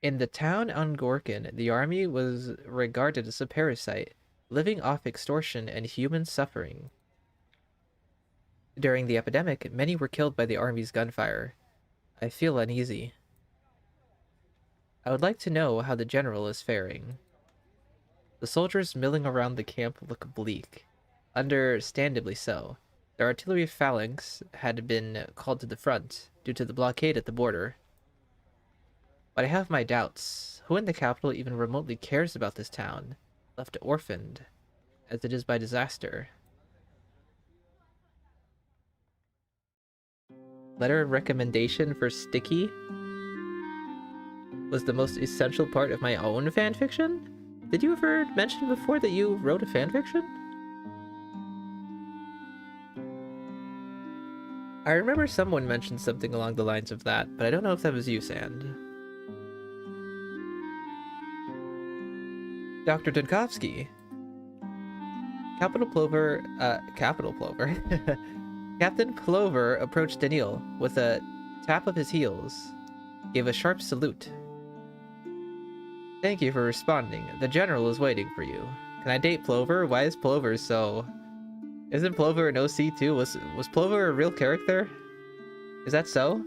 S1: In the town on Gorkin, the army was regarded as a parasite, living off extortion and human suffering. During the epidemic, many were killed by the army's gunfire. I feel uneasy. I would like to know how the general is faring. The soldiers milling around the camp look bleak. Understandably so. The artillery phalanx had been called to the front due to the blockade at the border. But I have my doubts. Who in the capital even remotely cares about this town, left orphaned, as it is by disaster? Letter of recommendation for Sticky was the most essential part of my own fanfiction? Did you ever mention before that you wrote a fanfiction? I remember someone mentioned something along the lines of that, but I don't know if that was you, Sand. Dr. Dinkovsky. Captain Plover approached Daniil with a tap of his heels, gave a sharp salute. Thank you for responding. The General is waiting for you. Can I date Plover? Why is Plover so... Isn't Plover an OC too? Was Plover a real character? Is that so?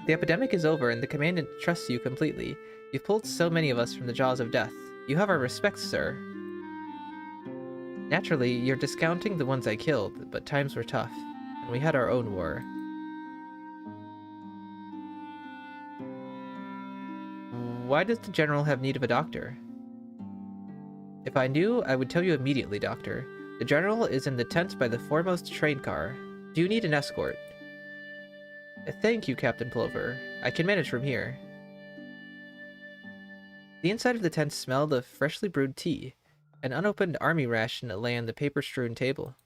S1: The epidemic is over and the Commandant trusts you completely. You've pulled so many of us from the jaws of death. You have our respect, sir. Naturally, you're discounting the ones I killed, but times were tough, and we had our own war. Why does the General have need of a doctor? If I knew, I would tell you immediately, Doctor. The General is in the tent by the foremost train car. Do you need an escort? Thank you, Captain Plover. I can manage from here. The inside of the tent smelled of freshly brewed tea. An unopened army ration lay on the paper-strewn table.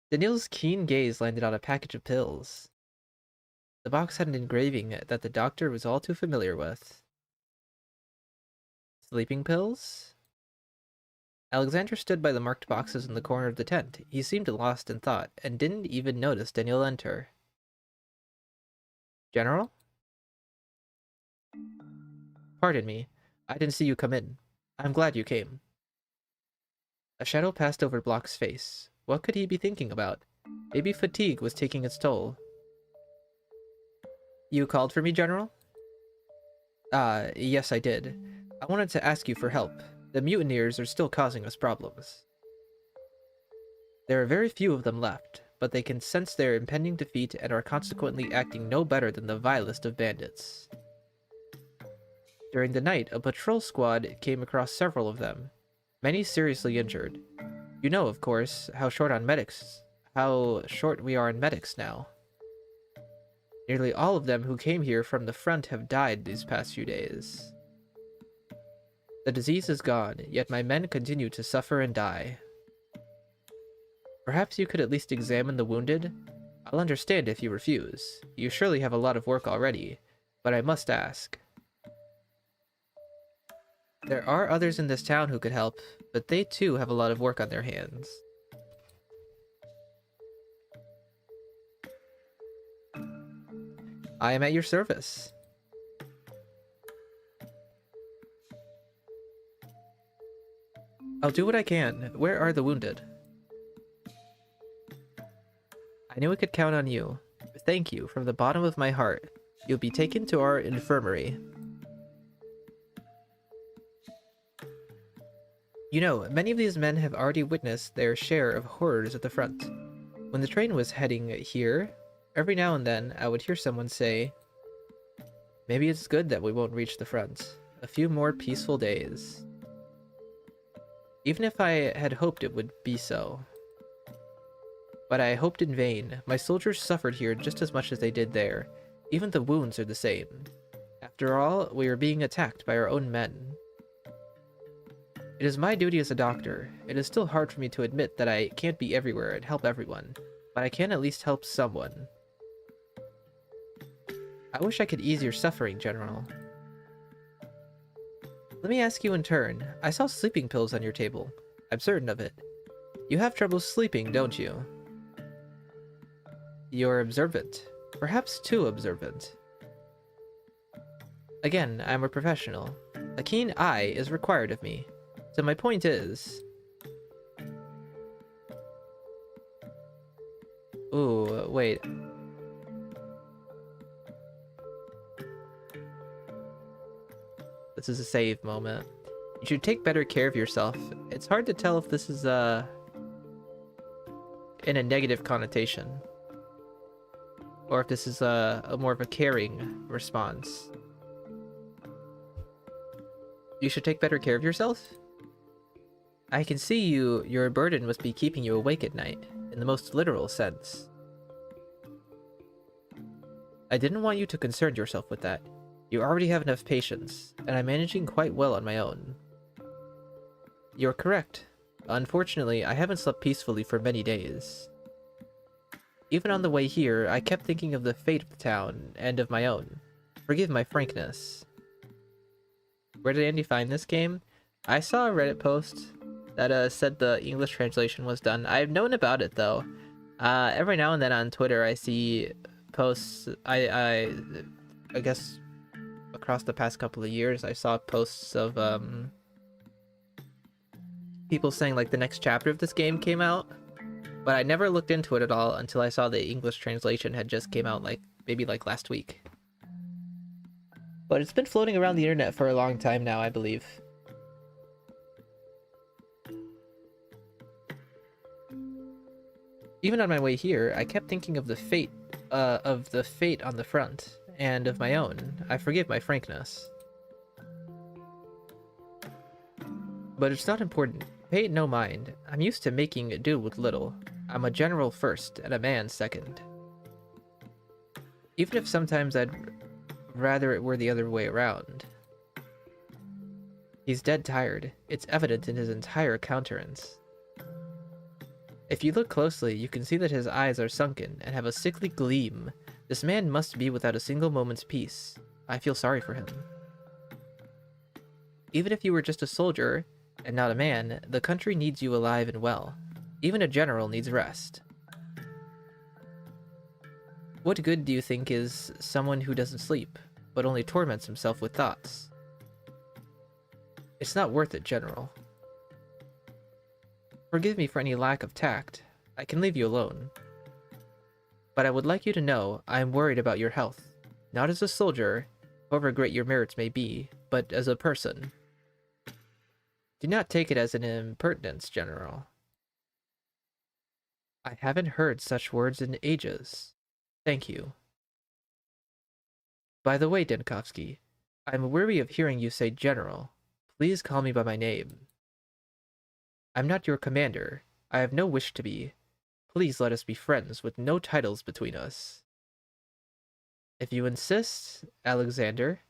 S1: Daniel's keen gaze landed on a package of pills. The box had an engraving that the doctor was all too familiar with. Sleeping pills? Alexander stood by the marked boxes in the corner of the tent. He seemed lost in thought, and didn't even notice Daniel enter. General? Pardon me. I didn't see you come in. I'm glad you came. A shadow passed over Block's face. What could he be thinking about? Maybe fatigue was taking its toll. You called for me, General? Yes I did. I wanted to ask you for help. The mutineers are still causing us problems. There are very few of them left, but they can sense their impending defeat and are consequently acting no better than the vilest of bandits. During the night, a patrol squad came across several of them, many seriously injured. You know, of course, how short we are on medics now. Nearly all of them who came here from the front have died these past few days. The disease is gone, yet my men continue to suffer and die. Perhaps you could at least examine the wounded? I'll understand if you refuse. You surely have a lot of work already, but I must ask. There are others in this town who could help, but they too have a lot of work on their hands. I am at your service. I'll do what I can. Where are the wounded? I knew I could count on you. Thank you from the bottom of my heart. You'll be taken to our infirmary. You know, many of these men have already witnessed their share of horrors at the front. When the train was heading here, every now and then I would hear someone say, maybe it's good that we won't reach the front. A few more peaceful days. Even if I had hoped it would be so. But I hoped in vain. My soldiers suffered here just as much as they did there. Even the wounds are the same. After all, we are being attacked by our own men. It is my duty as a doctor. It is still hard for me to admit that I can't be everywhere and help everyone, but I can at least help someone. I wish I could ease your suffering, General. Let me ask you in turn. I saw sleeping pills on your table. I'm certain of it. You have trouble sleeping, don't you? You're observant. Perhaps too observant. Again, I'm a professional. A keen eye is required of me. So my point is... Ooh, wait. This is a save moment. You should take better care of yourself. It's hard to tell if this is in a negative connotation. Or if this is a more of a caring response. You should take better care of yourself? I can see your burden must be keeping you awake at night, in the most literal sense. I didn't want you to concern yourself with that. You already have enough patience, and I'm managing quite well on my own. You're correct. Unfortunately, I haven't slept peacefully for many days. Even on the way here, I kept thinking of the fate of the town, and of my own. Forgive my frankness. Where did Andy find this game? I saw a Reddit post that said the English translation was done. I've known about it though. Every now and then on Twitter I see posts. I guess across the past couple of years, I saw posts of people saying like the next chapter of this game came out, but I never looked into it at all until I saw the English translation had just came out like maybe like last week. But it's been floating around the internet for a long time now, I believe. Even on my way here, I kept thinking of the fate on the front, and of my own. I forgive my frankness. But it's not important. Pay it no mind. I'm used to making do with little. I'm a general first, and a man second. Even if sometimes I'd rather it were the other way around. He's dead tired. It's evident in his entire countenance. If you look closely, you can see that his eyes are sunken and have a sickly gleam. This man must be without a single moment's peace. I feel sorry for him. Even if you were just a soldier, and not a man, the country needs you alive and well. Even a general needs rest. What good do you think is someone who doesn't sleep, but only torments himself with thoughts? It's not worth it, General. Forgive me for any lack of tact. I can leave you alone. But I would like you to know I am worried about your health. Not as a soldier, however great your merits may be, but as a person. Do not take it as an impertinence, General. I haven't heard such words in ages. Thank you. By the way, Denkovsky, I'm weary of hearing you say General. Please call me by my name. I'm not your commander. I have no wish to be. Please let us be friends with no titles between us. If you insist, Alexander,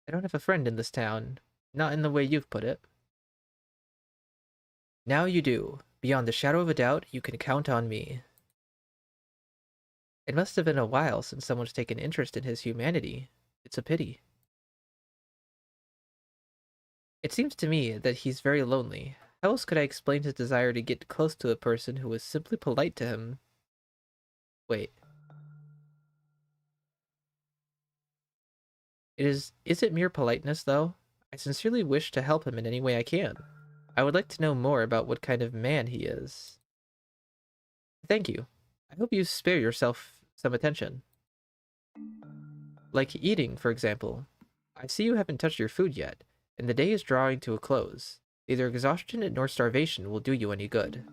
S1: I don't have a friend in this town. Not in the way you've put it. Now you do. Beyond the shadow of a doubt, you can count on me. It must have been a while since someone's taken interest in his humanity. It's a pity. It seems to me that he's very lonely. How else could I explain his desire to get close to a person who was simply polite to him? Wait. Is it mere politeness, though? I sincerely wish to help him in any way I can. I would like to know more about what kind of man he is. Thank you. I hope you spare yourself some attention. Like eating, for example. I see you haven't touched your food yet, and the day is drawing to a close. Neither exhaustion nor starvation will do you any good.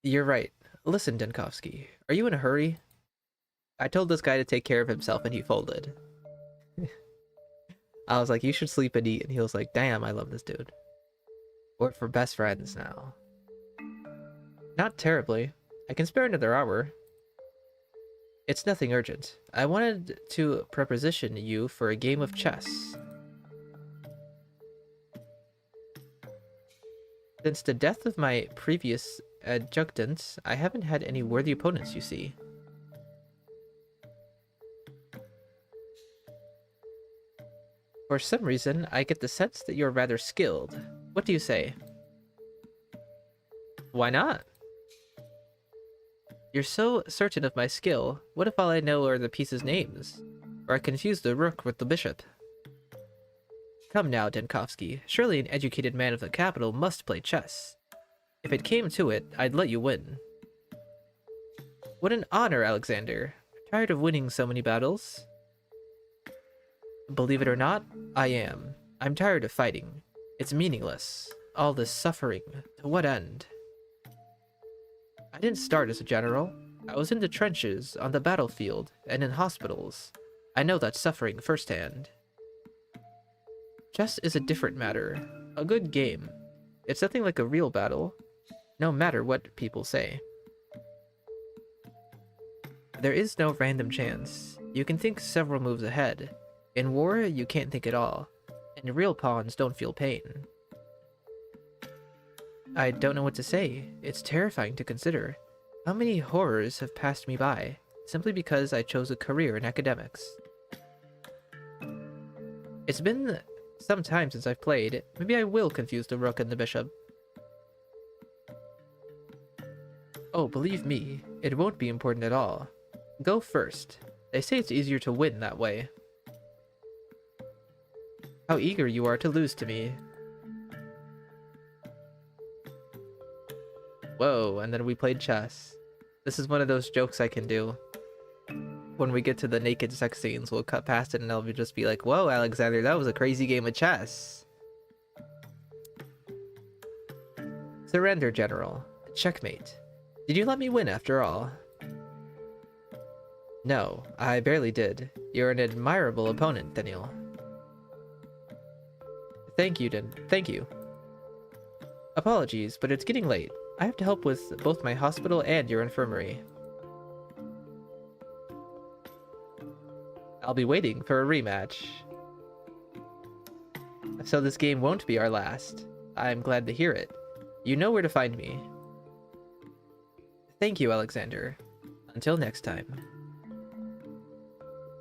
S1: You're right. Listen, Denkovsky, are you in a hurry? I told this guy to take care of himself and he folded. I was like, you should sleep and eat, and he was like, damn, I love this dude. We're for best friends now. Not terribly. I can spare another hour. It's nothing urgent. I wanted to preposition you for a game of chess. Since the death of my previous adjutant, I haven't had any worthy opponents, you see. For some reason, I get the sense that you're rather skilled. What do you say? Why not? You're so certain of my skill. What if all I know are the pieces' names? Or I confuse the rook with the bishop? Come now, Denkovsky. Surely an educated man of the capital must play chess. If it came to it, I'd let you win. What an honor, Alexander. Tired of winning so many battles? Believe it or not, I am. I'm tired of fighting. It's meaningless. All this suffering. To what end? I didn't start as a general. I was in the trenches, on the battlefield, and in hospitals. I know that suffering firsthand. Chess is a different matter. A good game. It's nothing like a real battle, no matter what people say. There is no random chance. You can think several moves ahead. In war, you can't think at all, and real pawns don't feel pain. I don't know what to say. It's terrifying to consider. How many horrors have passed me by, simply because I chose a career in academics? It's been some time since I've played. Maybe I will confuse the rook and the bishop. Oh, believe me, it won't be important at all. Go first. They say it's easier to win that way. How eager you are to lose to me. Whoa, and then we played chess. This is one of those jokes I can do. When we get to the naked sex scenes, we'll cut past it and I'll just be like, whoa, Alexander, that was a crazy game of chess. Surrender, General. Checkmate. Did you let me win after all? No, I barely did. You're an admirable opponent, Daniel. Thank you, Thank you. Apologies, but it's getting late. I have to help with both my hospital and your infirmary. I'll be waiting for a rematch. So this game won't be our last. I'm glad to hear it. You know where to find me. Thank you, Alexander. Until next time.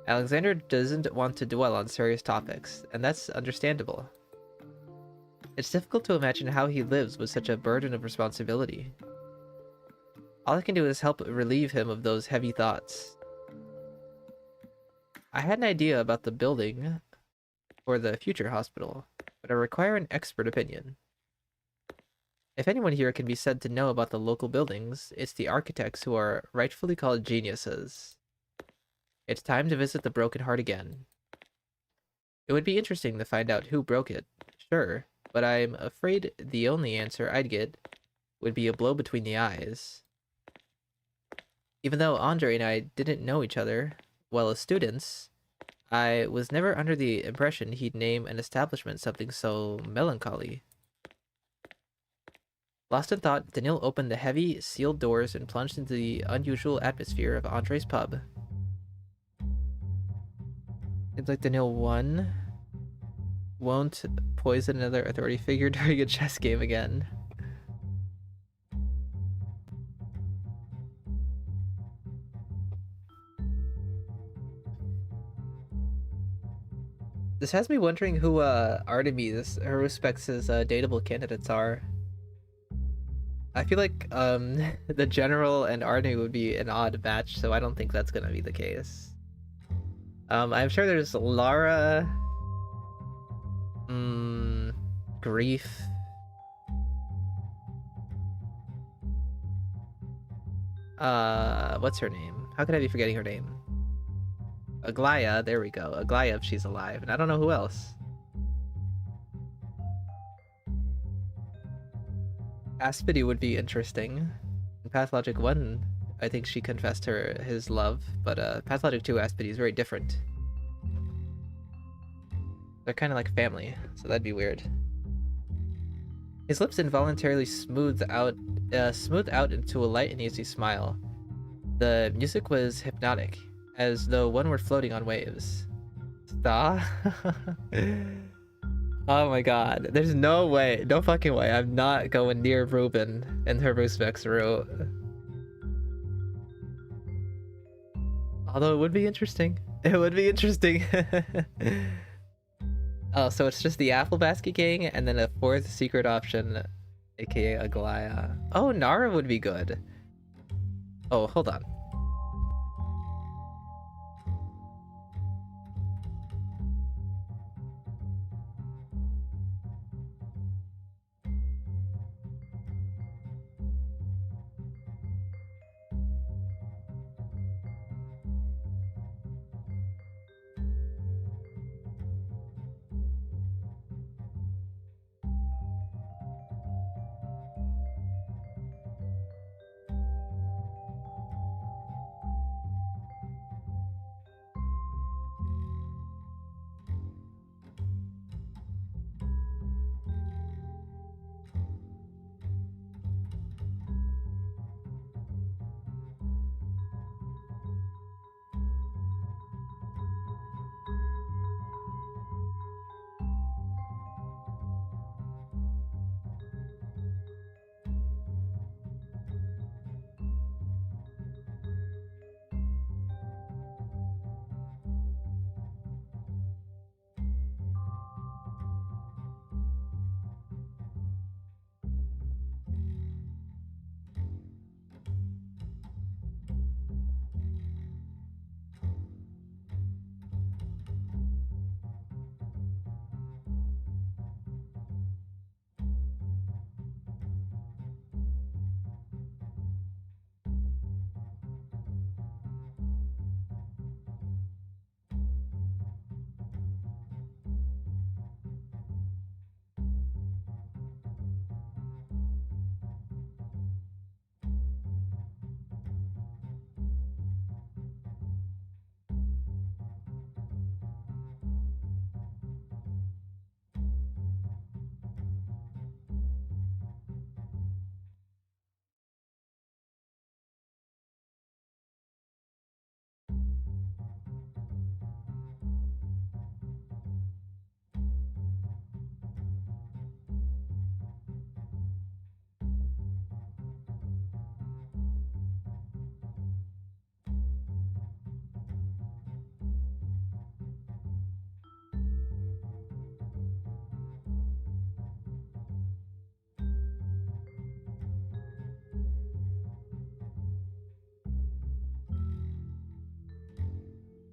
S1: Alexander doesn't want to dwell on serious topics, and that's understandable. It's difficult to imagine how he lives with such a burden of responsibility. All I can do is help relieve him of those heavy thoughts. I had an idea about the building for the future hospital, but I require an expert opinion. If anyone here can be said to know about the local buildings, it's the architects who are rightfully called geniuses. It's time to visit the Broken Heart again. It would be interesting to find out who broke it, sure, but I'm afraid the only answer I'd get would be a blow between the eyes. Even though Andre and I didn't know each other well as students, I was never under the impression he'd name an establishment something so melancholy. Lost in thought, Daniil opened the heavy, sealed doors and plunged into the unusual atmosphere of Andre's pub. Seems like Daniil won't poison another authority figure during a chess game again. This has me wondering who Artemy, Haruspex's dateable candidates are. I feel like the General and Artemy would be an odd match, so I don't think that's gonna be the case. I'm sure there's Lara, Grief, what's her name? How could I be forgetting her name? Aglaya, there we go. Aglaya if she's alive, and I don't know who else. Aspity would be interesting. In Pathologic 1, I think she confessed his love, but Pathologic 2 Aspity is very different. They're kind of like family, so that'd be weird. His lips involuntarily smoothed out into a light and easy smile. The music was hypnotic, as though one were floating on waves. Stop. Oh my god, there's no way, no fucking way, I'm not going near Ruben and her Haruspec's route. Although it would be interesting. It would be interesting. Oh, so it's just the Apple Basket Gang and then a fourth secret option, aka Aglaya. Oh, Nara would be good. Oh, hold on.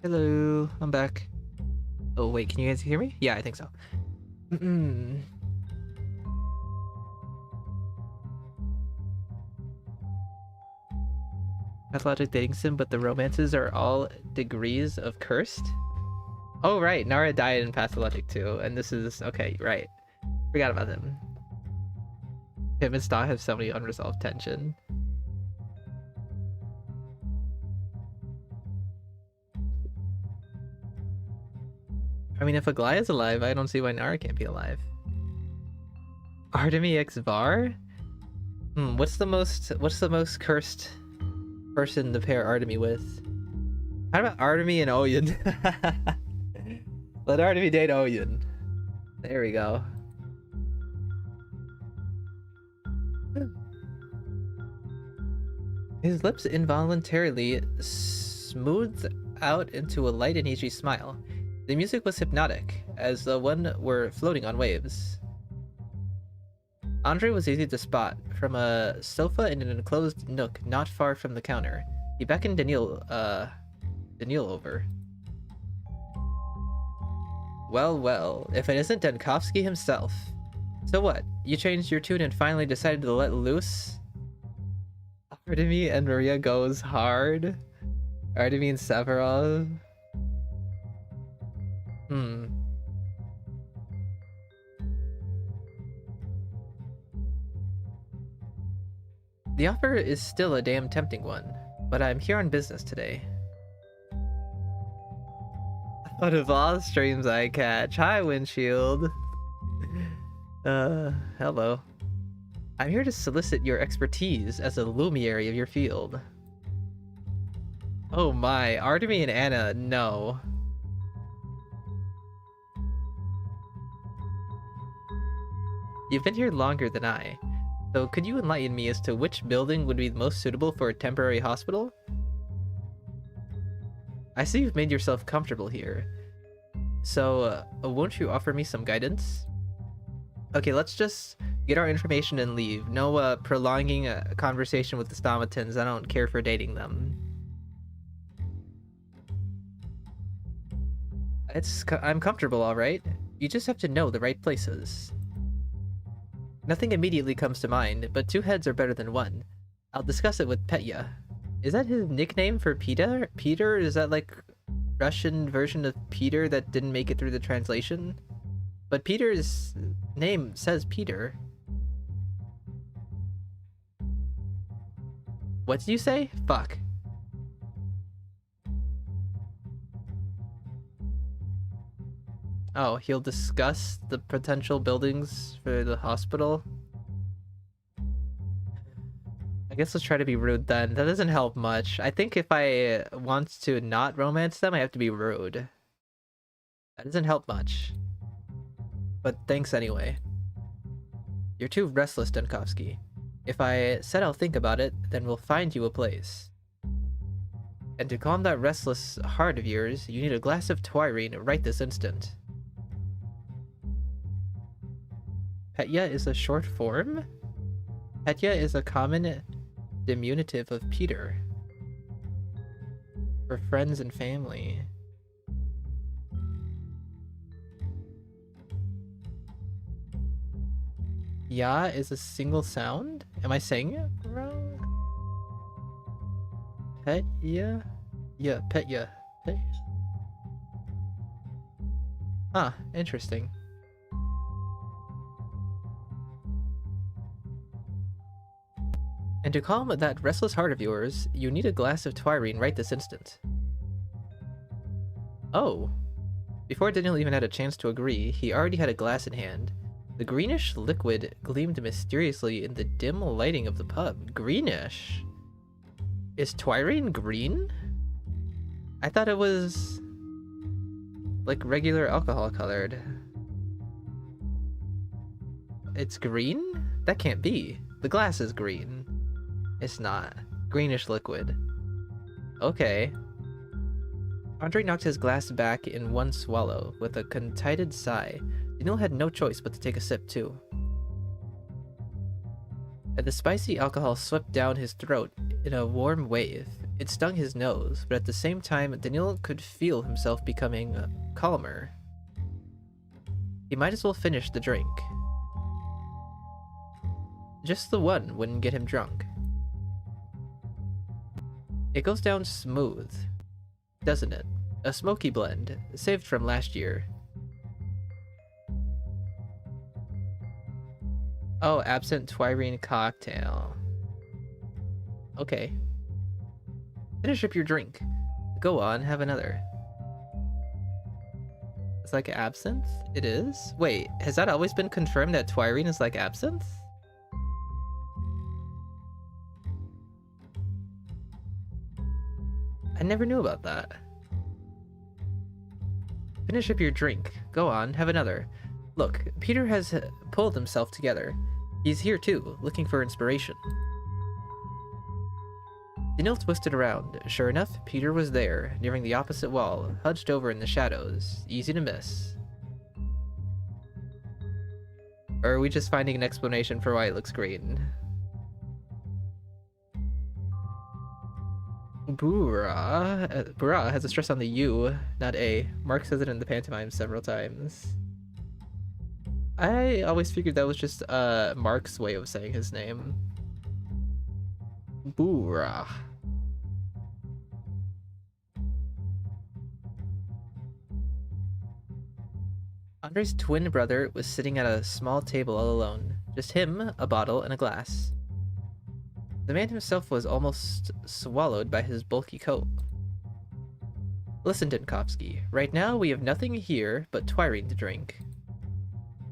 S1: Hello, I'm back. Oh wait, can you guys hear me? Yeah, I think so. Pathologic dating sim, but the romances are all degrees of cursed? Oh right, Nara died in Pathologic too, and this is... okay, right. Forgot about him. Him and Star have so many unresolved tension. I mean, if Aglaya is alive, I don't see why Nara can't be alive. Artemy X Var? What's the most cursed person to pair Artemy with? How about Artemy and Oyen? Let Artemy date Oyen. There we go. His lips involuntarily smoothed out into a light and easy smile. The music was hypnotic, as though one were floating on waves. Andre was easy to spot, from a sofa in an enclosed nook not far from the counter. He beckoned Daniil over. Well, well, if it isn't Dankovsky himself. So what, you changed your tune and finally decided to let loose? Artemy and Maria goes hard? Artemy and Savarov? The offer is still a damn tempting one, but I'm here on business today. Out of all streams I catch. Hi, Windshield. Hello. I'm here to solicit your expertise as a luminary of your field. Oh my, Artemy and Anna, no. You've been here longer than I, so could you enlighten me as to which building would be most suitable for a temporary hospital? I see you've made yourself comfortable here, so won't you offer me some guidance? Okay, let's just get our information and leave. No prolonging a conversation with the Stamatins. I don't care for dating them. I'm comfortable, alright. You just have to know the right places. Nothing immediately comes to mind, but two heads are better than one. I'll discuss it with Petya. Is that his nickname for Peter? Peter? Is that like Russian version of Peter that didn't make it through the translation? But Peter's name says Peter. What did you say? Fuck. Oh, he'll discuss the potential buildings for the hospital? I guess let's try to be rude then. That doesn't help much. I think if I want to not romance them, I have to be rude. That doesn't help much. But thanks anyway. You're too restless, Dankovsky. If I said I'll think about it, then we'll find you a place. And to calm that restless heart of yours, you need a glass of Twirine right this instant. Petya is a short form? Petya is a common diminutive of Peter. For friends and family. Ya is a single sound? Am I saying it wrong? Petya? Yeah, Petya. Huh, interesting. And to calm that restless heart of yours, you need a glass of Twirine right this instant. Oh. Before Daniel even had a chance to agree, he already had a glass in hand. The greenish liquid gleamed mysteriously in the dim lighting of the pub. Greenish? Is Twirine green? I thought it was like regular alcohol colored. It's green? That can't be. The glass is green. It's not. Greenish liquid. Okay. Andre knocked his glass back in one swallow with a contented sigh. Daniel had no choice but to take a sip too. And the spicy alcohol swept down his throat in a warm wave. It stung his nose, but at the same time, Daniil could feel himself becoming calmer. He might as well finish the drink. Just the one wouldn't get him drunk. It goes down smooth, doesn't it? A smoky blend, saved from last year. Oh, absent Twirine cocktail. Okay. Finish up your drink. Go on, have another. It's like absinthe? It is? Wait, has that always been confirmed that Twirine is like absinthe? I never knew about that. Finish up your drink. Go on, have another. Look, Peter has pulled himself together. He's here too, looking for inspiration. Daniil twisted around. Sure enough, Peter was there, nearing the opposite wall, hunched over in the shadows. Easy to miss. Or are we just finding an explanation for why it looks green? Burakh has a stress on the U, not A. Mark says it in the pantomime several times. I always figured that was just Mark's way of saying his name. Burakh. Andre's twin brother was sitting at a small table all alone. Just him, a bottle, and a glass. The man himself was almost swallowed by his bulky coat. Listen, Dinkovsky, right now we have nothing here but Twirine to drink.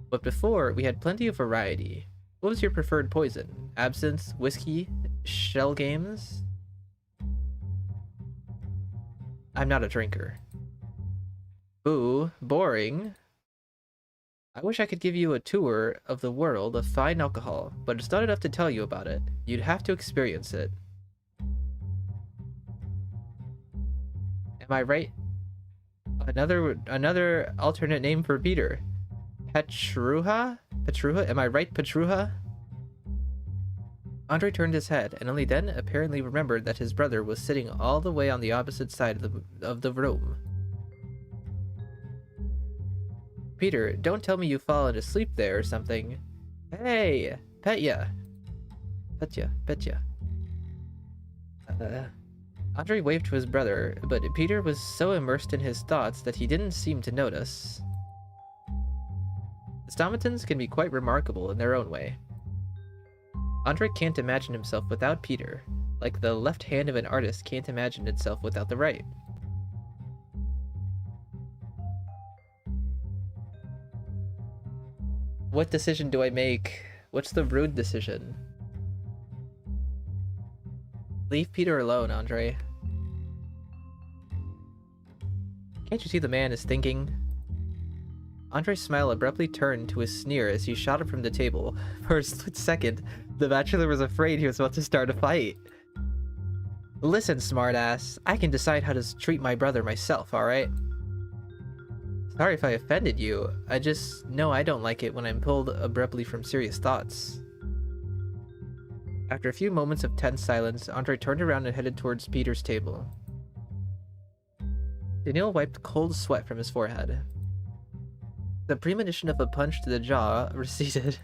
S1: But before, we had plenty of variety. What was your preferred poison? Absinthe, whiskey, shell games? I'm not a drinker. Boo, boring. I wish I could give you a tour of the world of fine alcohol, but it's not enough to tell you about it. You'd have to experience it. Am I right? Another alternate name for Peter. Petruha? Petruha? Am I right, Petruha? Andre turned his head, and only then apparently remembered that his brother was sitting all the way on the opposite side of the room. Peter, don't tell me you've fallen asleep there or something. Hey, Petya. Petya. Andre waved to his brother, but Peter was so immersed in his thoughts that he didn't seem to notice. The Stamatins can be quite remarkable in their own way. Andre can't imagine himself without Peter, like the left hand of an artist can't imagine itself without the right. What decision do I make? What's the rude decision? Leave Peter alone, Andre. Can't you see the man is thinking? Andre's smile abruptly turned to a sneer as he shot up from the table. For a split second, the bachelor was afraid he was about to start a fight. Listen, smartass, I can decide how to treat my brother myself, alright? Sorry if I offended you, I just know I don't like it when I'm pulled abruptly from serious thoughts. After a few moments of tense silence, Andre turned around and headed towards Peter's table. Daniil wiped cold sweat from his forehead. The premonition of a punch to the jaw receded.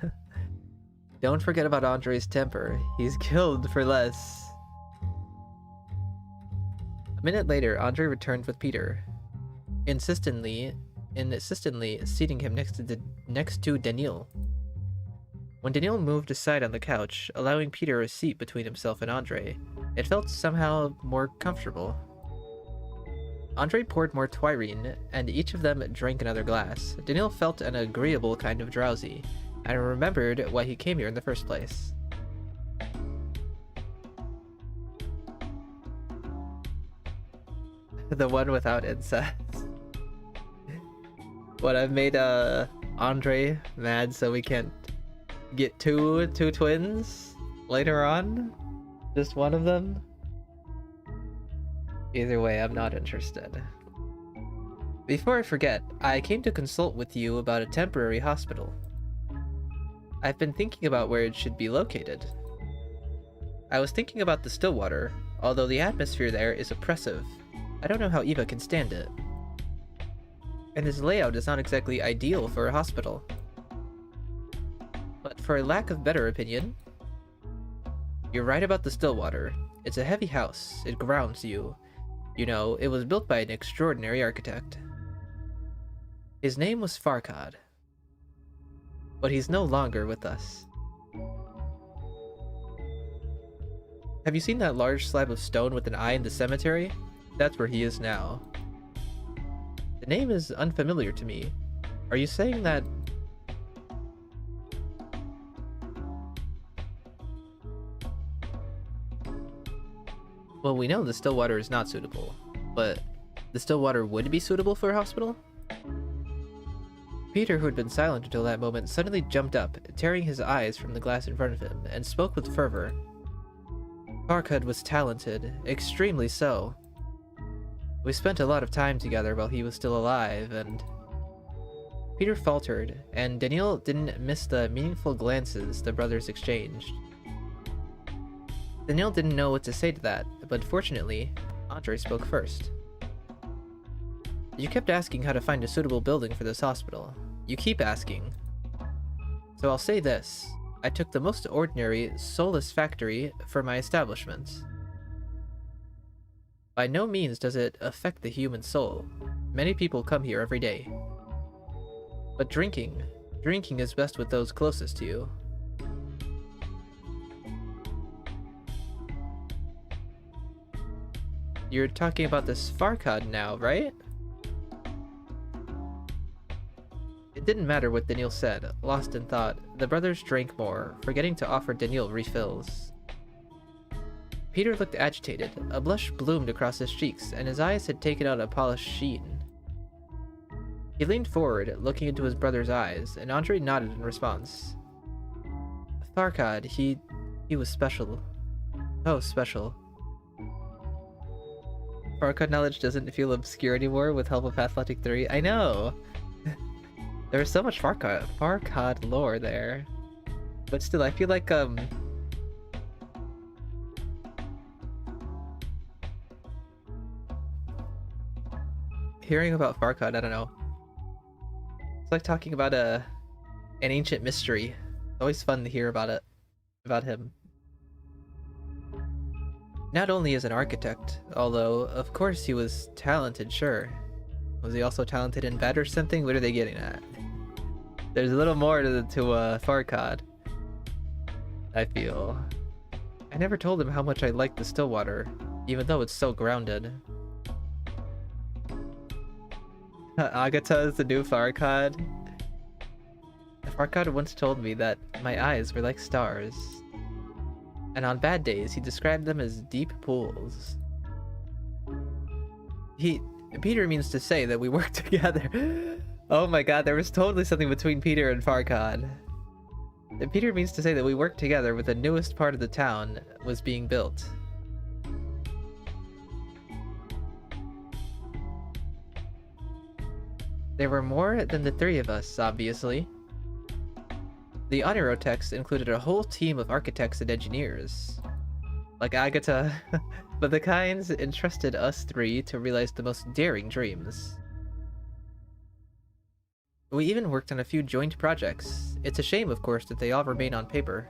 S1: Don't forget about Andre's temper. He's killed for less. A minute later, Andre returned with Peter, insistently seating him next to Daniil. When Daniil moved aside on the couch, allowing Peter a seat between himself and Andre, it felt somehow more comfortable. Andre poured more Twirine, and each of them drank another glass. Daniil felt an agreeable kind of drowsy, and remembered why he came here in the first place. The one without incest. What, I've made Andre mad so we can't get two twins later on? Just one of them? Either way, I'm not interested. Before I forget, I came to consult with you about a temporary hospital. I've been thinking about where it should be located. I was thinking about the Stillwater, although the atmosphere there is oppressive. I don't know how Eva can stand it. And this layout is not exactly ideal for a hospital. But for a lack of better opinion, you're right about the Stillwater. It's a heavy house. It grounds you. You know, it was built by an extraordinary architect. His name was Farkhad. But he's no longer with us. Have you seen that large slab of stone with an eye in the cemetery? That's where he is now. The name is unfamiliar to me. Are you saying that... Well, we know the Stillwater is not suitable, but the Stillwater would be suitable for a hospital? Peter, who had been silent until that moment, suddenly jumped up, tearing his eyes from the glass in front of him, and spoke with fervor. Farkhad was talented, extremely so. We spent a lot of time together while he was still alive, and... Peter faltered, and Daniel didn't miss the meaningful glances the brothers exchanged. Daniel didn't know what to say to that, but fortunately, Andre spoke first. You kept asking how to find a suitable building for this hospital. You keep asking. So I'll say this. I took the most ordinary, soulless factory for my establishment. By no means does it affect the human soul. Many people come here every day. But drinking is best with those closest to you. You're talking about this Farkhad now, right? It didn't matter what Daniel said. Lost in thought, the brothers drank more, forgetting to offer Daniel refills. Peter looked agitated. A blush bloomed across his cheeks, and his eyes had taken on a polished sheen. He leaned forward, looking into his brother's eyes, and Andre nodded in response. Farkhad, he was special. Oh, special. Farkhad knowledge doesn't feel obscure anymore with help of Pathologic 3. I know! There's so much Farkhad lore there. But still, I feel like, hearing about Farkhad, I don't know. It's like talking about an ancient mystery. It's always fun to hear about him. Not only as an architect, although, of course, he was talented, sure. Was he also talented in bed or something? What are they getting at? There's a little more to Farkhad, I feel. I never told him how much I liked the Stillwater, even though it's so grounded. Agatha is the new Farkhad. Farkhad once told me that my eyes were like stars. And on bad days, he described them as deep pools. Peter means to say that we work together. Oh my god, there was totally something between Peter and Farkhad. Peter means to say that we worked together when the newest part of the town was being built. There were more than the three of us, obviously. The Honorotechs included a whole team of architects and engineers. Like Agatha, but the kinds entrusted us three to realize the most daring dreams. We even worked on a few joint projects. It's a shame, of course, that they all remain on paper.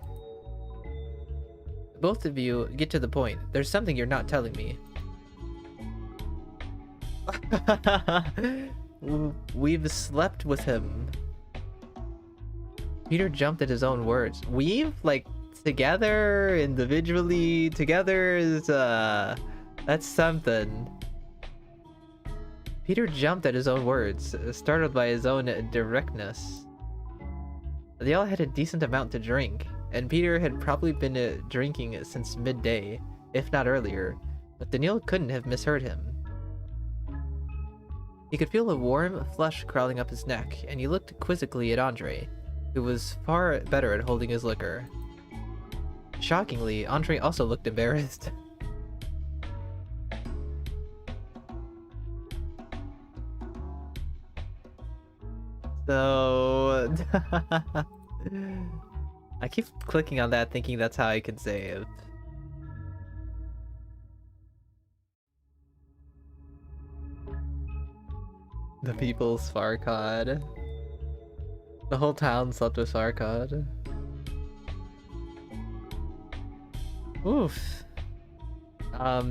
S1: Both of you, get to the point. There's something you're not telling me. We've slept with him. Peter jumped at his own words. We've? Like, together? Individually? Together is, that's something. Peter jumped at his own words, startled by his own directness. They all had a decent amount to drink, and Peter had probably been drinking since midday, if not earlier, but Daniel couldn't have misheard him. He could feel a warm flush crawling up his neck, and he looked quizzically at Andre, who was far better at holding his liquor. Shockingly, Andre also looked embarrassed. So... I keep clicking on that thinking that's how I can save. The people's Farcod. The whole town slept with Farcod. Oof.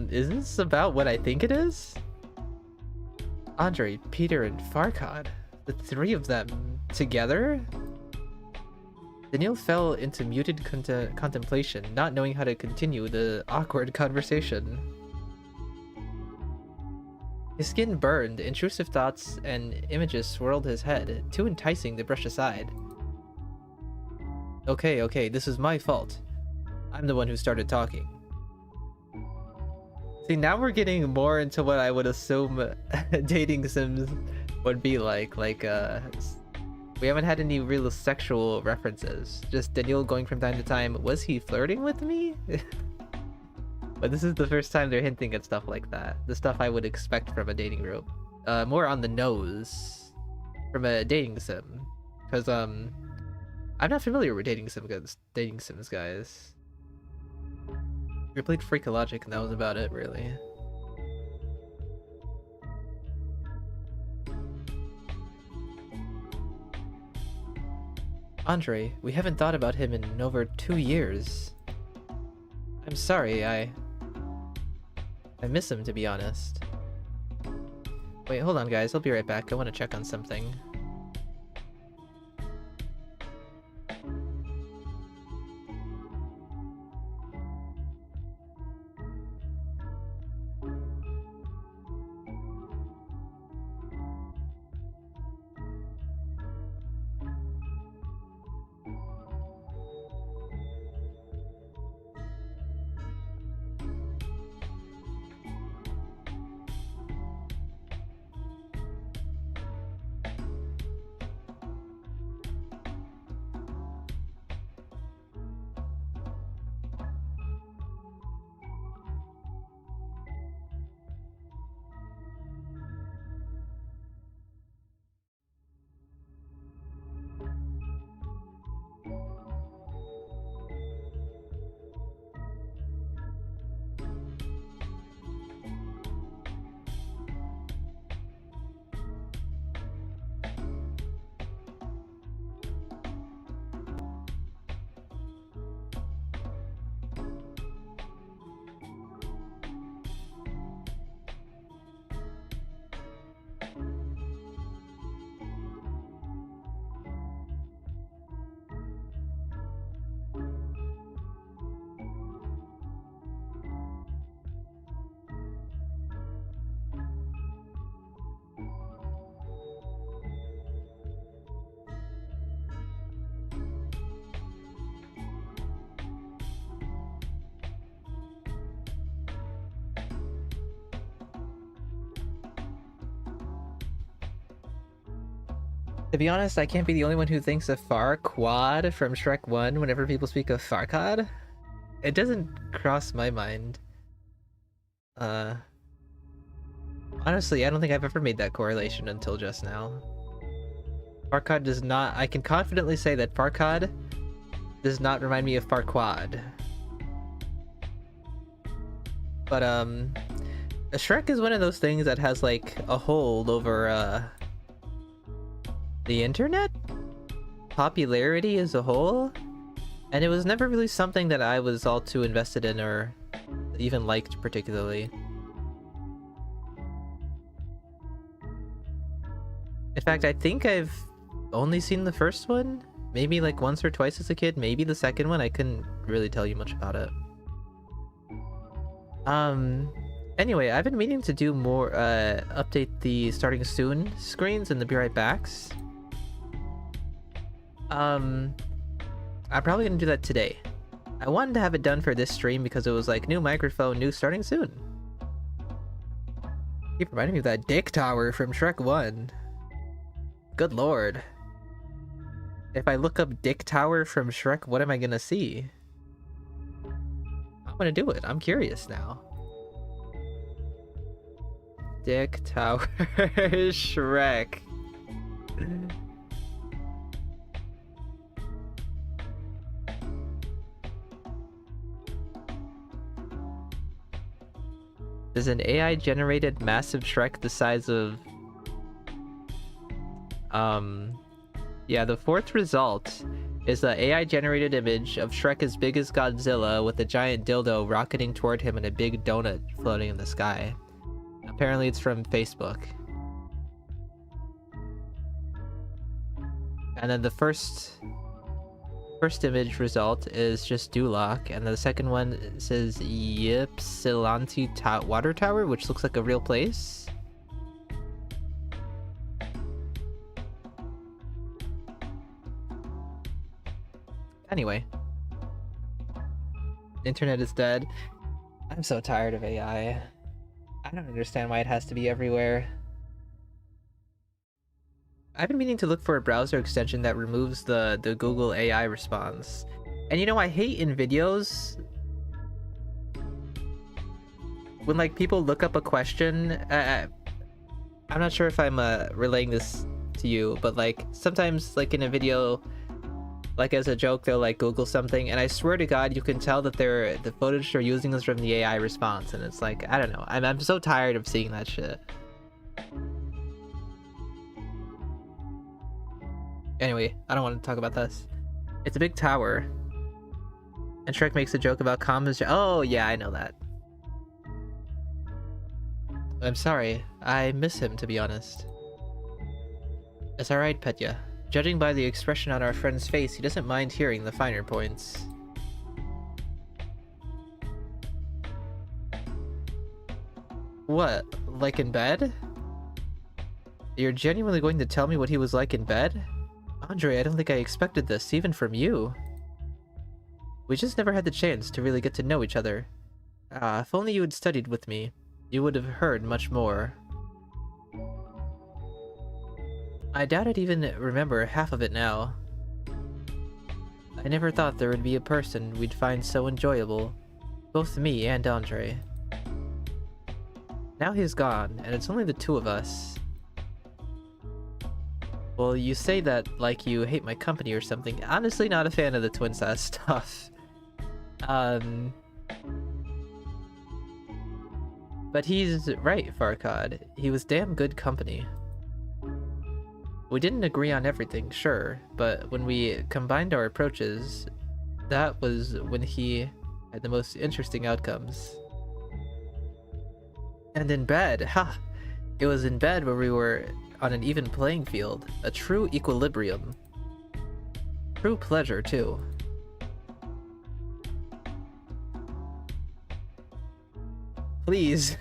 S1: Is this about what I think it is? Andre, Peter, and Farcod. The three of them together? Daniel fell into muted contemplation, not knowing how to continue the awkward conversation. His skin burned, intrusive thoughts and images swirled his head, too enticing to brush aside. Okay, this is my fault. I'm the one who started talking. See, now we're getting more into what I would assume dating sims would be like. We haven't had any real sexual references. Just Daniel going from time to time, was he flirting with me? But this is the first time they're hinting at stuff like that. The stuff I would expect from a dating group. More on the nose from a dating sim. Because, I'm not familiar with dating sims, guys. We played Pathologic and that was about it, really. Andre, we haven't thought about him in over 2 years. I'm sorry, I miss him, to be honest. Wait, hold on, guys. I'll be right back. I want to check on something. To be honest, I can't be the only one who thinks of Farquaad from Shrek 1 whenever people speak of Farcod. It doesn't cross my mind. Honestly, I don't think I've ever made that correlation until just now. Farcod does not... I can confidently say that Farcod does not remind me of Farquaad. But, Shrek is one of those things that has, like, a hold over, the internet? Popularity as a whole? And it was never really something that I was all too invested in or even liked particularly. In fact, I think I've only seen the first one. Maybe like once or twice as a kid. Maybe the second one. I couldn't really tell you much about it. Anyway, I've been meaning to do more, update the starting soon screens and the be right backs. I'm probably gonna do that today. I wanted to have it done for this stream because it was like new microphone, new starting soon. Keep reminding me of that dick tower from Shrek 1. Good lord. If I look up dick tower from Shrek, what am I gonna see? I'm gonna do it. I'm curious now. Dick tower Shrek. Is an AI-generated massive Shrek the size of Yeah, the fourth result is the AI generated image of Shrek as big as Godzilla with a giant dildo rocketing toward him and a big donut floating in the sky. Apparently it's from Facebook. And then the first image result is just Duloc, and the second one says Ypsilanti Water Tower, which looks like a real place. Anyway, internet is dead. I'm so tired of AI. I don't understand why it has to be everywhere. I've been meaning to look for a browser extension that removes the Google AI response. And you know, I hate in videos when like people look up a question. I'm not sure if I'm relaying this to you, but like sometimes like in a video, like as a joke, they'll like Google something, and I swear to God, you can tell that the footage they're using is from the AI response, and it's like, I don't know. I'm so tired of seeing that shit. Anyway, I don't want to talk about this. It's a big tower, and Shrek makes a joke about commas. Oh yeah, I know that. I'm sorry. I miss him, to be honest. It's alright, Petya. Judging by the expression on our friend's face, he doesn't mind hearing the finer points. What? Like in bed? You're genuinely going to tell me what he was like in bed? Andre, I don't think I expected this, even from you. We just never had the chance to really get to know each other. If only you had studied with me, you would have heard much more. I doubt I'd even remember half of it now. I never thought there would be a person we'd find so enjoyable. Both me and Andre. Now he's gone, and it's only the two of us. Well, you say that like you hate my company or something. Honestly, not a fan of the twin sass stuff. But he's right, Farkad. He was damn good company. We didn't agree on everything, sure, but when we combined our approaches, that was when he had the most interesting outcomes. And in bed, ha! It was in bed where we were on an even playing field, a true equilibrium. True pleasure, too. Please.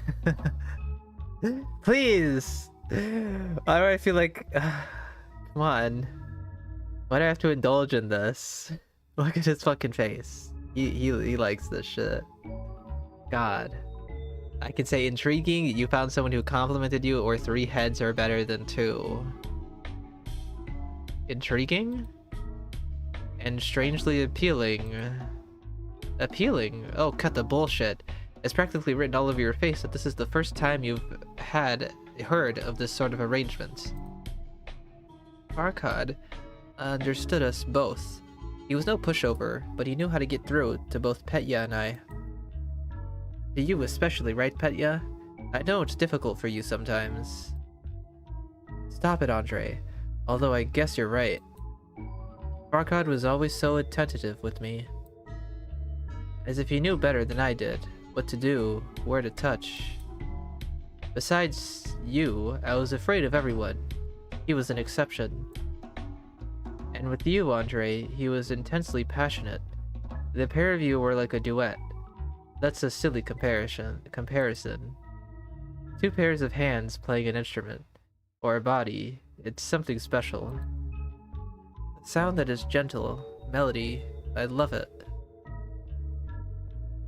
S1: Please! Why do I feel like... come on. Why do I have to indulge in this? Look at his fucking face. He likes this shit. God. I could say intriguing, you found someone who complimented you, or 3 heads are better than 2. Intriguing? And strangely appealing. Appealing? Oh, cut the bullshit. It's practically written all over your face that this is the first time you've heard of this sort of arrangement. Farkad understood us both. He was no pushover, but he knew how to get through to both Petya and I. To you especially, right, Petya? I know it's difficult for you sometimes. Stop it, Andre. Although I guess you're right. Farkad was always so attentive with me. As if he knew better than I did. What to do, where to touch. Besides you, I was afraid of everyone. He was an exception. And with you, Andre, he was intensely passionate. The pair of you were like a duet. That's a silly comparison. 2 pairs of hands playing an instrument. Or a body. It's something special. A sound that is gentle. Melody. I love it.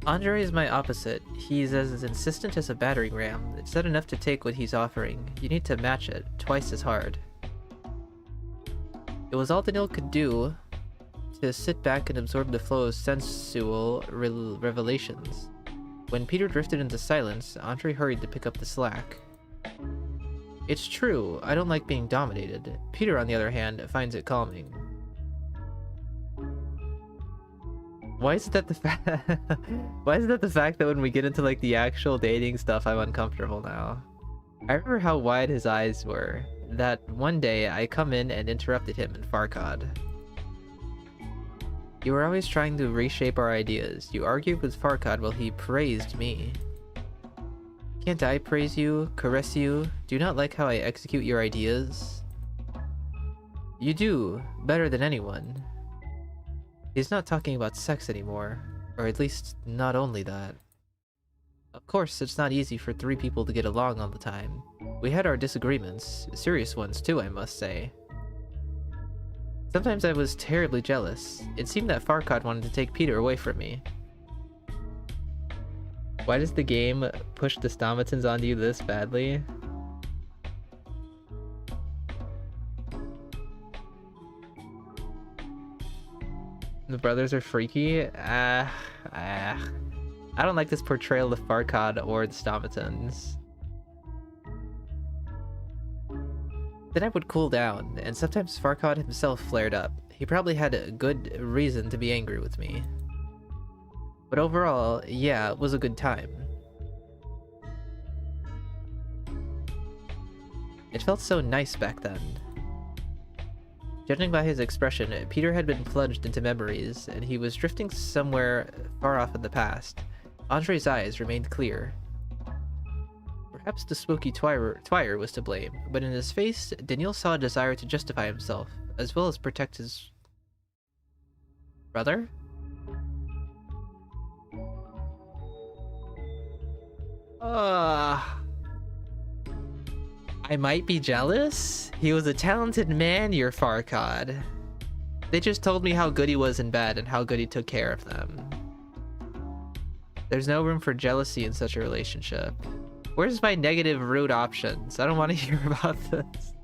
S1: Andre is my opposite. He's as insistent as a battering ram. It's not enough to take what he's offering. You need to match it, twice as hard. It was all Daniil could do to sit back and absorb the flow of sensual revelations. When Peter drifted into silence, Andre hurried to pick up the slack. It's true, I don't like being dominated. Peter, on the other hand, finds it calming. Why is it that the fact that when we get into like the actual dating stuff, I'm uncomfortable now? I remember how wide his eyes were. that one day I come in and interrupted him in Farkad. You were always trying to reshape our ideas. You argued with Farkad while he praised me. Can't I praise you, caress you? Do you not like how I execute your ideas? You do, better than anyone. He's not talking about sex anymore, or at least not only that. Of course, it's not easy for three people to get along all the time. We had our disagreements, serious ones too, I must say. Sometimes I was terribly jealous. It seemed that Farkad wanted to take Peter away from me. Why does the game push the Stamatins onto you this badly? The brothers are freaky? I don't like this portrayal of Farkad or the Stamatins. Then I would cool down, and sometimes Farkad himself flared up. He probably had a good reason to be angry with me. But overall, yeah, it was a good time. It felt so nice back then. Judging by his expression, Peter had been plunged into memories, and he was drifting somewhere far off in the past. Andre's eyes remained clear. Perhaps the spooky Twire was to blame, but in his face, Daniel saw a desire to justify himself, as well as protect his... brother? I might be jealous? He was a talented man, your Farkad. They just told me how good he was in bed and how good he took care of them. There's no room for jealousy in such a relationship. Where's my negative rude options? I don't want to hear about this.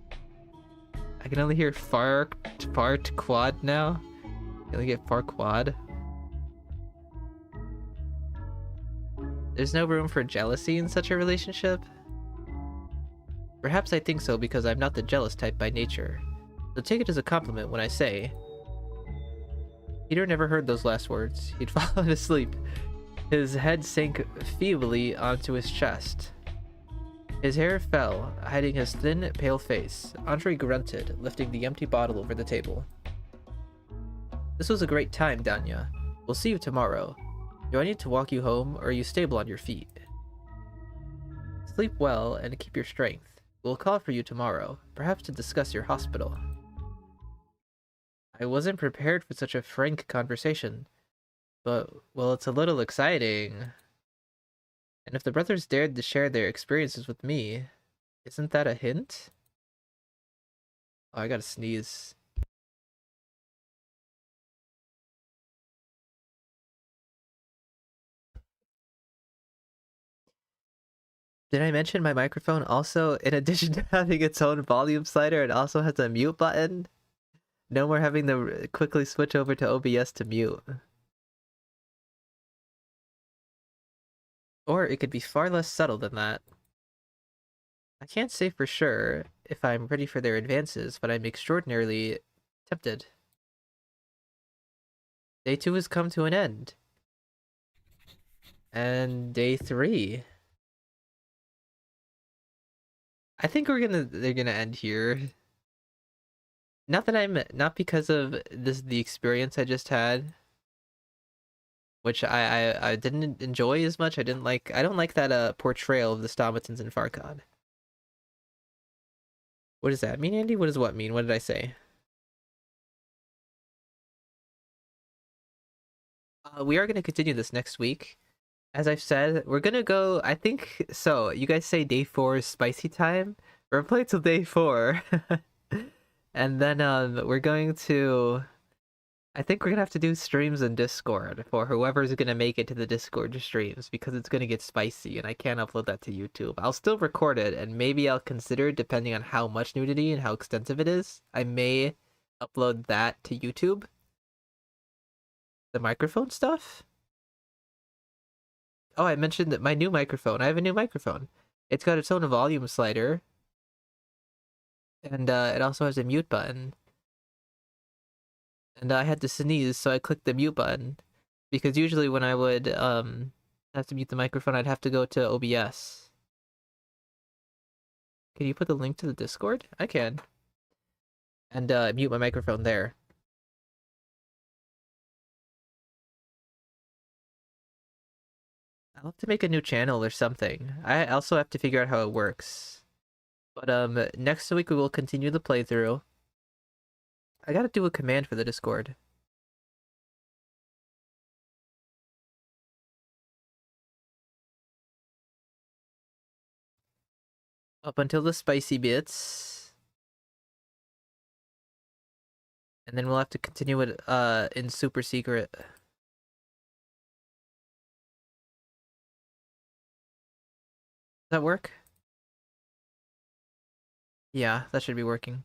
S1: I can only hear fart quad now. I can only get fart quad. There's no room for jealousy in such a relationship? Perhaps I think so because I'm not the jealous type by nature. So take it as a compliment when I say... Peter never heard those last words. He'd fallen asleep. His head sank feebly onto his chest. His hair fell, hiding his thin, pale face. Andre grunted, lifting the empty bottle over the table. This was a great time, Danya. We'll see you tomorrow. Do I need to walk you home, or are you stable on your feet? Sleep well and keep your strength. We'll call for you tomorrow, perhaps to discuss your hospital. I wasn't prepared for such a frank conversation, but, well, it's a little exciting. And if the brothers dared to share their experiences with me, isn't that a hint? Oh, I gotta sneeze. Did I mention my microphone also, in addition to having its own volume slider, it also has a mute button? No more having to quickly switch over to OBS to mute. Or it could be far less subtle than that. I can't say for sure if I'm ready for their advances, but I'm extraordinarily tempted. Day 2 has come to an end. And day 3. I think they're gonna end here. Not because of the experience I just had, which I didn't enjoy as much. I don't like that portrayal of the Stamatins and Farkad. What does that mean, Andy? What does what mean? What did I say? We are gonna continue this next week. As I've said, we're gonna go, I think, so, you guys say day 4 is spicy time? We're playing till day 4. And then, we're going to, I think we're gonna have to do streams in Discord for whoever's gonna make it to the Discord streams, because it's gonna get spicy, and I can't upload that to YouTube. I'll still record it, and maybe I'll consider, depending on how much nudity and how extensive it is, I may upload that to YouTube. The microphone stuff? Oh, I mentioned that my new microphone. I have a new microphone. It's got its own volume slider. And it also has a mute button. And I had to sneeze, so I clicked the mute button. Because usually when I would have to mute the microphone, I'd have to go to OBS. Can you put the link to the Discord? I can. And mute my microphone there. I'll have to make a new channel or something. I also have to figure out how it works. But next week we will continue the playthrough. I gotta do a command for the Discord. Up until the spicy bits. And then we'll have to continue it in super secret. Does that work? Yeah, that should be working.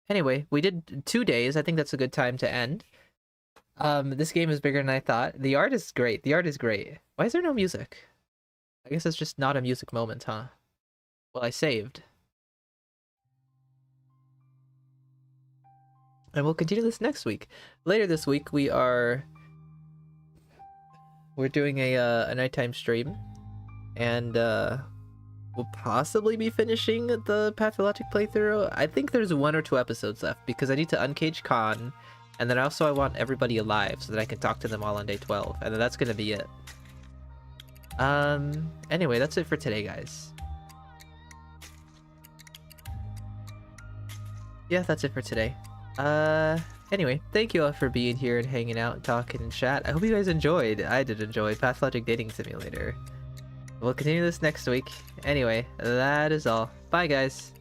S1: Anyway, we did 2 days. I think that's a good time to end. This game is bigger than I thought. The art is great. The art is great. Why is there no music? I guess it's just not a music moment, huh? Well, I saved. And we'll continue this next week. Later this week, we're doing a nighttime stream, and we'll possibly be finishing the Pathologic playthrough. I think there's 1 or 2 episodes left because I need to uncage Khan, and then also I want everybody alive so that I can talk to them all on day 12, and then that's gonna be it. Anyway, that's it for today, guys. Yeah, that's it for today. Anyway, thank you all for being here and hanging out, talking, and chat. I hope you guys enjoyed. I did enjoy Pathologic Dating Simulator. We'll continue this next week. Anyway, that is all. Bye, guys.